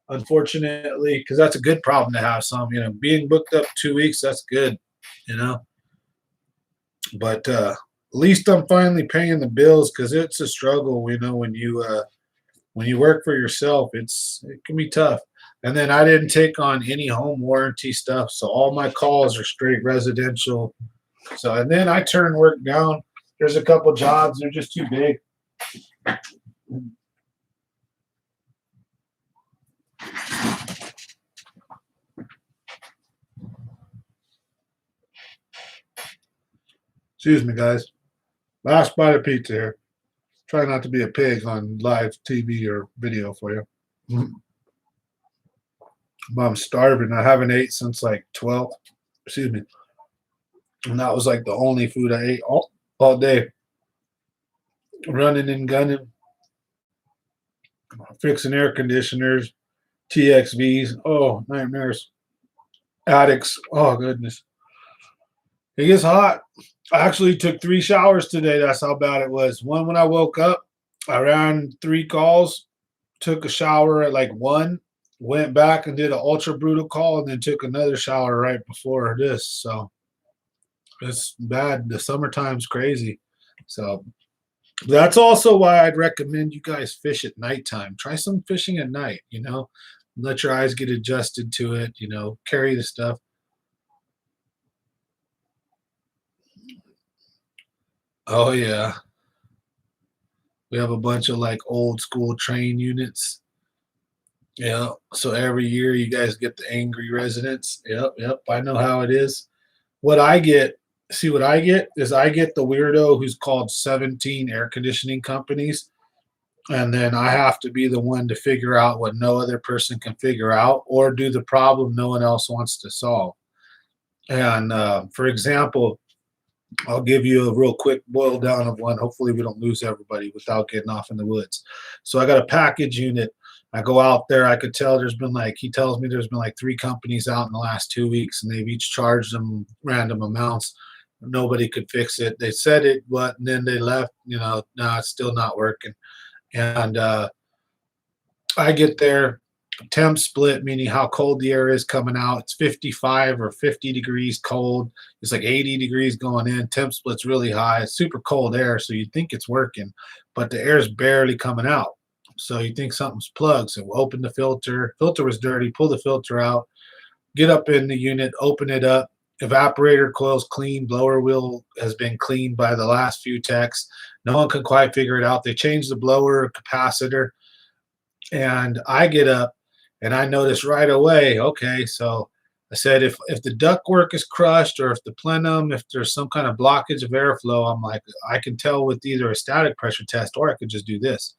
unfortunately, because that's a good problem to have. Some, being booked up 2 weeks, that's good, you know. But at least I'm finally paying the bills, because it's a struggle, when you work for yourself. It can be tough. And then I didn't take on any home warranty stuff, so all my calls are straight residential. So, and then I turn work down. There's a couple jobs, they're just too big. Excuse me, guys. Last bite of pizza here. Try not to be a pig on live TV or video for you. But I'm starving. I haven't ate since like 12. Excuse me. And that was like the only food I ate all day. running and gunning, fixing air conditioners, TXVs. Oh, nightmares. Attics. Oh, goodness. It gets hot. I actually took 3 showers today. That's how bad it was. One when I woke up, I ran 3 calls, took a shower at like 1, went back and did an ultra brutal call, and then took another shower right before this. So it's bad. The summertime's crazy. So that's also why I'd recommend you guys fish at nighttime. Try some fishing at night, let your eyes get adjusted to it, carry the stuff. Oh, yeah. We have a bunch of like old school train units. Yeah. So every year you guys get the angry residents. Yep. Yep. I know how it is. What I get, see what I get is I get the weirdo who's called 17 air conditioning companies. And then I have to be the one to figure out what no other person can figure out or do the problem no one else wants to solve. And for example, I'll give you a real quick boil down of one. Hopefully, we don't lose everybody without getting off in the woods. So I got a package unit. I go out there. I could tell he tells me there's been like 3 companies out in the last 2 weeks, and they've each charged them random amounts. Nobody could fix it. They said it, but and then they left. No, it's still not working. And I get there, temp split, meaning how cold the air is coming out. It's 55 or 50 degrees cold. It's like 80 degrees going in. Temp split's really high. It's super cold air, so you think it's working, but the air's barely coming out. So you think something's plugged. So we'll open the filter. Filter was dirty. Pull the filter out. Get up in the unit. Open it up. Evaporator coil's clean. Blower wheel has been cleaned by the last few techs. No one can quite figure it out. They changed the blower capacitor. And I get up and I notice right away, okay, so I said if the ductwork is crushed or if the plenum, if there's some kind of blockage of airflow, I'm like, I can tell with either a static pressure test or I could just do this.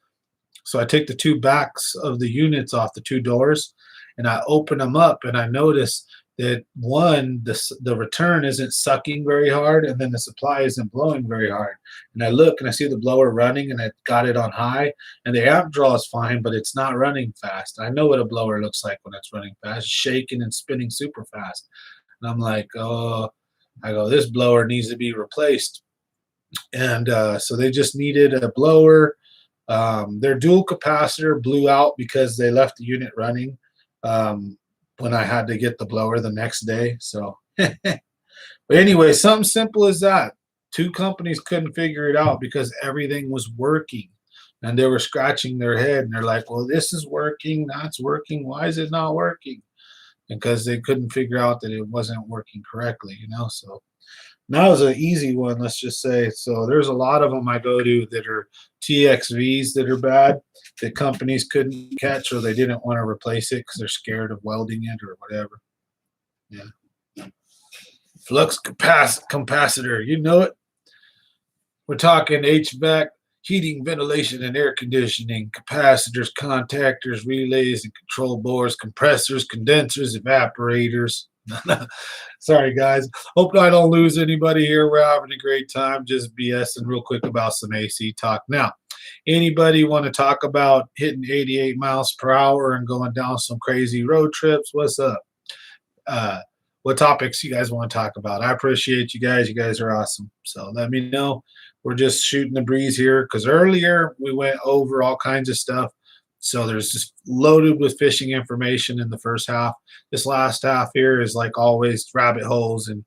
So I take the 2 backs of the units off the 2 doors and I open them up and I notice that one, the return isn't sucking very hard and then the supply isn't blowing very hard. And I look and I see the blower running and I got it on high and the amp draw is fine, but it's not running fast. I know what a blower looks like when it's running fast, shaking and spinning super fast. And I'm like, oh, I go, this blower needs to be replaced. And so they just needed a blower. Their dual capacitor blew out because they left the unit running. When I had to get the blower the next day. So, but anyway, something simple as that. 2 companies couldn't figure it out because everything was working and they were scratching their head and they're like, well, this is working, that's working. Why is it not working? Because they couldn't figure out that it wasn't working correctly, So now it's an easy one, let's just say. So there's a lot of them I go to that are TXVs that are bad that companies couldn't catch or they didn't want to replace it because they're scared of welding it or whatever. Yeah. Flux capacitor, you know it. We're talking HVAC, heating, ventilation, and air conditioning, capacitors, contactors, relays, and control boards, compressors, condensers, evaporators. Sorry, guys. Hope I don't lose anybody here. We're having a great time. Just BSing real quick about some AC talk. Now, anybody want to talk about hitting 88 miles per hour and going down some crazy road trips? What's up? What topics you guys want to talk about? I appreciate you guys. You guys are awesome. So let me know. We're just shooting the breeze here because earlier we went over all kinds of stuff. So there's just loaded with fishing information in the first half. This last half here is like always rabbit holes and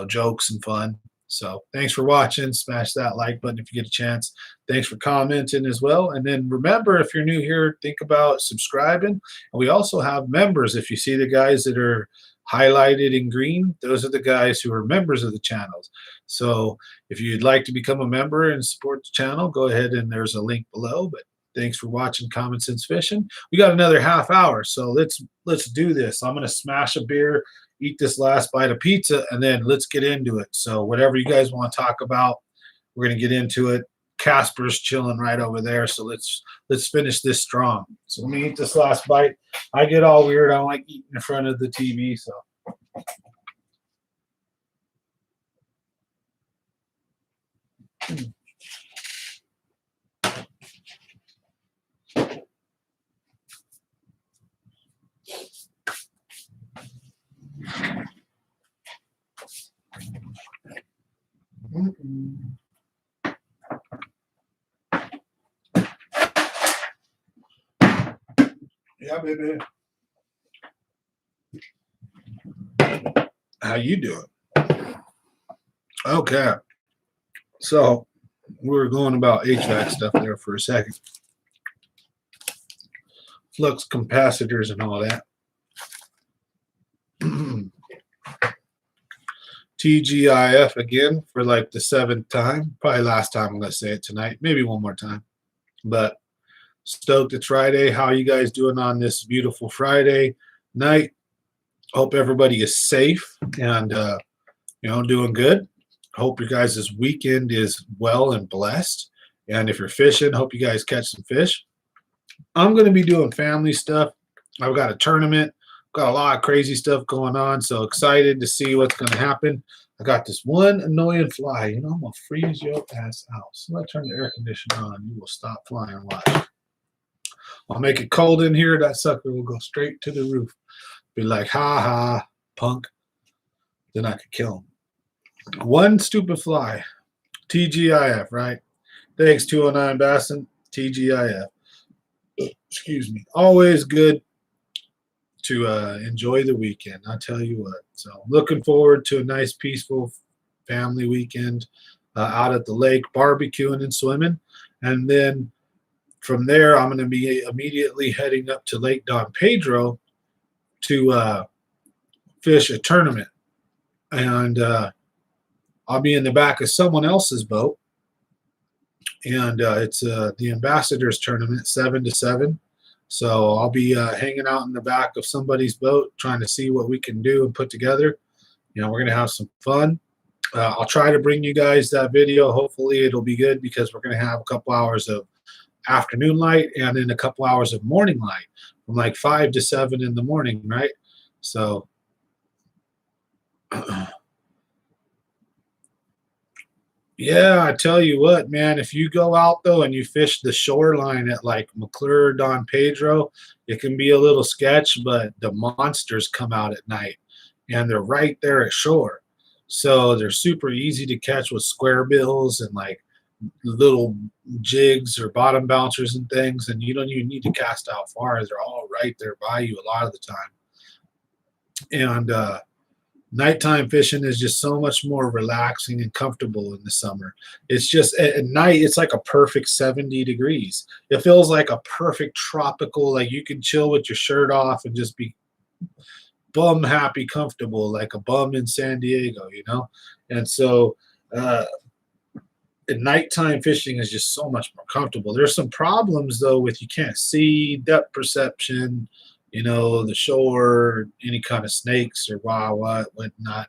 jokes and fun. So thanks for watching. Smash that like button if you get a chance. Thanks for commenting as well. And then remember, if you're new here, think about subscribing. And we also have members. If you see the guys that are highlighted in green, those are the guys who are members of the channels. So if you'd like to become a member and support the channel, go ahead and there's a link below. But thanks for watching Common Sense Fishing. We got another half hour, so let's do this. I'm gonna smash a beer, eat this last bite of pizza, and then let's get into it. So whatever you guys want to talk about, we're gonna get into it. Casper's chilling right over there, so let's finish this strong. So let me eat this last bite. I get all weird. I don't like eating in front of the TV, so. Yeah, baby. How you doing? Okay. So we were going about HVAC stuff there for a second. Flux capacitors and all that. TGIF again for like the 7th time. Probably last time I'm going to say it tonight. Maybe one more time. But stoked it's Friday. How you guys doing on this beautiful Friday night? Hope everybody is safe and doing good. Hope your guys' weekend is well and blessed. And if you're fishing, hope you guys catch some fish. I'm going to be doing family stuff. I've got a tournament. Got a lot of crazy stuff going on. So excited to see what's going to happen. I got this one annoying fly. I'm going to freeze your ass out. So I turn the air conditioner on. You will stop flying. Watch. I'll make it cold in here. That sucker will go straight to the roof. Be like, ha ha, punk. Then I could kill him. One stupid fly. TGIF, right? Thanks, 209 Bassin. TGIF. Excuse me. Always good to enjoy the weekend. I'll tell you what. So looking forward to a nice, peaceful family weekend out at the lake, barbecuing and swimming. And then from there, I'm going to be immediately heading up to Lake Don Pedro to fish a tournament. And I'll be in the back of someone else's boat. And it's the Ambassadors Tournament, 7 to 7. So I'll be hanging out in the back of somebody's boat, trying to see what we can do and put together. We're going to have some fun. I'll try to bring you guys that video. Hopefully it'll be good because we're going to have a couple hours of afternoon light and then a couple hours of morning light from like 5 to 7 in the morning, right? So yeah, I tell you what, man, if you go out though and you fish the shoreline at like McClure, Don Pedro, it can be a little sketch, but the monsters come out at night and they're right there at shore. So they're super easy to catch with square bills and like little jigs or bottom bouncers and things. And you don't even need to cast out far. They're all right there by you a lot of the time. And nighttime fishing is just so much more relaxing and comfortable in the summer. It's just at night, it's like a perfect 70 degrees. It feels like a perfect tropical, like you can chill with your shirt off and just be bum happy, comfortable, like a bum in San Diego, And so at nighttime fishing is just so much more comfortable. There's some problems though with you can't see, depth perception, the shore, any kind of snakes or whatnot,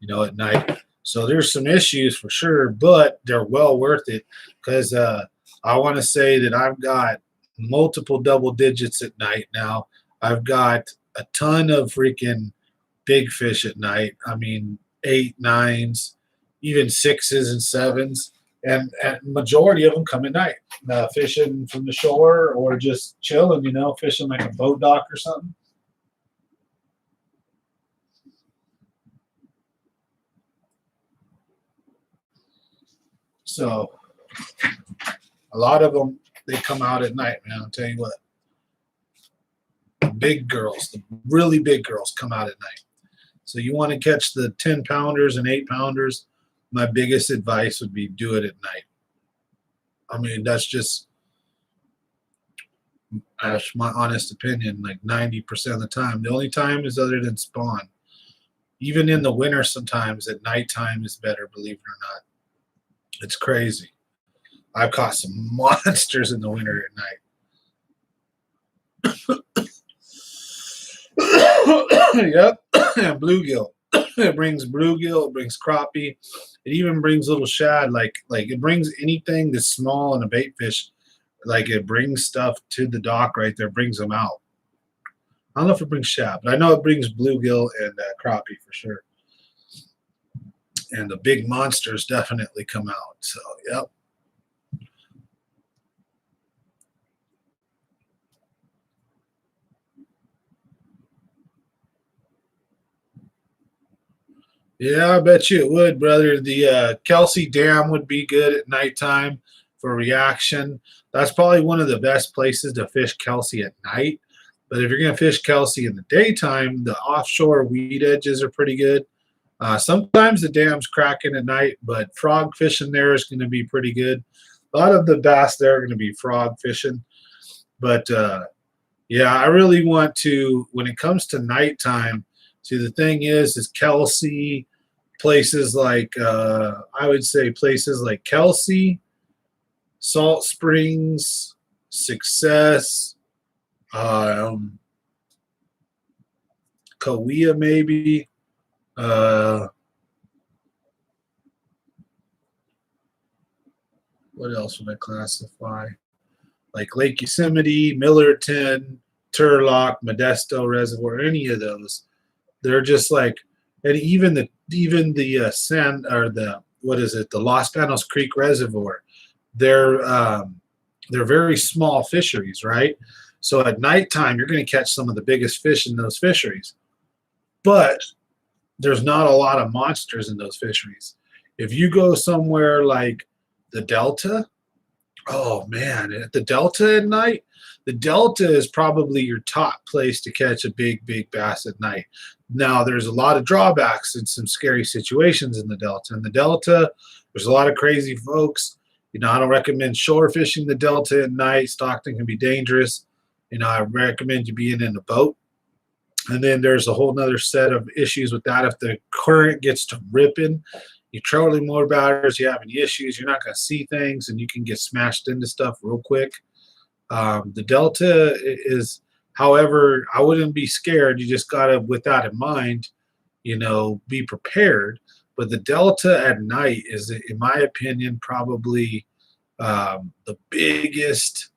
at night. So there's some issues for sure, but they're well worth it because I want to say that I've got multiple double digits at night now. I've got a ton of freaking big fish at night. I mean, 8, 9s, even 6s and 7s. And majority of them come at night, fishing from the shore or just chilling, fishing like a boat dock or something. So a lot of them, they come out at night, man. I'll tell you what. The big girls, the really big girls come out at night. So you want to catch the 10 pounders and 8 pounders, my biggest advice would be do it at night. I mean, that's my honest opinion, like 90% of the time. The only time is other than spawn. Even in the winter sometimes at nighttime is better, believe it or not. It's crazy. I've caught some monsters in the winter at night. Yep, bluegill. It brings bluegill, it brings crappie, it even brings little shad. Like it brings anything that's small and a bait fish. Like it brings stuff to the dock right there, brings them out. I don't know if it brings shad, but I know it brings bluegill and crappie for sure. And the big monsters definitely come out. So, yep. Yeah, I bet you it would, brother. The Kelsey Dam would be good at nighttime for reaction. That's probably one of the best places to fish Kelsey at night. But if you're going to fish Kelsey in the daytime, the offshore weed edges are pretty good. Sometimes the dam's cracking at night, but frog fishing there is going to be pretty good. A lot of the bass there are going to be frog fishing. But yeah, I really want to, when it comes to nighttime, see, the thing is Kelsey, places like, I would say places like Kelsey, Salt Springs, Success, um, Kauai maybe. Uh, what else would I classify? Like Lake Yosemite, Millerton, Turlock, Modesto Reservoir, any of those. They're just like, and even the San or the what is it, the Los Banos Creek Reservoir. They're they're very small fisheries, right? So at nighttime, you're going to catch some of the biggest fish in those fisheries, but there's not a lot of monsters in those fisheries. If you go somewhere like the Delta, oh man, at the Delta at night, the Delta is probably your top place to catch a big bass at night. Now, there's a lot of drawbacks and some scary situations in the Delta. In the Delta, there's a lot of crazy folks. I don't recommend shore fishing the Delta at night. Stockton can be dangerous. I recommend you being in a boat. And then there's a whole nother set of issues with that. If the current gets to ripping, you're trolling more batters, you have any issues, you're not going to see things, and you can get smashed into stuff real quick. The Delta is, however, I wouldn't be scared. You just got to, with that in mind, be prepared. But the Delta at night is, in my opinion, probably the biggest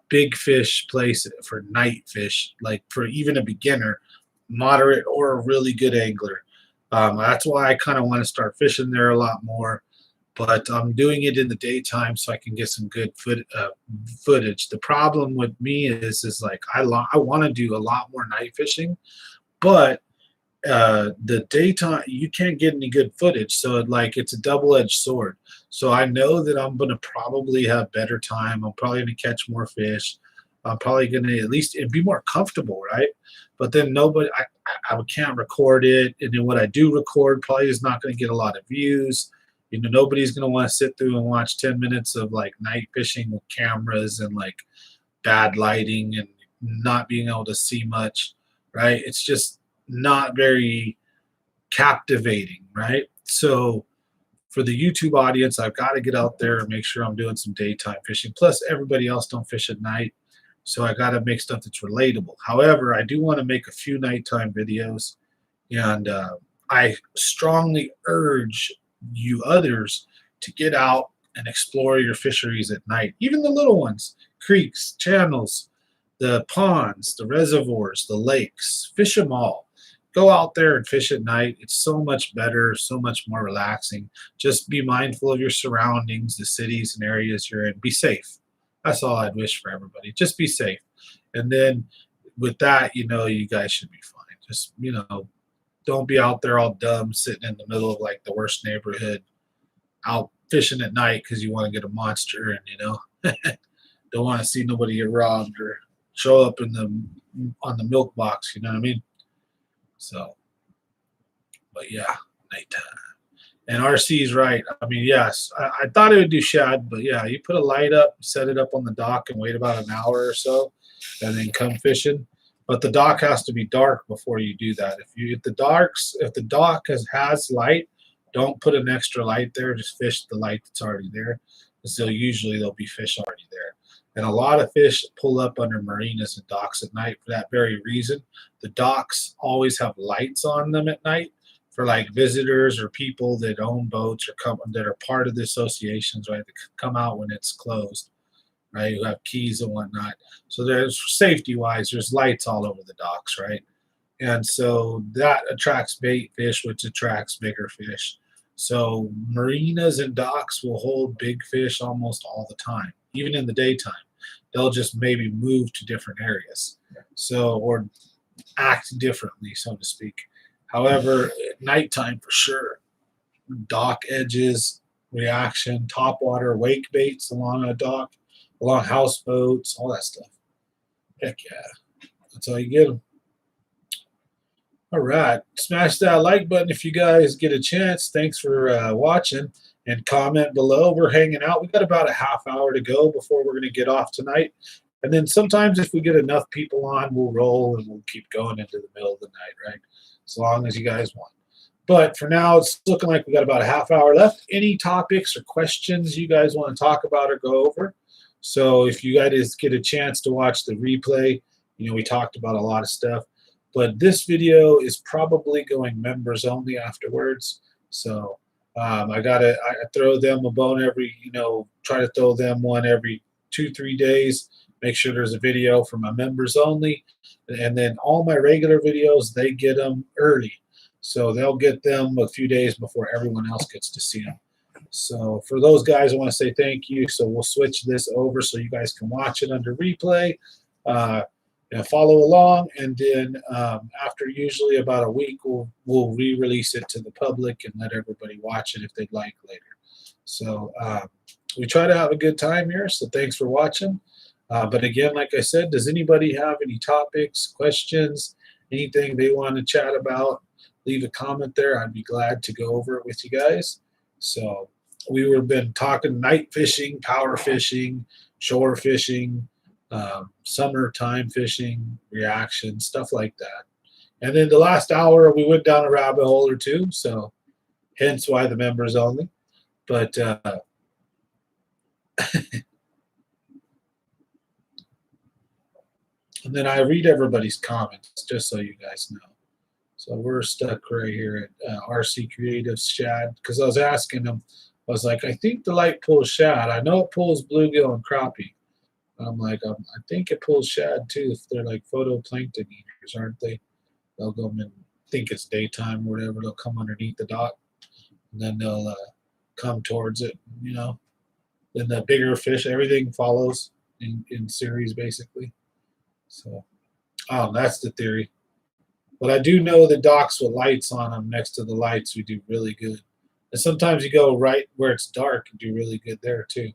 big fish place for night fish, like for even a beginner, moderate, or a really good angler. That's why I kind of want to start fishing there a lot more. But I'm doing it in the daytime so I can get some good footage. The problem with me is like I want to do a lot more night fishing, but the daytime you can't get any good footage, so it's a double-edged sword. So I know that I'm going to probably have better time. I'm probably going to catch more fish. I'm probably going to at least be more comfortable, right? But then I can't record it, and then what I do record probably is not going to get a lot of views. Nobody's going to want to sit through and watch 10 minutes of like night fishing with cameras and like bad lighting and not being able to see much, right? It's just not very captivating, right? So for the YouTube audience, I've got to get out there and make sure I'm doing some daytime fishing. Plus, everybody else don't fish at night, so I got to make stuff that's relatable. However, I do want to make a few nighttime videos, and I strongly urge you others to get out and explore your fisheries at night, even the little ones, creeks, channels, the ponds, the reservoirs, the lakes. Fish them all. Go out there and fish at night. It's so much better, so much more relaxing. Just be mindful of your surroundings, the cities and areas you're in. Be safe. That's all I'd wish for everybody. Just be safe. And then with that, you guys should be fine. Just, don't be out there all dumb, sitting in the middle of like the worst neighborhood, out fishing at night because you want to get a monster, and don't want to see nobody get robbed or show up on the milk box. You know what I mean? So, but yeah, nighttime. And RC's right. I mean, yes, I thought it would do shad, but yeah, you put a light up, set it up on the dock, and wait about an hour or so, and then come fishing. But the dock has to be dark before you do that. If the dock has light, don't put an extra light there. Just fish the light that's already there. So usually there'll be fish already there. And a lot of fish pull up under marinas and docks at night for that very reason. The docks always have lights on them at night for like visitors or people that own boats or that are part of the associations, right? That come out when it's closed, right? Who have keys and whatnot. So there's safety wise, there's lights all over the docks, right? And so that attracts bait fish, which attracts bigger fish. So marinas and docks will hold big fish almost all the time, even in the daytime. They'll just maybe move to different areas, so or act differently, so to speak. However, at nighttime for sure, dock edges, reaction, top water, wake baits along a dock, along houseboats, all that stuff. Heck yeah, that's how you get them. All right, smash that like button if you guys get a chance. Thanks for watching, and comment below. We're hanging out. We got about a half hour to go before we're going to get off tonight. And then sometimes if we get enough people on, we'll roll and we'll keep going into the middle of the night, right? As long as you guys want. But for now, it's looking like we got about a half hour left. Any topics or questions you guys want to talk about or go over? So if you guys get a chance to watch the replay, we talked about a lot of stuff. But this video is probably going members only afterwards. So I throw them a bone every, try to throw them one every 2-3 days. Make sure there's a video for my members only. And then all my regular videos, they get them early. So they'll get them a few days before everyone else gets to see them. So for those guys, I want to say thank you. So we'll switch this over so you guys can watch it under replay. Follow along, and then after usually about a week, we'll re-release it to the public and let everybody watch it if they'd like later. So we try to have a good time here, so thanks for watching. But again, like I said, does anybody have any topics, questions, anything they want to chat about? Leave a comment there. I'd be glad to go over it with you guys. So we've been talking night fishing, power fishing, shore fishing, summertime fishing, reaction, stuff like that. And then the last hour, we went down a rabbit hole or two, so hence why the members only. But and then I read everybody's comments just so you guys know. So we're stuck right here at RC Creative Shad, because I was asking them, I was like, I think the light pulls shad. I know it pulls bluegill and crappie. I'm like, I think it pulls shad too. If they're like photoplankton eaters, aren't they? They'll go and think it's daytime or whatever. They'll come underneath the dock, and then they'll come towards it. Then the bigger fish, everything follows in series basically. So, that's the theory. But I do know the docks with lights on them next to the lights, we do really good. And sometimes you go right where it's dark and do really good there too.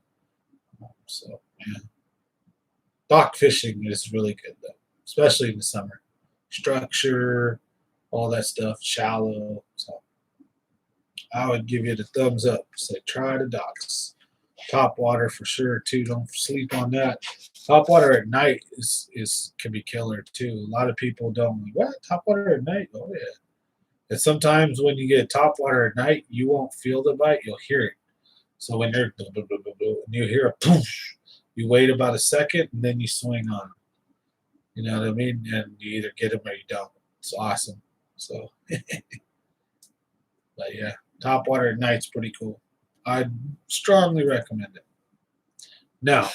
So, yeah. Dock fishing is really good though, especially in the summer. Structure, all that stuff, shallow. So I would give you the thumbs up. Say try the docks. Top water for sure too. Don't sleep on that. Top water at night can be killer too. A lot of people don't. What? Top water at night? Oh yeah. And sometimes when you get top water at night, you won't feel the bite. You'll hear it. So when they're and you hear a poof, you wait about a second and then you swing on them. You know what I mean? And you either get them or you don't. It's awesome. So, but yeah, top water at night's pretty cool. I'd strongly recommend it. Now,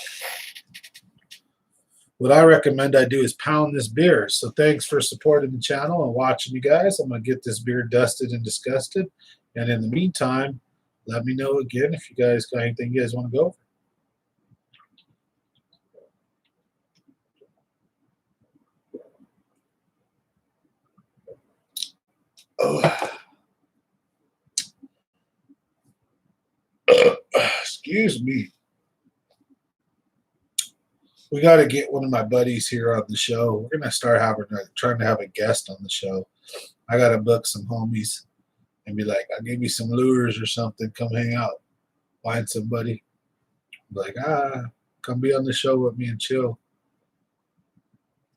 what I recommend I do is pound this beer. So thanks for supporting the channel and watching you guys. I'm going to get this beer dusted and disgusted. And in the meantime, let me know again if you guys got anything you guys want to go over. Oh. Excuse me. We got to get one of my buddies here on the show. We're going to start trying to have a guest on the show. I got to book some homies and be like, I'll give you some lures or something. Come hang out. Find somebody. Be like, come be on the show with me and chill.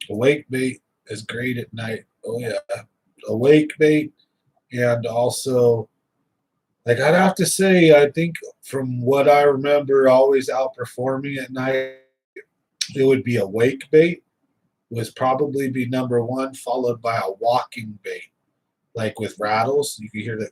A wake bait is great at night. Oh, yeah. A wake bait, and also, like, I'd have to say, I think from what I remember always outperforming at night, it would be a wake bait, would probably be number one, followed by a walking bait, like with rattles. You could hear that,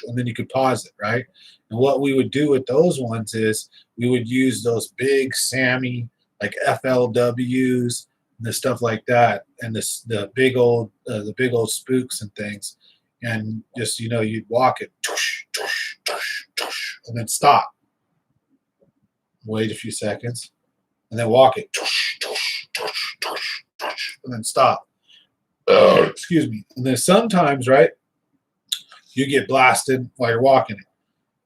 and then you could pause it, right? And what we would do with those ones is we would use those big Sammy, like FLWs, and the stuff like that, and the big old spooks and things, and just you'd walk it, and then stop. Wait a few seconds, and then walk it, and then stop. Excuse me. And then sometimes, right, you get blasted while you're walking it.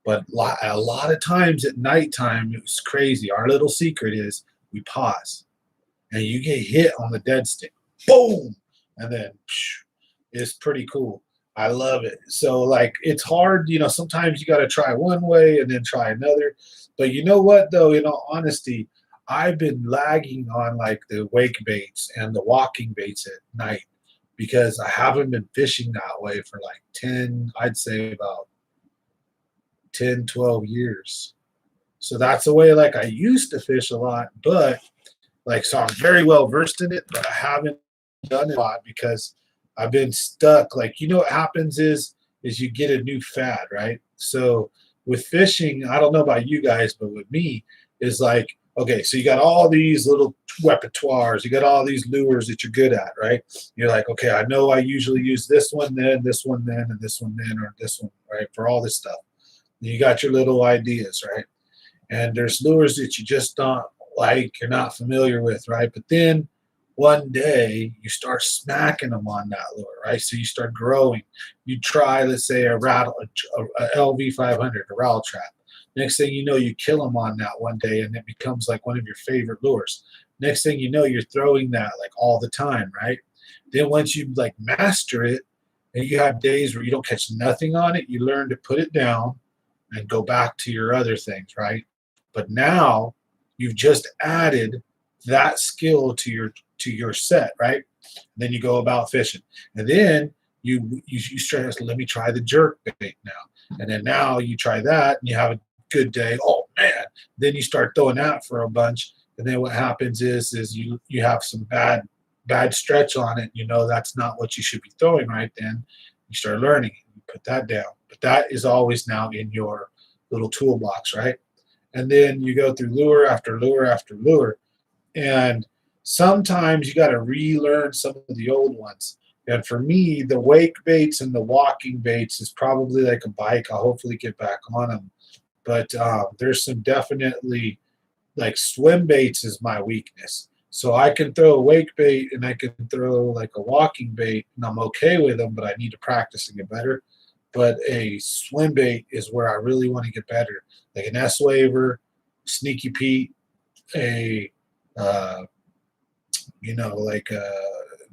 But a lot of times at nighttime, it was crazy. Our little secret is we pause and you get hit on the dead stick. Boom! And then it's pretty cool. I love it. So, like, it's hard, sometimes you got to try one way and then try another. But you know what, though, in all honesty, I've been lagging on like the wake baits and the walking baits at night because I haven't been fishing that way for like 10, I'd say about 10, 12 years. So that's the way like I used to fish a lot, but like, so I'm very well versed in it, but I haven't done it a lot because I've been stuck. Like, what happens is you get a new fad, right? So with fishing, I don't know about you guys, but with me, is like, okay, so you got all these little repertoires, you got all these lures that you're good at, right? You're like, okay, I know I usually use this one then, this one then, and this one then, or this one, right? For all this stuff. You got your little ideas, right? And there's lures that you just don't like, you're not familiar with, right? But then one day you start smacking them on that lure, right? So you start growing. You try, let's say, a LV 500, a rattle trap. Next thing you know, you kill them on that one day, and it becomes like one of your favorite lures. Next thing you know, you're throwing that like all the time, right? Then once you like master it, and you have days where you don't catch nothing on it, you learn to put it down and go back to your other things, right? But now you've just added that skill to your set, right? And then you go about fishing, and then you stress. Let me try the jerk bait now, and then now you try that, and you have a good day. Oh man! Then you start throwing that for a bunch, and then what happens is you have some bad stretch on it. That's not what you should be throwing right then. You start learning it. You put that down, but that is always now in your little toolbox, right? And then you go through lure after lure after lure, and sometimes you got to relearn some of the old ones. And for me, the wake baits and the walking baits is probably like a bike. I'll hopefully get back on them. But there's some definitely, like, swim baits is my weakness. So I can throw a wake bait and I can throw like a walking bait, and I'm okay with them, but I need to practice and get better. But a swim bait is where I really want to get better, like an S-Waver, Sneaky Pete, a like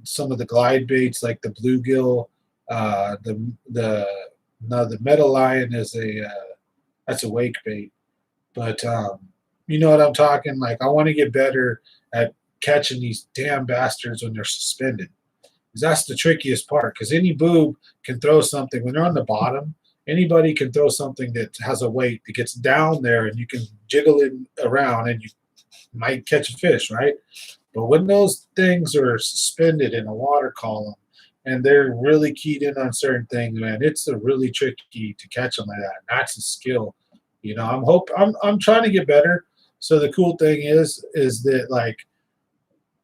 some of the glide baits, like the bluegill, the Metal Lion is that's a wake bait. But you know what I'm talking? Like, I want to get better at catching these damn bastards when they're suspended. 'Cause that's the trickiest part. Because any boob can throw something when they're on the bottom. Anybody can throw something that has a weight that gets down there, and you can jiggle it around, and you might catch a fish, right? But when those things are suspended in a water column and they're really keyed in on certain things, man, it's a really tricky to catch them like that. And that's a skill. I'm trying to get better. So the cool thing is that, like,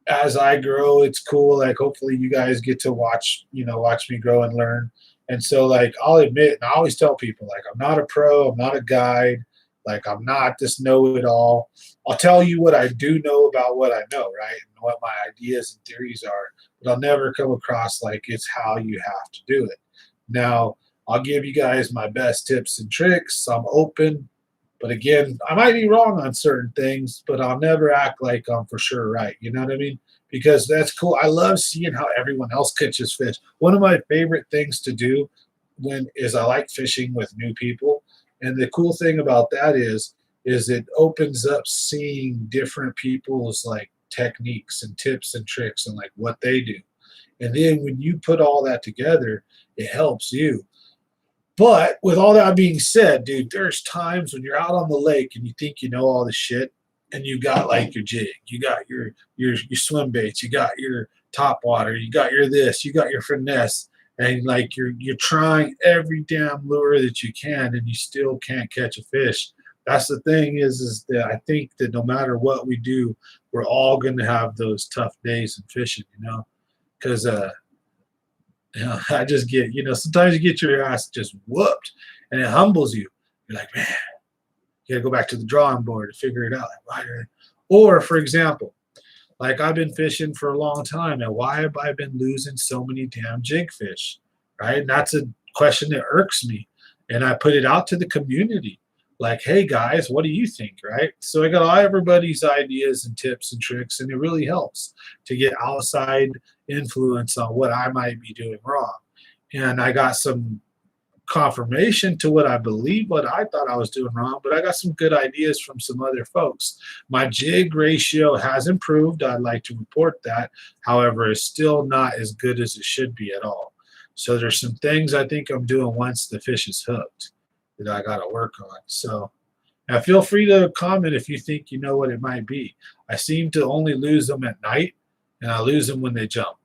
as I grow, it's cool. Like, hopefully you guys get to watch me grow and learn. And so, like, I'll admit, and I always tell people, like, I'm not a pro, I'm not a guide, like, I'm not this know-it-all. I'll tell you what I do know about what I know, right? And what my ideas and theories are, but I'll never come across like it's how you have to do it. Now, I'll give you guys my best tips and tricks. I'm open, but again, I might be wrong on certain things, but I'll never act like I'm for sure right. You know what I mean? Because that's cool. I love seeing how everyone else catches fish. One of my favorite things to do is I like fishing with new people. And the cool thing about that is it opens up seeing different people's like techniques and tips and tricks and like what they do. And then when you put all that together, it helps you. But with all that being said, dude, there's times when you're out on the lake and you think you know all the shit, and you got like your jig, you got your swim baits, you got your top water, you got your this, you got your finesse, and like you're trying every damn lure that you can, and you still can't catch a fish. That's the thing is that I think that no matter what we do, we're all going to have those tough days in fishing, because I just get, sometimes you get your ass just whooped, and it humbles you. You're like, man, you got to go back to the drawing board to figure it out. Like, or, for example, Like I've been fishing for a long time, and why have I been losing so many damn jig fish? Right? And that's a question that irks me. And I put it out to the community. Like, hey guys, what do you think? Right? So I got all everybody's ideas and tips and tricks, and it really helps to get outside influence on what I might be doing wrong. And I got some confirmation to what I believe, what I thought I was doing wrong, but I got some good ideas from some other folks. My jig ratio has improved. I'd like to report that. However, it's still not as good as it should be at all. So there's some things I think I'm doing once the fish is hooked that I got to work on. So now feel free to comment if you think you know what it might be. I seem to only lose them at night, and I lose them when they jump.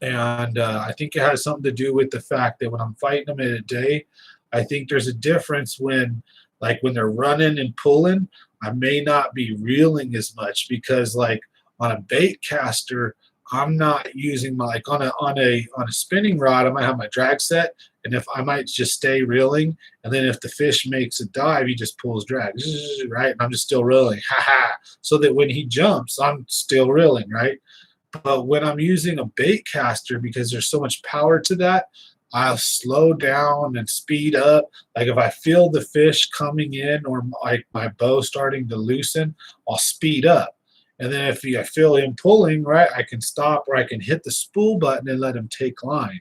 And I think it has something to do with the fact that when I'm fighting them in a day, I think there's a difference when, like when they're running and pulling, I may not be reeling as much because like on a bait caster, I'm not using my like on a spinning rod, I might have my drag set, and if I might just stay reeling, and then if the fish makes a dive, he just pulls drag, right? And I'm just still reeling, so that when he jumps, I'm still reeling, right? But when I'm using a bait caster, because there's so much power to that, I'll slow down and speed up. Like if I feel the fish coming in or like my bow starting to loosen, I'll speed up. And then if I feel him pulling, right, I can stop or I can hit the spool button and let him take line,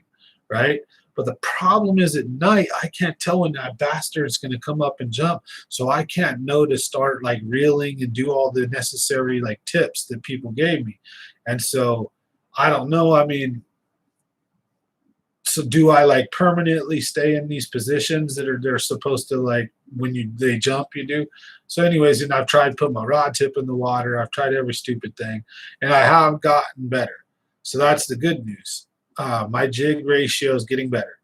right? But the problem is at night, I can't tell when that bastard's going to come up and jump. So I can't know to start like reeling and do all the necessary like tips that people gave me. And so I don't know. I mean, so do I like permanently stay in these positions that they're supposed to like when they jump you do? So anyways, and I've tried putting my rod tip in the water. I've tried every stupid thing, and I have gotten better. So that's the good news. My jig ratio is getting better.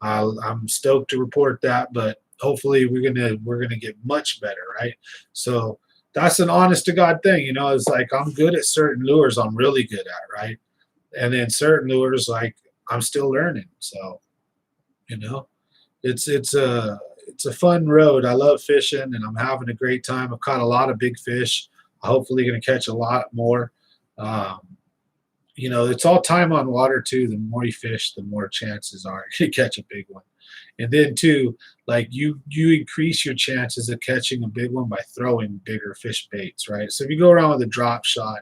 I'm stoked to report that, but hopefully we're gonna get much better, right? So that's an honest to God thing, you know. It's like I'm good at certain lures, I'm really good at, right? And then certain lures, like I'm still learning. So, you know, it's a fun road. I love fishing, and I'm having a great time. I've caught a lot of big fish. I'm hopefully going to catch a lot more. Um, you know, it's all time on water too. The more you fish, the more chances are you catch a big one. And then too, like you increase your chances of catching a big one by throwing bigger fish baits, right? So if you go around with a drop shot,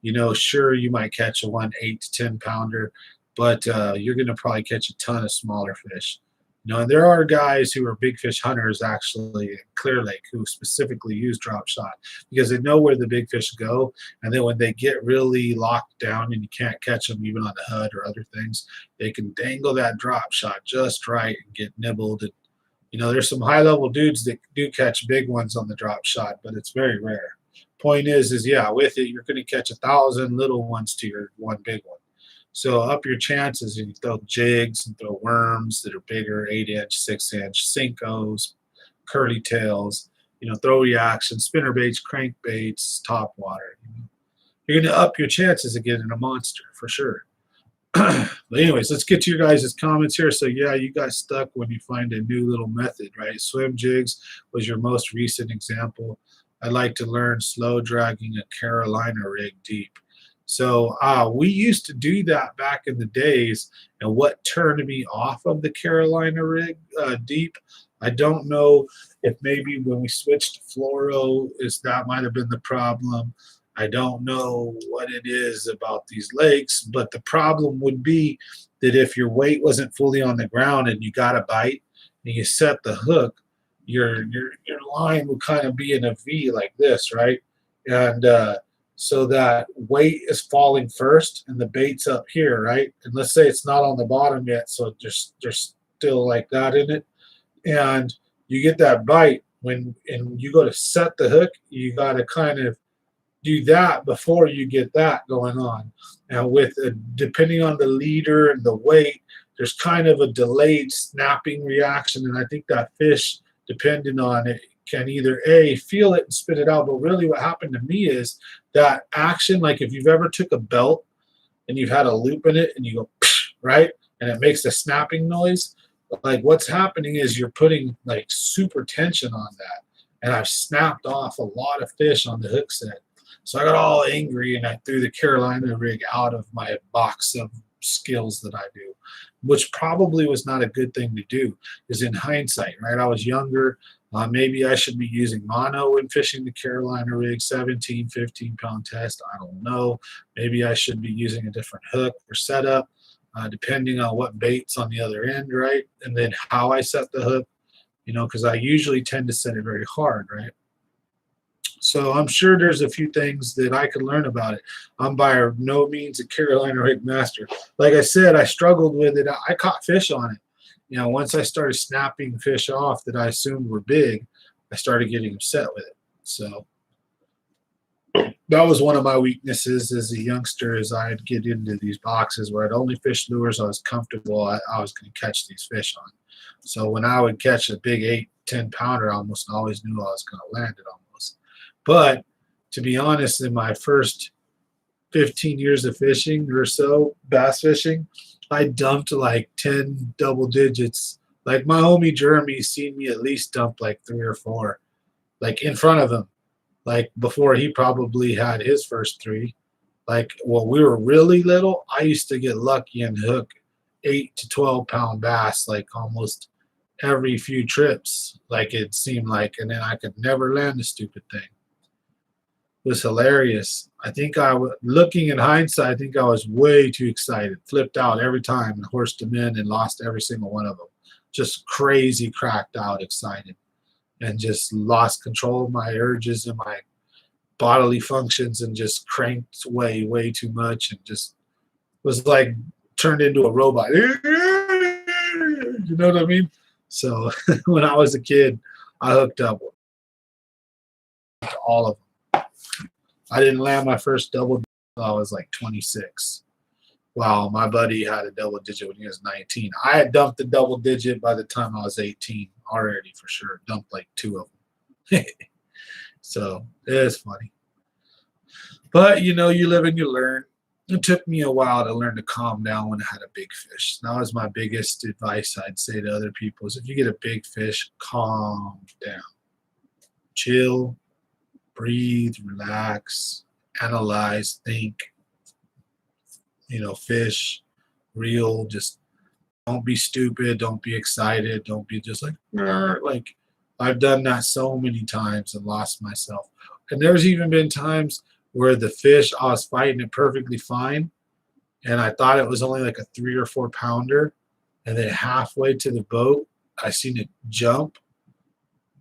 you know, sure you might catch a 8 to 10 pounder, but you're going to probably catch a ton of smaller fish. You know, and there are guys who are big fish hunters actually in Clear Lake who specifically use drop shot because they know where the big fish go. And then when they get really locked down and you can't catch them even on the HUD or other things, they can dangle that drop shot just right and get nibbled. And, you know, there's some high level dudes that do catch big ones on the drop shot, but it's very rare. Point is yeah, with it, you're going to catch 1,000 little ones to your one big one. So up your chances, and you throw jigs and throw worms that are bigger, 8-inch, 6-inch, Cincos, curly tails, you know, throw reaction, spinner baits, crank baits, top water. You know. You're going to up your chances of getting a monster for sure. But anyways, let's get to your guys' comments here. So yeah, you guys stuck when you find a new little method, right? Swim jigs was your most recent example. I'd like to learn slow dragging a Carolina rig deep. So we used to do that back in the days, and what turned me off of the Carolina rig deep, I don't know if maybe when we switched to fluoro, that might have been the problem. I don't know what it is about these lakes, but the problem would be that if your weight wasn't fully on the ground and you got a bite and you set the hook, your line would kind of be in a V like this, right? And so that weight is falling first and the bait's up here, right? And let's say it's not on the bottom yet, so there's still like that in it. And you get that bite and you go to set the hook, you got to kind of do that before you get that going on. And with depending on the leader and the weight, there's kind of a delayed snapping reaction. And I think that fish, depending on it, can either A, feel it and spit it out. But really what happened to me is that action, like if you've ever took a belt and you've had a loop in it and you go, right? And it makes a snapping noise. Like what's happening is you're putting like super tension on that. And I've snapped off a lot of fish on the hook set. So I got all angry and I threw the Carolina rig out of my box of skills that I do, which probably was not a good thing to do. Is in hindsight, right? I was younger. Maybe I should be using mono when fishing the Carolina rig, 17, 15-pound test. I don't know. Maybe I should be using a different hook or setup, depending on what bait's on the other end, right? And then how I set the hook, because I usually tend to set it very hard, right? So I'm sure there's a few things that I could learn about it. I'm by no means a Carolina rig master. Like I said, I struggled with it. I caught fish on it. Once I started snapping fish off that I assumed were big, I started getting upset with it. So that was one of my weaknesses as a youngster, is I'd get into these boxes where I'd only fish lures I was comfortable I was going to catch these fish on. So when I would catch a big 8-10 pounder, I almost always knew I was going to land it almost. But to be honest, in my first 15 years of fishing or so, bass fishing, I dumped like 10 double digits. Like my homie Jeremy seen me at least dump like 3 or 4, like in front of him, like before he probably had his first 3. Like when we were really little, I used to get lucky and hook 8 to 12-pound bass like almost every few trips, like it seemed like, and then I could never land the stupid thing. It was hilarious. I think looking in hindsight, I think I was way too excited, flipped out every time and horsed them in and lost every single one of them. Just crazy, cracked out, excited, and just lost control of my urges and my bodily functions and just cranked way too much and just was like turned into a robot. You know what I mean? So when I was a kid, I hooked up to all of them. I didn't land my first double until I was like 26. Wow, my buddy had a double digit when he was 19. I had dumped the double digit by the time I was 18 already, for sure. Dumped like 2 of them. So it is funny. But you live and you learn. It took me a while to learn to calm down when I had a big fish. That was my biggest advice I'd say to other people is if you get a big fish, calm down. Chill. Breathe, relax, analyze, think, fish, reel, just don't be stupid, don't be excited, don't be just like I've done that so many times and lost myself. And there's even been times where the fish, I was fighting it perfectly fine, and I thought it was only like a 3 or 4 pounder, and then halfway to the boat, I seen it jump.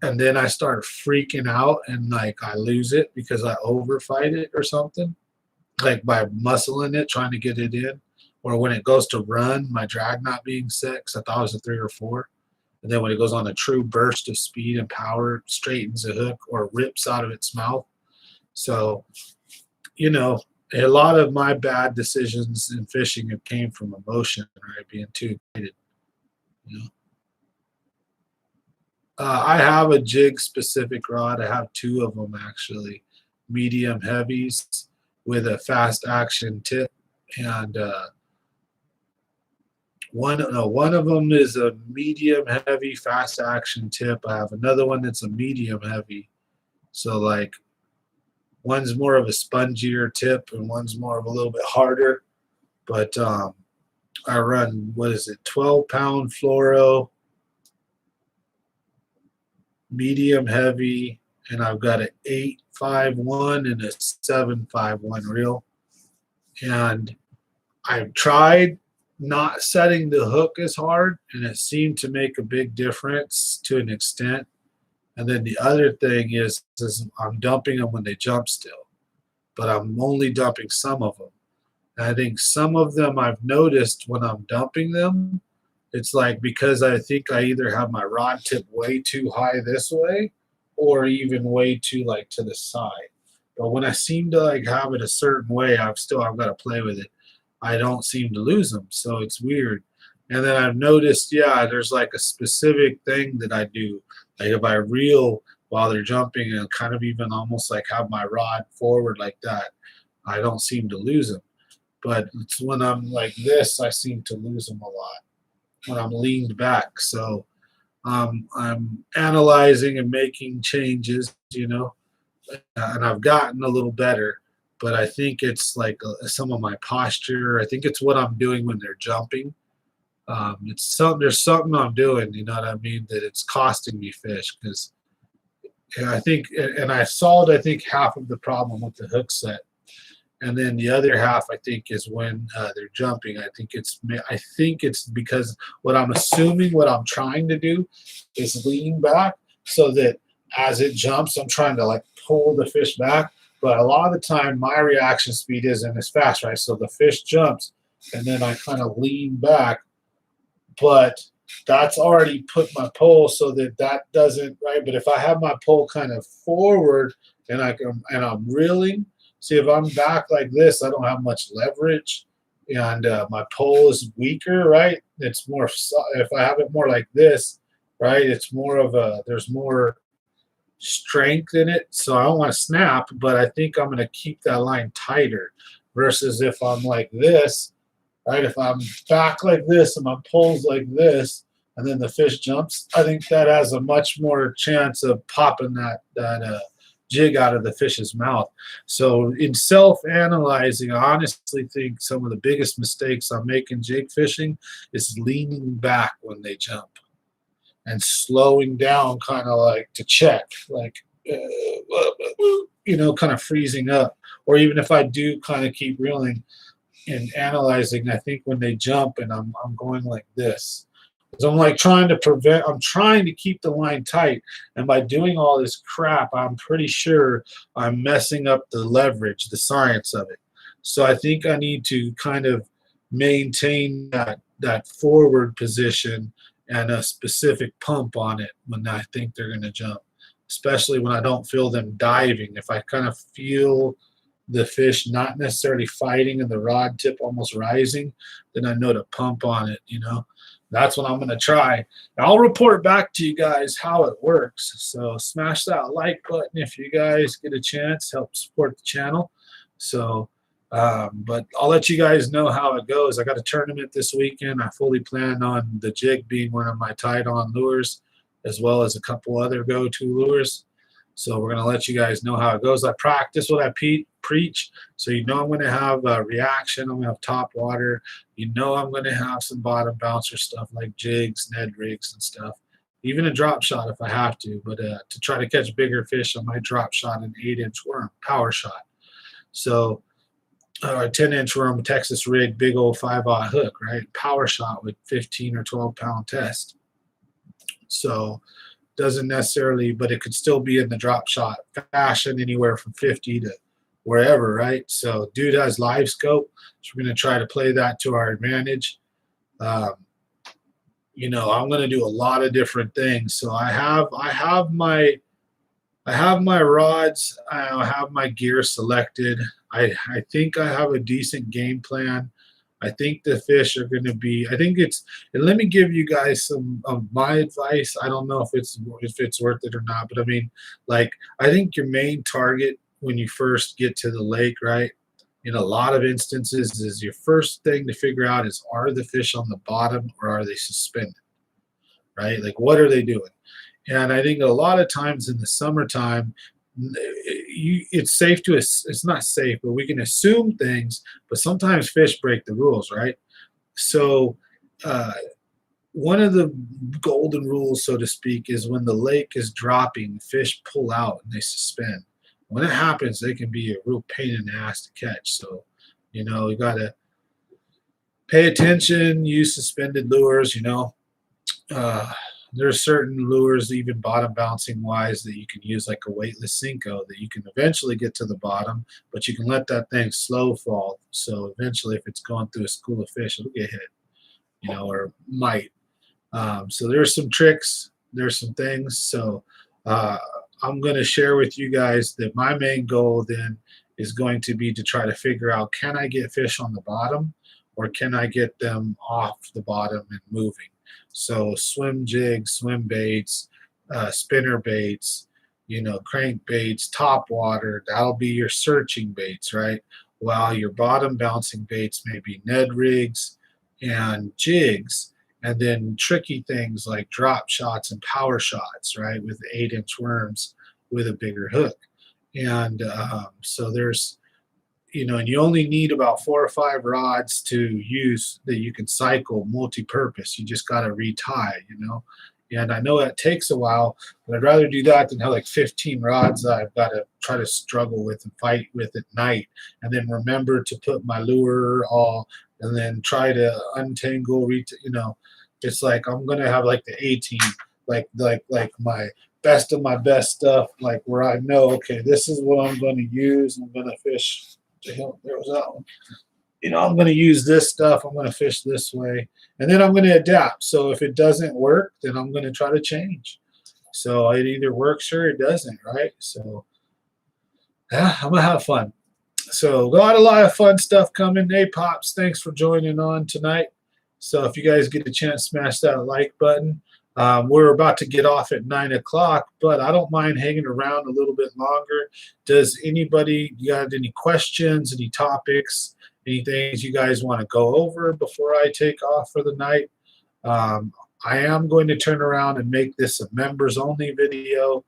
And then I start freaking out and like I lose it because I overfight it or something, like by muscling it, trying to get it in. Or when it goes to run, my drag not being set because I thought it was a 3 or 4. And then when it goes on a true burst of speed and power, it straightens the hook or rips out of its mouth. So, a lot of my bad decisions in fishing have came from emotion, right? Being too excited, I have a jig specific rod. I have 2 of them actually, medium heavies with a fast action tip, and one of them is a medium heavy fast action tip. I have another one that's a medium heavy, so like one's more of a spongier tip and one's more of a little bit harder. But I run 12-pound fluoro, medium heavy, and I've got an 8.51 and a 7.51 reel. And I've tried not setting the hook as hard, and it seemed to make a big difference to an extent. And then the other thing is I'm dumping them when they jump still, but I'm only dumping some of them. And I think some of them I've noticed when I'm dumping them, it's like because I think I either have my rod tip way too high this way or even way too like to the side. But when I seem to like have it a certain way, I've got to play with it. I don't seem to lose them. So it's weird. And then I've noticed, there's like a specific thing that I do. Like if I reel while they're jumping and kind of even almost like have my rod forward like that, I don't seem to lose them. But it's when I'm like this, I seem to lose them a lot when I'm leaned back. So I'm analyzing and making changes, and I've gotten a little better. But I think it's like some of my posture. I think it's what I'm doing when they're jumping. It's something. There's something I'm doing. You know what I mean? That it's costing me fish because I think, and I solved I think half of the problem with the hook set, and then the other half I think is when they're jumping. I think it's because what I'm assuming, what I'm trying to do, is lean back so that as it jumps, I'm trying to like pull the fish back. But a lot of the time, my reaction speed isn't as fast, right? So the fish jumps, and then I kind of lean back, but that's already put my pole so that that doesn't, right. But if I have my pole kind of forward and I'm reeling, see if I'm back like this, I don't have much leverage, and my pole is weaker, right. It's more if I have it more like this, right, it's more of a, there's more strength in it, so I don't want to snap, but I think I'm going to keep that line tighter versus if I'm like this, right? If I'm back like this and my pole's like this, and then the fish jumps, I think that has a much more chance of popping that jig out of the fish's mouth. So in self-analyzing, I honestly think some of the biggest mistakes I'm making jig fishing is leaning back when they jump and slowing down, kind of like to check, like kind of freezing up. Or even if I do kind of keep reeling and analyzing, I think when they jump and I'm going like this, so I'm like I'm trying to keep the line tight, and by doing all this crap, I'm pretty sure I'm messing up the leverage, the science of it. So I think I need to kind of maintain that forward position and a specific pump on it when I think they're going to jump, especially when I don't feel them diving. If I kind of feel the fish not necessarily fighting and the rod tip almost rising, then I know to pump on it, That's what I'm going to try. And I'll report back to you guys how it works. So smash that like button if you guys get a chance. Help support the channel. So, but I'll let you guys know how it goes. I got a tournament this weekend. I fully plan on the jig being one of my tied-on lures, as well as a couple other go-to lures. So we're going to let you guys know how it goes. I practice what I preach. So I'm going to have a reaction. I'm going to have top water. I'm going to have some bottom bouncer stuff like jigs, Ned rigs and stuff. Even a drop shot if I have to. But to try to catch bigger fish, I might drop shot an 8-inch worm, power shot. So a 10-inch worm, Texas rig, big old 5/0 hook, right? Power shot with 15 or 12-pound test. So doesn't necessarily, but it could still be in the drop shot fashion, anywhere from 50 to wherever, right? So dude has live scope, so we're going to try to play that to our advantage. I'm going to do a lot of different things. So I have my rods, I have my gear selected. I think I have a decent game plan. I think the fish are going to be, and let me give you guys some of my advice. I don't know if it's worth it or not, but I mean, like, I think your main target when you first get to the lake, right, in a lot of instances, is your first thing to figure out is, are the fish on the bottom or are they suspended, right? Like, what are they doing? And I think a lot of times in the summertime, it's not safe, but we can assume things, but sometimes fish break the rules, right? So one of the golden rules, so to speak, is when the lake is dropping, fish pull out and they suspend. When it happens, they can be a real pain in the ass to catch. So you got to pay attention, use suspended lures. There are certain lures, even bottom bouncing wise, that you can use, like a weightless Senko, that you can eventually get to the bottom, but you can let that thing slow fall. So eventually, if it's going through a school of fish, it'll get hit, or might. So there's some tricks, there's some things. So I'm going to share with you guys that my main goal then is going to be to try to figure out, can I get fish on the bottom, or can I get them off the bottom and moving? So swim jigs, swim baits, spinner baits, crank baits, top water, that'll be your searching baits, right? While your bottom bouncing baits may be Ned rigs and jigs, and then tricky things like drop shots and power shots, right, with 8-inch worms with a bigger hook. And so there's, and you only need about 4 or 5 rods to use that you can cycle multi-purpose. You just got to retie. And I know that takes a while, but I'd rather do that than have like 15 rods that I've got to try to struggle with and fight with at night, and then remember to put my lure all, and then try to untangle. It's like I'm gonna have like the 18, like my best stuff, like where I know, okay, this is what I'm going to use. I'm going to fish. There was that one. I'm going to use this stuff. I'm going to fish this way, and then I'm going to adapt. So if it doesn't work, then I'm going to try to change. So it either works or it doesn't, right? So yeah, I'm gonna have fun. So got a lot of fun stuff coming. Hey, Pops, thanks for joining on tonight. So if you guys get a chance, smash that like button. We're about to get off at 9 o'clock, but I don't mind hanging around a little bit longer. Does anybody got any questions, any topics, any things you guys want to go over before I take off for the night? I am going to turn around and make this a members only video.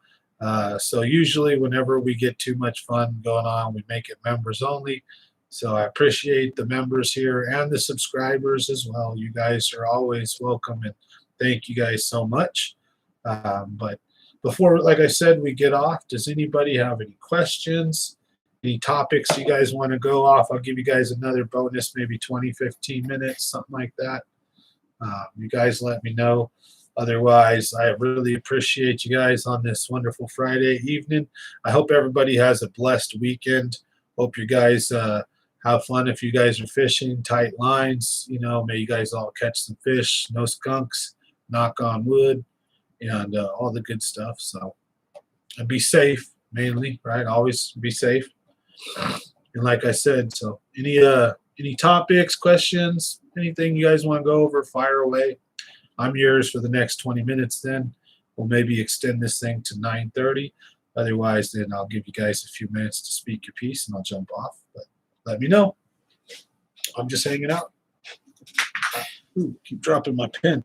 So usually whenever we get too much fun going on, we make it members only. So I appreciate the members here and the subscribers as well. You guys are always welcome, and thank you guys so much. But before, like I said, we get off, does anybody have any questions, any topics you guys want to go off? I'll give you guys another bonus, maybe 20, 15 minutes, something like that. You guys let me know. Otherwise, I really appreciate you guys on this wonderful Friday evening. I hope everybody has a blessed weekend. Hope you guys have fun if you guys are fishing, tight lines. May you guys all catch some fish, no skunks, knock on wood, and all the good stuff. So, and be safe, mainly, right? Always be safe. And like I said, so any topics, questions, anything you guys want to go over, fire away. I'm yours for the next 20 minutes then. We'll maybe extend this thing to 9:30. Otherwise, then I'll give you guys a few minutes to speak your piece and I'll jump off. But let me know. I'm just hanging out. Ooh, keep dropping my pen.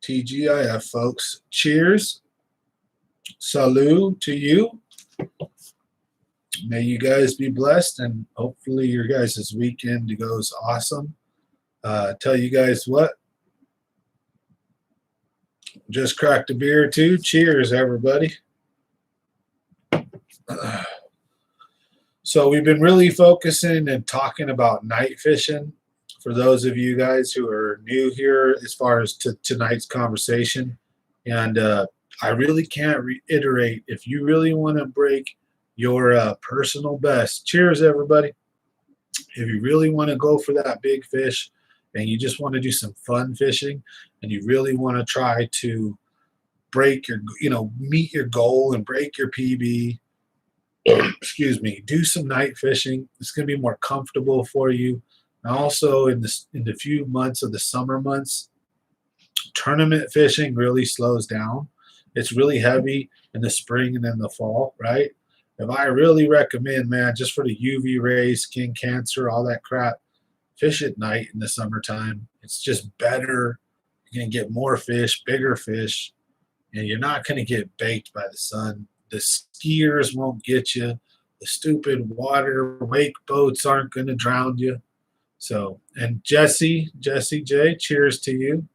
TGIF, folks. Cheers. Salud to you. May you guys be blessed, and hopefully your guys' weekend goes awesome. Tell you guys what. Just cracked a beer too. Cheers, everybody. So we've been really focusing and talking about night fishing. For those of you guys who are new here as far as to tonight's conversation. And I really can't reiterate, if you really want to break your personal best, cheers everybody. If you really want to go for that big fish and you just want to do some fun fishing and you really want to try to break your, meet your goal and break your PB, excuse me, do some night fishing. It's going to be more comfortable for you. And also in the few months of the summer months, tournament fishing really slows down. It's really heavy in the spring and in the fall, right? If I really recommend, man, just for the UV rays, skin cancer, all that crap, fish at night in the summertime. It's just better. You're going to get more fish, bigger fish, and you're not going to get baked by the sun. The skiers won't get you. The stupid water wake boats aren't going to drown you. So, and Jesse J, cheers to you.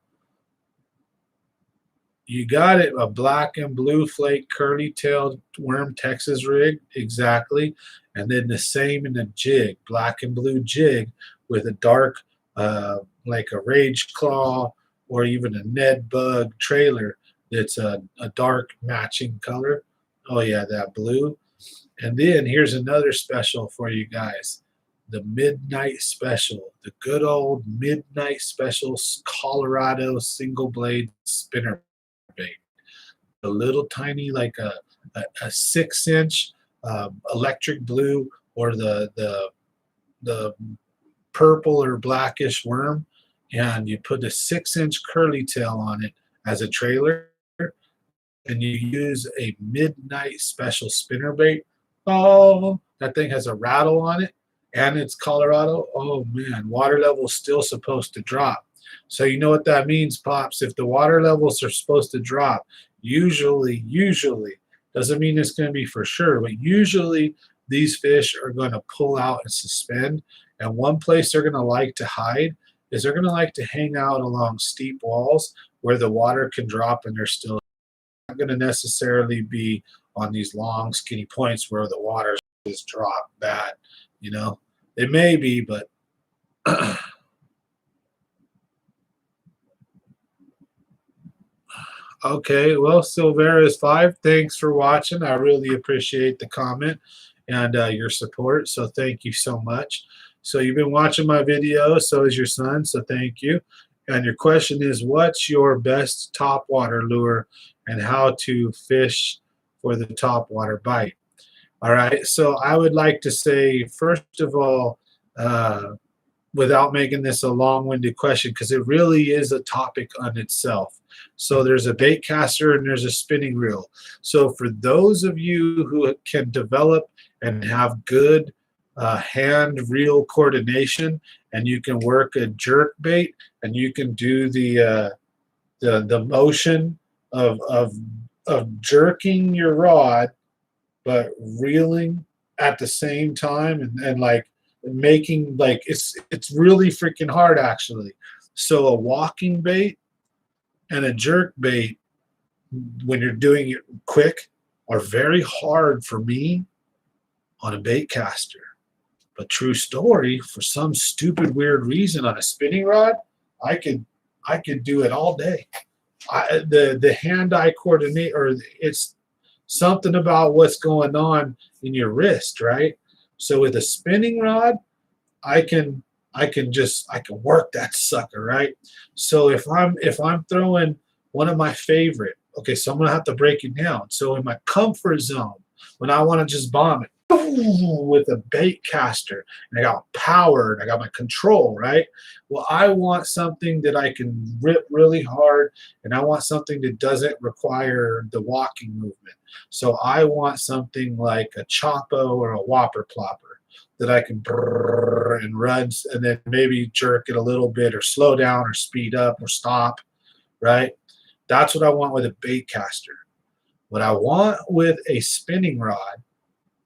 You got it, a black and blue flake curly-tailed worm Texas rig, exactly. And then the same in a jig, black and blue jig with a dark, like a rage claw or even a Ned bug trailer that's a dark matching color. Oh yeah, that blue. And then here's another special for you guys. The Midnight Special, the good old Midnight Special Colorado single blade spinner bait. A little tiny, like a 6-inch electric blue or the purple or blackish worm, and you put a 6-inch curly tail on it as a trailer. and you use a midnight special spinner bait, oh, that thing has a rattle on it, and it's Colorado. Oh man, water level's still supposed to drop. So you know what that means, Pops? If the water levels are supposed to drop, usually, doesn't mean it's going to be for sure, but usually these fish are going to pull out and suspend. And one place they're going to like to hide is they're going to like to hang out along steep walls where the water can drop and they're still not going to necessarily be on these long skinny points where the water just drop bad. You know, it may be, but okay, well, Silvera is 5. Thanks for watching. I really appreciate the comment and your support. So thank you so much. So you've been watching my video. So is your son. So thank you. And your question is, what's your best topwater lure and how to fish for the topwater bite? All right. So I would like to say, first of all, without making this a long-winded question, because it really is a topic on itself. So there's a bait caster and there's a spinning reel. So for those of you who can develop and have good hand reel coordination, and you can work a jerk bait, and you can do the motion of jerking your rod, but reeling at the same time, and like making like it's really freaking hard actually. So a walking bait and a jerk bait, when you're doing it quick, are very hard for me on a bait caster. But true story, for some stupid weird reason on a spinning rod, I could do it all day. The hand-eye coordinate, or it's something about what's going on in your wrist, right? So with a spinning rod, I can work that sucker, right? So if I'm throwing one of my favorite, okay, so I'm gonna have to break it down. So in my comfort zone, when I want to just bomb it with a bait caster, and I got power and I got my control, right? Well, I want something that I can rip really hard, and I want something that doesn't require the walking movement. So I want something like a Chopo or a Whopper Plopper that I can brrr and run, and then maybe jerk it a little bit or slow down or speed up or stop, right? That's what I want with a bait caster. What I want with a spinning rod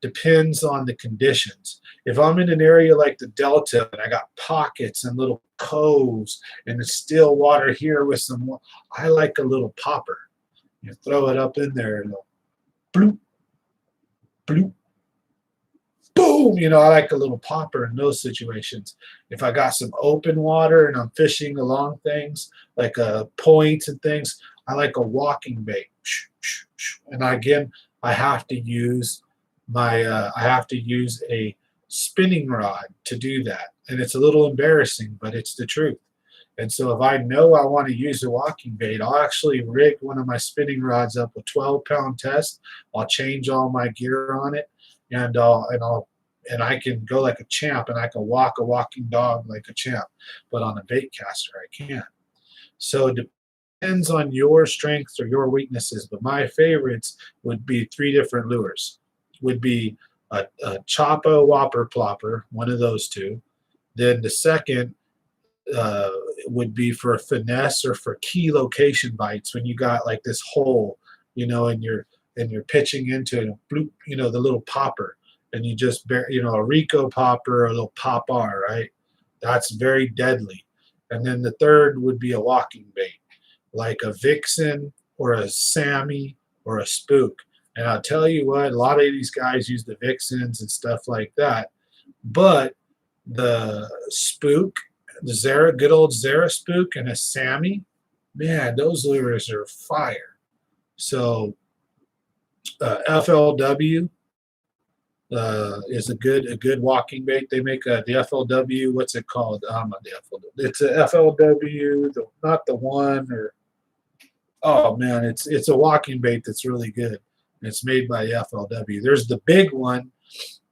depends on the conditions. If I'm in an area like the Delta and I got pockets and little coves and the still water here with some, I like a little popper. You throw it up in there and bloop, bloop, boom. You know, I like a little popper in those situations. If I got some open water and I'm fishing along things like points and things, I like a walking bait. And again, I have to use a spinning rod to do that. And it's a little embarrassing, but it's the truth. And so if I know I want to use a walking bait, I'll actually rig one of my spinning rods up with 12-pound test. I'll change all my gear on it, and I can go like a champ, and I can walk a walking dog like a champ. But on a bait caster, I can't. So it depends on your strengths or your weaknesses. But my favorites would be 3 different lures. Would be a Chopo Whopper Plopper, one of those 2. Then the second would be for a finesse or for key location bites, when you got like this hole, you know, and you're pitching into it, bloop, you know, the little popper, and you just you know, a Rico popper or a little pop R, right? That's very deadly. And then the third would be a walking bait, like a Vixen or a Sammy or a Spook. And I'll tell you what, a lot of these guys use the Vixens and stuff like that. But the Spook, the Zara, good old Zara Spook, and a Sammy, man, those lures are fire. So FLW is a good walking bait. They make the FLW, what's it called? Not the FLW. It's a FLW, not the one, or oh man, it's a walking bait that's really good. It's made by FLW. There's the big one.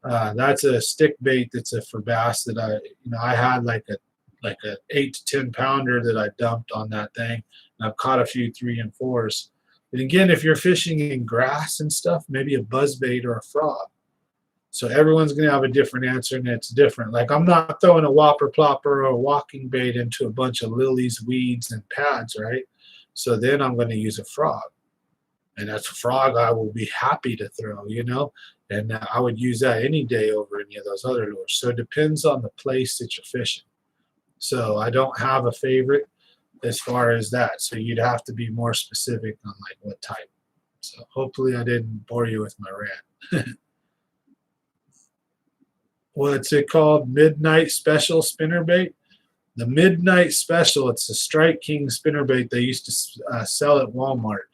That's a stick bait that's for bass that I had like a 8 to 10 pounder that I dumped on that thing. And I've caught a few 3 and 4s. And again, if you're fishing in grass and stuff, maybe a buzzbait or a frog. So everyone's going to have a different answer, and it's different. Like I'm not throwing a whopper plopper or a walking bait into a bunch of lilies, weeds, and pads, right? So then I'm going to use a frog. And that's a frog I will be happy to throw, you know? And I would use that any day over any of those other lures. So it depends on the place that you're fishing. So I don't have a favorite as far as that. So you'd have to be more specific on like what type. So hopefully I didn't bore you with my rant. What's it called? Midnight Special spinnerbait. The Midnight Special, it's a Strike King spinnerbait they used to sell at Walmart.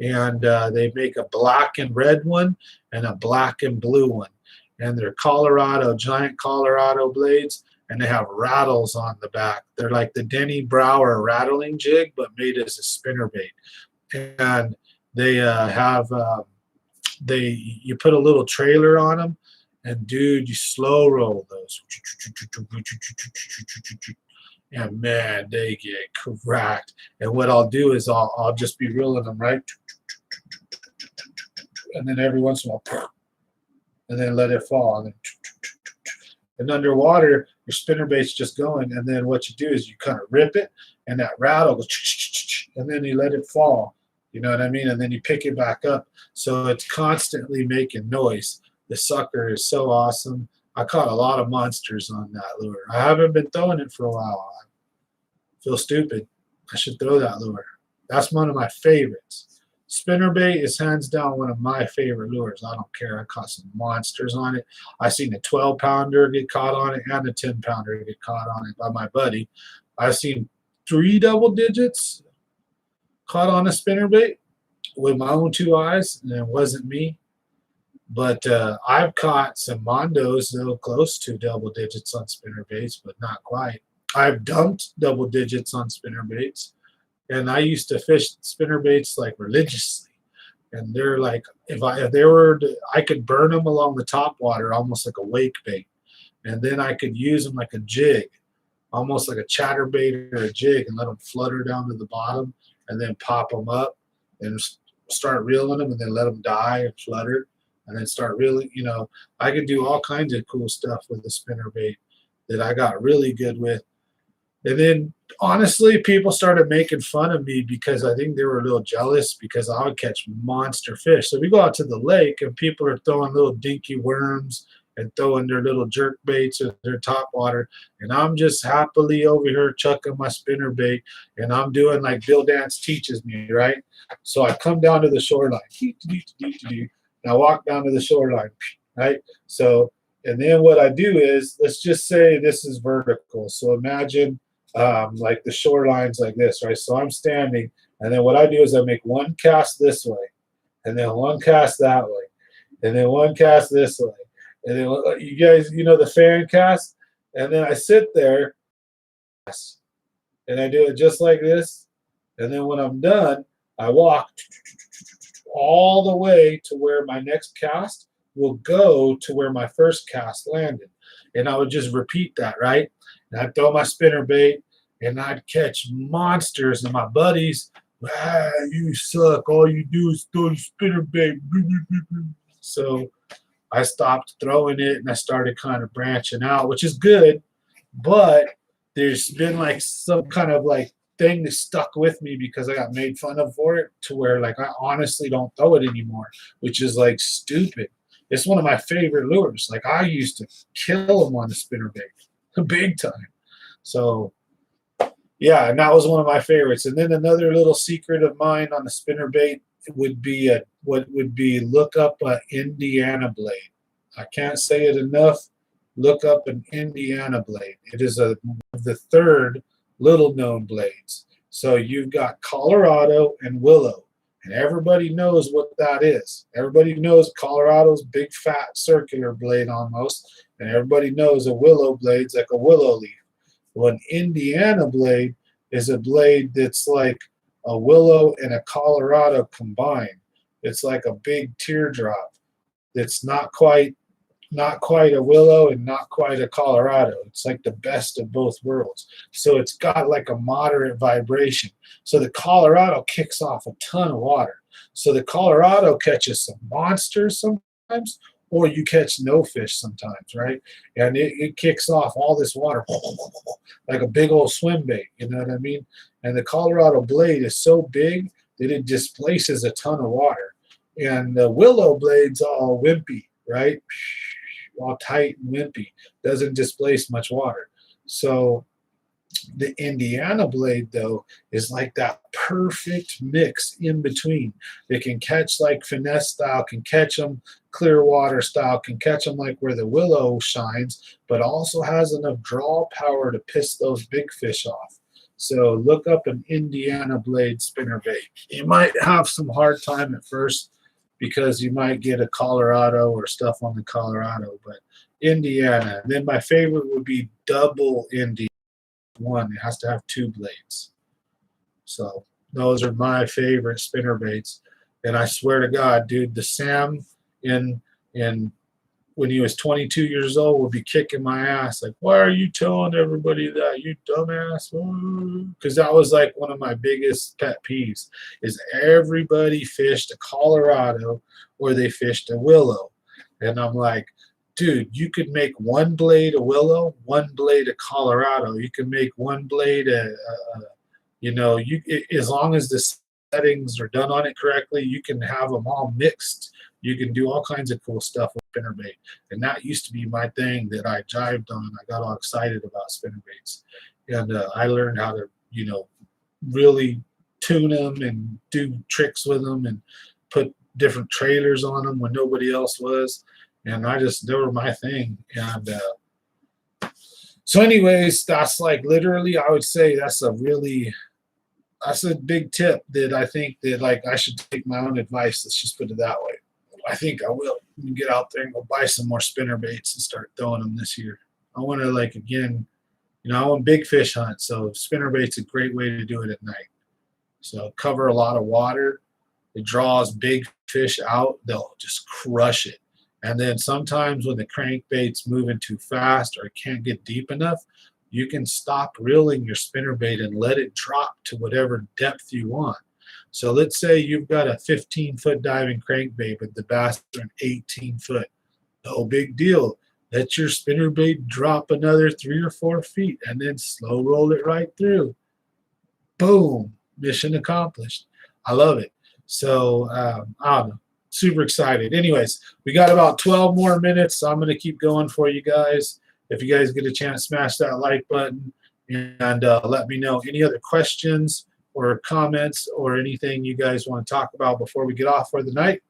And they make a black and red one and a black and blue one. And they're Colorado, giant Colorado blades, and they have rattles on the back. They're like the Denny Brower rattling jig, but made as a spinnerbait. And they you put a little trailer on them, and dude, you slow roll those. And man, they get cracked. And what I'll do is I'll just be reeling them right, and then every once in a while, and then let it fall. And underwater, your spinnerbait's just going, and then what you do is you kind of rip it, and that rattle goes, and then you let it fall. You know what I mean? And then you pick it back up. So it's constantly making noise. The sucker is so awesome. I caught a lot of monsters on that lure. I haven't been throwing it for a while. I feel stupid. I should throw that lure. That's one of my favorites. Spinnerbait is hands down one of my favorite lures. I don't care. I caught some monsters on it. I seen a 12-pounder get caught on it and a 10-pounder get caught on it by my buddy. I've seen 3 double digits caught on a spinnerbait with my own 2 eyes, and it wasn't me. But I've caught some mondos, though, close to double digits on spinnerbaits, but not quite. I've dumped double digits on spinnerbaits, and I used to fish spinnerbaits like religiously. And they're like, I could burn them along the top water, almost like a wake bait, and then I could use them like a jig, almost like a chatterbait or a jig, and let them flutter down to the bottom, and then pop them up and start reeling them, and then let them die and flutter. And then start really, you know, I could do all kinds of cool stuff with the spinnerbait that I got really good with. And then, honestly, people started making fun of me because I think they were a little jealous because I would catch monster fish. So we go out to the lake and people are throwing little dinky worms and throwing their little jerk baits or their top water. And I'm just happily over here chucking my spinnerbait, and I'm doing like Bill Dance teaches me, right? So I come down to the shoreline. And I walk down to the shoreline, right? So, and then what I do is, let's just say this is vertical. So imagine like the shoreline's like this, right? So I'm standing, and then what I do is I make one cast this way, and then one cast that way, and then one cast this way. And then you guys, you know the fan cast? And then I sit there, and I do it just like this. And then when I'm done, I walk all the way to where my next cast will go to where my first cast landed. And I would just repeat that, right? And I'd throw my spinnerbait, and I'd catch monsters, and my buddies, you suck. All you do is throw your spinnerbait. So I stopped throwing it, and I started kind of branching out, which is good. But there's been like some kind of like thing that stuck with me because I got made fun of for it, to where like I honestly don't throw it anymore, which is like stupid. It's one of my favorite lures. Like I used to kill them on the spinnerbait, big time. So yeah, and that was one of my favorites. And then another little secret of mine on the spinnerbait would be look up an Indiana blade. I can't say it enough. Look up an Indiana blade. It is the third little known blades. So you've got Colorado and Willow, and everybody knows what that is. Everybody knows Colorado's big fat circular blade almost, and everybody knows a willow blade's like a willow leaf. Well, an Indiana blade is a blade that's like a willow and a Colorado combined. It's like a big teardrop. It's not quite not quite a willow and not quite a Colorado. It's like the best of both worlds. So it's got like a moderate vibration. So the Colorado kicks off a ton of water. So the Colorado catches some monsters sometimes, or you catch no fish sometimes, right? And it kicks off all this water like a big old swim bait, you know what I mean? And the Colorado blade is so big that it displaces a ton of water. And the willow blade's all wimpy, right? All tight and wimpy, doesn't displace much water. So the Indiana blade, though, is like that perfect mix in between. It can catch like finesse style, can catch them clear water style, can catch them like where the willow shines, but also has enough draw power to piss those big fish off. So look up an Indiana blade spinnerbait. You might have some hard time at first because you might get a Colorado or stuff on the Colorado, but Indiana. And then my favorite would be double Indiana. One, it has to have two blades. So those are my favorite spinner baits. And I swear to God, dude, the Sam in when he was 22 years old would be kicking my ass like, why are you telling everybody that, you dumbass? Because that was like one of my biggest pet peeves is everybody fished a Colorado or they fished a willow. And I'm like, dude, you could make one blade a willow, one blade a Colorado. You can make one blade as long as the settings are done on it correctly, you can have them all mixed. You can do all kinds of cool stuff with spinnerbait. And that used to be my thing that I jived on. I got all excited about spinnerbaits. And I learned how to, really tune them and do tricks with them and put different trailers on them when nobody else was. And they were my thing. And so anyways, that's like literally, I would say that's a big tip that I think that like I should take my own advice. Let's just put it that way. I think I will get out there and go buy some more spinner baits and start throwing them this year. I want to I want big fish hunt. So spinner bait's a great way to do it at night. So cover a lot of water. It draws big fish out. They'll just crush it. And then sometimes when the crankbait's moving too fast or it can't get deep enough, you can stop reeling your spinnerbait and let it drop to whatever depth you want. So let's say you've got a 15-foot diving crankbait, but the bass are an 18-foot. No big deal. Let your spinnerbait drop another 3 or 4 feet and then slow roll it right through. Boom. Mission accomplished. I love it. So, I don't know. Super excited. Anyways, we got about 12 more minutes, so I'm going to keep going for you guys. If you guys get a chance, smash that like button and let me know any other questions or comments or anything you guys want to talk about before we get off for the night.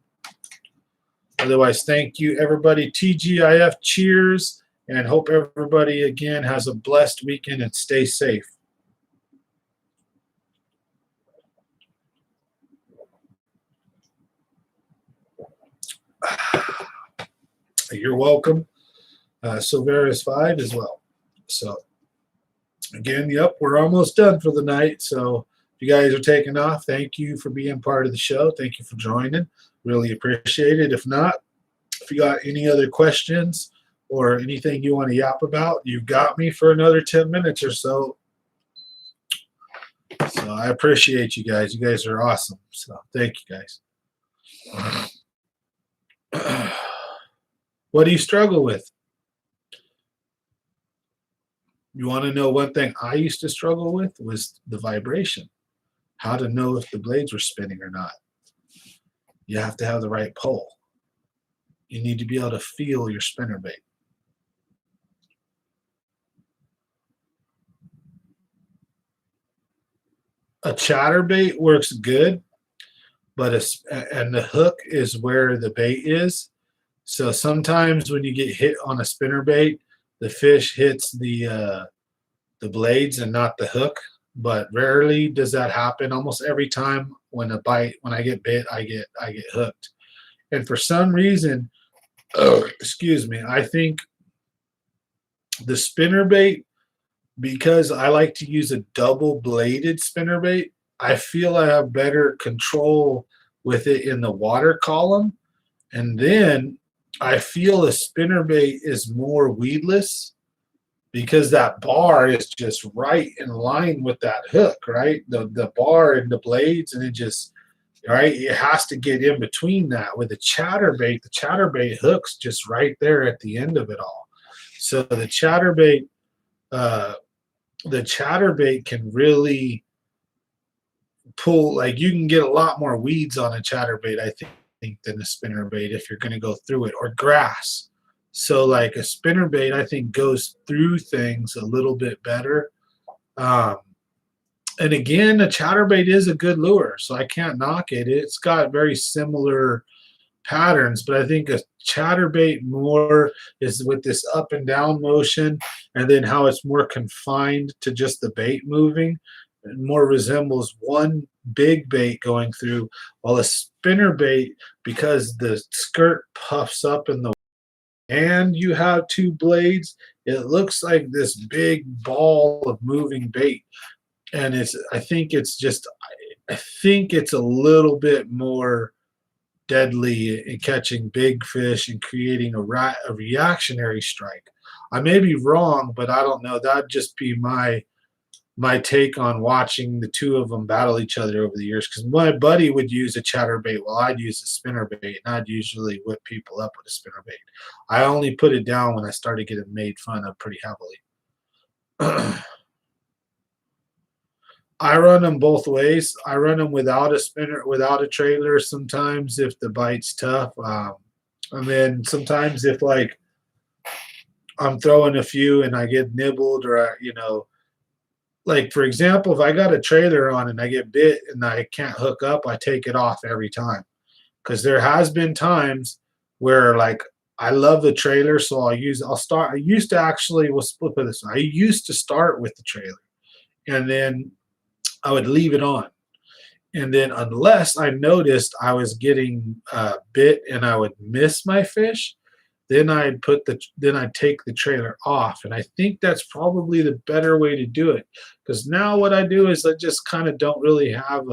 Otherwise, thank you, everybody. TGIF, cheers, and hope everybody, again, has a blessed weekend and stay safe. You're welcome. Silveris 5 as well. So, again, yep, we're almost done for the night. So, if you guys are taking off, thank you for being part of the show. Thank you for joining. Really appreciate it. If not, if you got any other questions or anything you want to yap about, you got me for another 10 minutes or so. So, I appreciate you guys. You guys are awesome. So, thank you guys. What do you struggle with? You want to know one thing I used to struggle with was the vibration. How to know if the blades were spinning or not. You have to have the right pole. You need to be able to feel your spinnerbait. A chatterbait works good, but and the hook is where the bait is. So sometimes when you get hit on a spinnerbait, the fish hits the blades and not the hook. But rarely does that happen. Almost every time when I get bit, I get hooked. And for some reason, I think the spinnerbait, because I like to use a double-bladed spinnerbait, I feel I have better control with it in the water column. And then I feel a spinnerbait is more weedless because that bar is just right in line with that hook, right? The bar and the blades, and it just right. It has to get in between that. With the chatterbait hooks just right there at the end of it all. So uh, the chatterbait can really pull. Like you can get a lot more weeds on a chatterbait, I think, than a spinnerbait if you're going to go through it, or grass. So like a spinnerbait, I think goes through things a little bit better. Um, and again, a chatterbait is a good lure, so I can't knock it. It's got very similar patterns, but I think a chatterbait more is with this up and down motion, and then how it's more confined to just the bait moving. It more resembles one big bait going through, while a spinnerbait, because the skirt puffs up in the and you have two blades, it looks like this big ball of moving bait. And I think it's a little bit more deadly in catching big fish and creating a reactionary strike. I may be wrong, but I don't know. That'd just be my take on watching the two of them battle each other over the years. Because my buddy would use a chatterbait while I'd use a spinnerbait, and I'd usually whip people up with a spinnerbait. I only put it down when I started getting made fun of pretty heavily. I run them both ways. I run them without without a trailer sometimes if the bite's tough. And then sometimes if like I'm throwing a few and I get nibbled, or like for example, if I got a trailer on and I get bit and I can't hook up, I take it off every time. Because there has been times where like I love the trailer, so I used to actually, we'll split this. I used to start with the trailer, and then I would leave it on. And then unless I noticed I was getting bit and I would miss my fish, then I'd take the trailer off. And I think that's probably the better way to do it. Because now what I do is I just kind of don't really have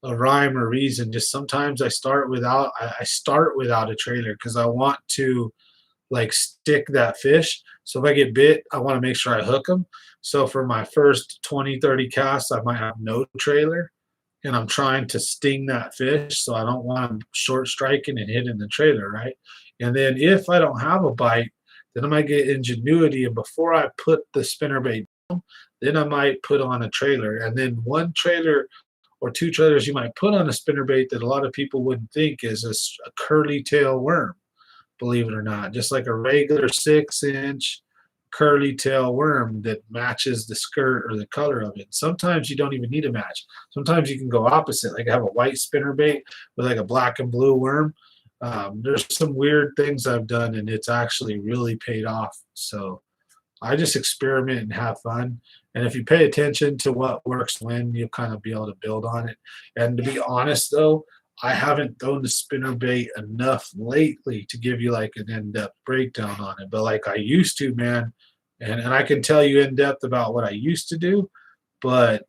a rhyme or reason. Just sometimes I start without a trailer because I want to like stick that fish. So if I get bit, I want to make sure I hook them. So for my first 20, 30 casts, I might have no trailer, and I'm trying to sting that fish. So I don't want them short striking and hitting the trailer, right? And then if I don't have a bite, then I might get ingenuity. And before I put the spinnerbait down, then I might put on a trailer. And then one trailer or two trailers you might put on a spinnerbait that a lot of people wouldn't think is a curly tail worm, believe it or not, just like a regular 6-inch curly tail worm that matches the skirt or the color of it. Sometimes you don't even need a match. Sometimes you can go opposite, like have a white spinnerbait with like a black and blue worm. There's some weird things I've done, and it's actually really paid off. So I just experiment and have fun. And if you pay attention to what works when, you'll kind of be able to build on it. And to be honest, though, I haven't thrown the spinnerbait enough lately to give you like an in-depth breakdown on it. But like I used to, man, and I can tell you in depth about what I used to do. But,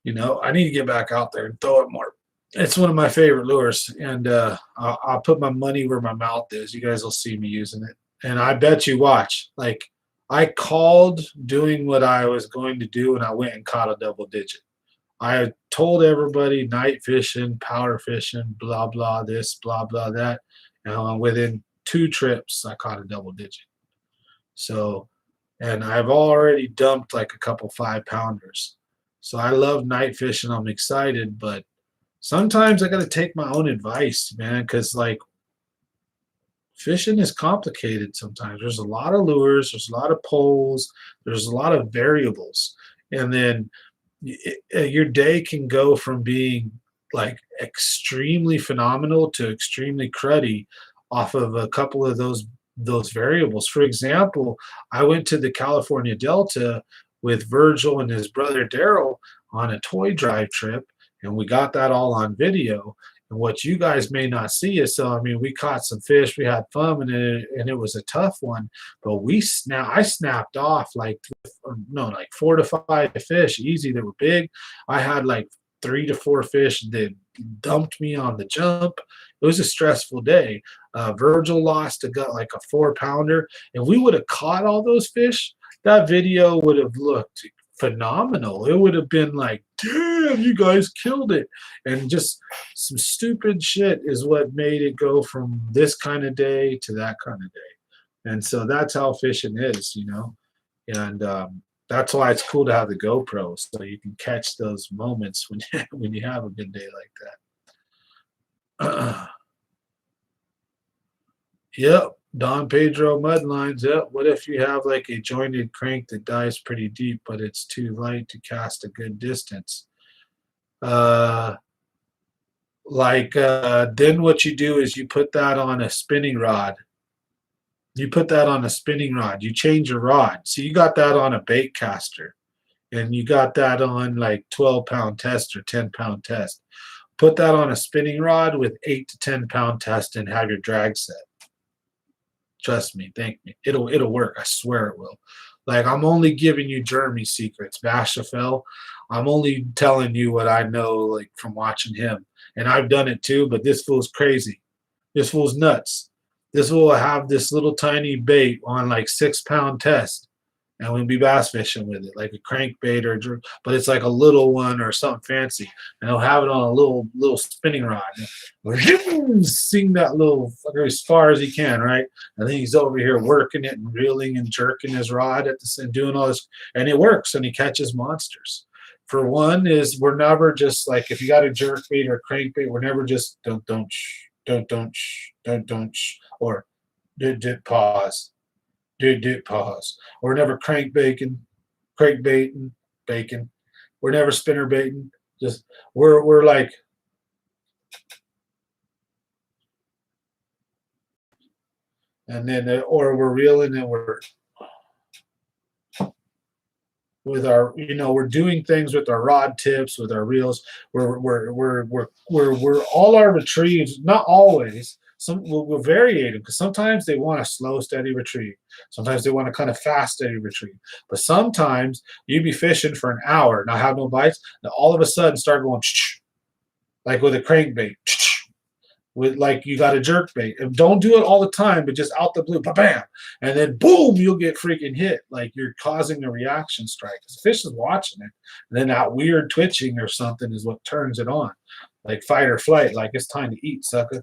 I need to get back out there and throw it more. It's one of my favorite lures. And I'll put my money where my mouth is. You guys will see me using it. And I bet you watch. Like I called doing what I was going to do, and I went and caught a double digit. I told everybody night fishing, power fishing, blah, blah, this, blah, blah, that. And within 2 trips, I caught a double digit. So, and I've already dumped like a couple 5-pounders. So I love night fishing. I'm excited, but sometimes I got to take my own advice, man, because like fishing is complicated sometimes. There's a lot of lures, there's a lot of poles, there's a lot of variables. And then your day can go from being like extremely phenomenal to extremely cruddy off of a couple of those variables. For example, I went to the California Delta with Virgil and his brother Daryl on a toy drive trip, and we got that all on video. And what you guys may not see is, so I mean, we caught some fish, we had fun, and it was a tough one. But I snapped off like 4 to 5 fish easy that were big. I had like 3 to 4 fish that dumped me on the jump. It was a stressful day. Virgil lost like a 4-pounder. If we would have caught all those fish, that video would have looked phenomenal. It would have been like, damn, you guys killed it. And just some stupid shit is what made it go from this kind of day to that kind of day. And so that's how fishing is, you know. And that's why it's cool to have the GoPro, so you can catch those moments when when you have a good day like that. Yep, Don Pedro Mudlines. Yep. What if you have like a jointed crank that dives pretty deep, but it's too light to cast a good distance? Then what you do is you put that on a spinning rod. You put that on a spinning rod. You change your rod. So you got that on a bait caster, and you got that on like 12-pound test or 10-pound test. Put that on a spinning rod with 8 to 10-pound test and have your drag set. Trust me, thank me. It'll work. I swear it will. Like, I'm only giving you Jeremy secrets, Bashafel. I'm only telling you what I know, like, from watching him. And I've done it too, but this fool's crazy. This fool's nuts. This fool will have this little tiny bait on like 6-pound test, and we'll be bass fishing with it, like a crankbait but it's like a little one or something fancy, and he'll have it on a little spinning rod. Sing that little fucker as far as he can, right? And then he's over here working it and reeling and jerking his rod at the and doing all this, and it works, and he catches monsters. For one, is we're never just like, if you got a jerk bait or crankbait, we're never just don't or did pause. Did pause. We're never crankbaiting, bacon. We're never spinner baiting. Just we're like, and then or we're reeling and we're with our, we're doing things with our rod tips, with our reels. We're all our retrieves, not always. We'll vary them, because sometimes they want a slow, steady retrieve. Sometimes they want a kind of fast, steady retrieve. But sometimes you'd be fishing for an hour, not have no bites, and all of a sudden start going like with a crankbait. With like you got a jerk bait, and don't do it all the time, but just out the blue, bam, and then boom, you'll get freaking hit. Like you're causing a reaction strike. The fish is watching it, and then that weird twitching or something is what turns it on, like fight or flight, like it's time to eat, sucker.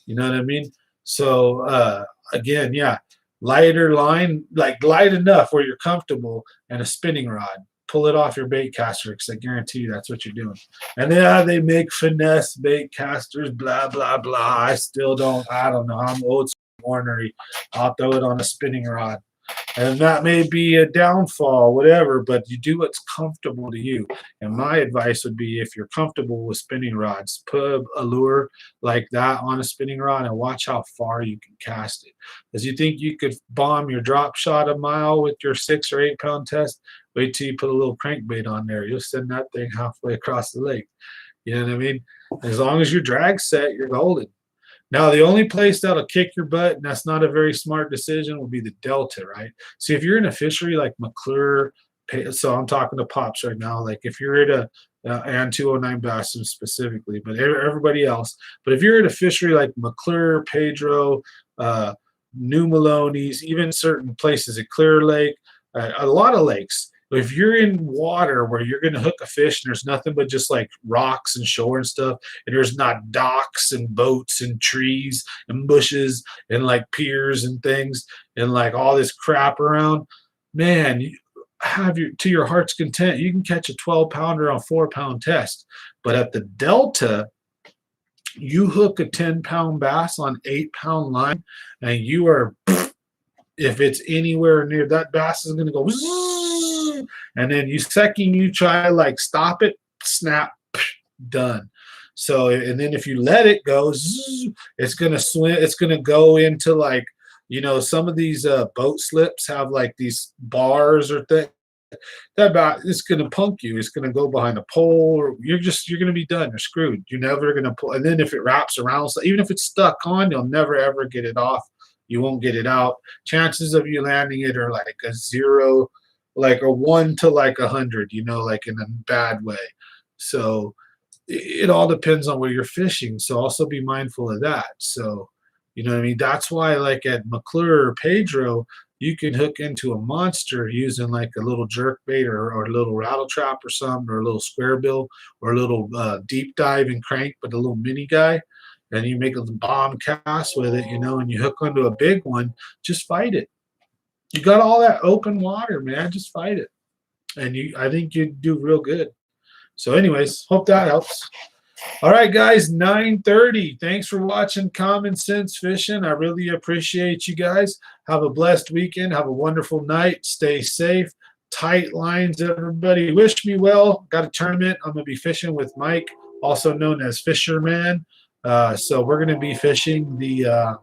You know what I mean? So again, yeah, lighter line, like light enough where you're comfortable, and a spinning rod. Pull it off your bait caster, because I guarantee you that's what you're doing. And then they make finesse bait casters, blah, blah, blah. I don't know. I'm old school ornery. I'll throw it on a spinning rod. And that may be a downfall, whatever, but you do what's comfortable to you. And my advice would be, if you're comfortable with spinning rods, put a lure like that on a spinning rod and watch how far you can cast it. Because you think you could bomb your drop shot a mile with your 6 or 8-pound test? Wait till you put a little crankbait on there. You'll send that thing halfway across the lake. You know what I mean? As long as your drag set, you're golden. Now, the only place that'll kick your butt, and that's not a very smart decision, will be the Delta, right? See, if you're in a fishery like McClure, so I'm talking to Pops right now, like if you're at and 209 Bass specifically, but everybody else. But if you're at a fishery like McClure, Pedro, New Maloney's, even certain places at Clear Lake, a lot of lakes, if you're in water where you're going to hook a fish and there's nothing but just like rocks and shore and stuff, and there's not docks and boats and trees and bushes and like piers and things and like all this crap around, man, you have to your heart's content, you can catch a 12-pounder on 4-pound test. But at the Delta, you hook a 10-pound bass on 8-pound line, and you are, if it's anywhere near, that bass is going to go zzz, and then second you try like stop it, snap, done. So, and then if you let it go, zzz, it's going to swim, it's going to go into like, some of these boat slips have like these bars or things. That it's going to punk you. It's going to go behind a pole, or you're going to be done. You're screwed. You're never going to pull. And then if it wraps around, so even if it's stuck on, you'll never ever get it off. You won't get it out. Chances of you landing it are like a 0, like a 1 to like 100, like in a bad way. So it all depends on where you're fishing. So also be mindful of that. So, you know what I mean? That's why, like at McClure or Pedro, you can hook into a monster using like a little jerk bait or a little rattle trap or something, or a little square bill or a little deep dive and crank, but a little mini guy. And you make a bomb cast with it, you know, and you hook onto a big one, just fight it. You got all that open water, man. Just fight it. And I think you'd do real good. So, anyways, hope that helps. All right, guys, 9:30. Thanks for watching Common Sense Fishing. I really appreciate you guys. Have a blessed weekend. Have a wonderful night. Stay safe. Tight lines, everybody. Wish me well. Got a tournament. I'm going to be fishing with Mike, also known as Fisherman. So we're going to be fishing the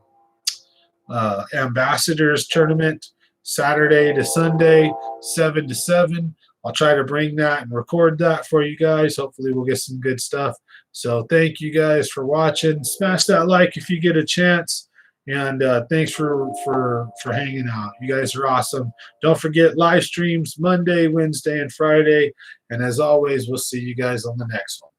Ambassadors Tournament Saturday to Sunday, 7 to 7. I'll try to bring that and record that for you guys. Hopefully we'll get some good stuff. So thank you guys for watching. Smash that like if you get a chance. And thanks for hanging out. You guys are awesome. Don't forget live streams Monday, Wednesday, and Friday. And as always, we'll see you guys on the next one.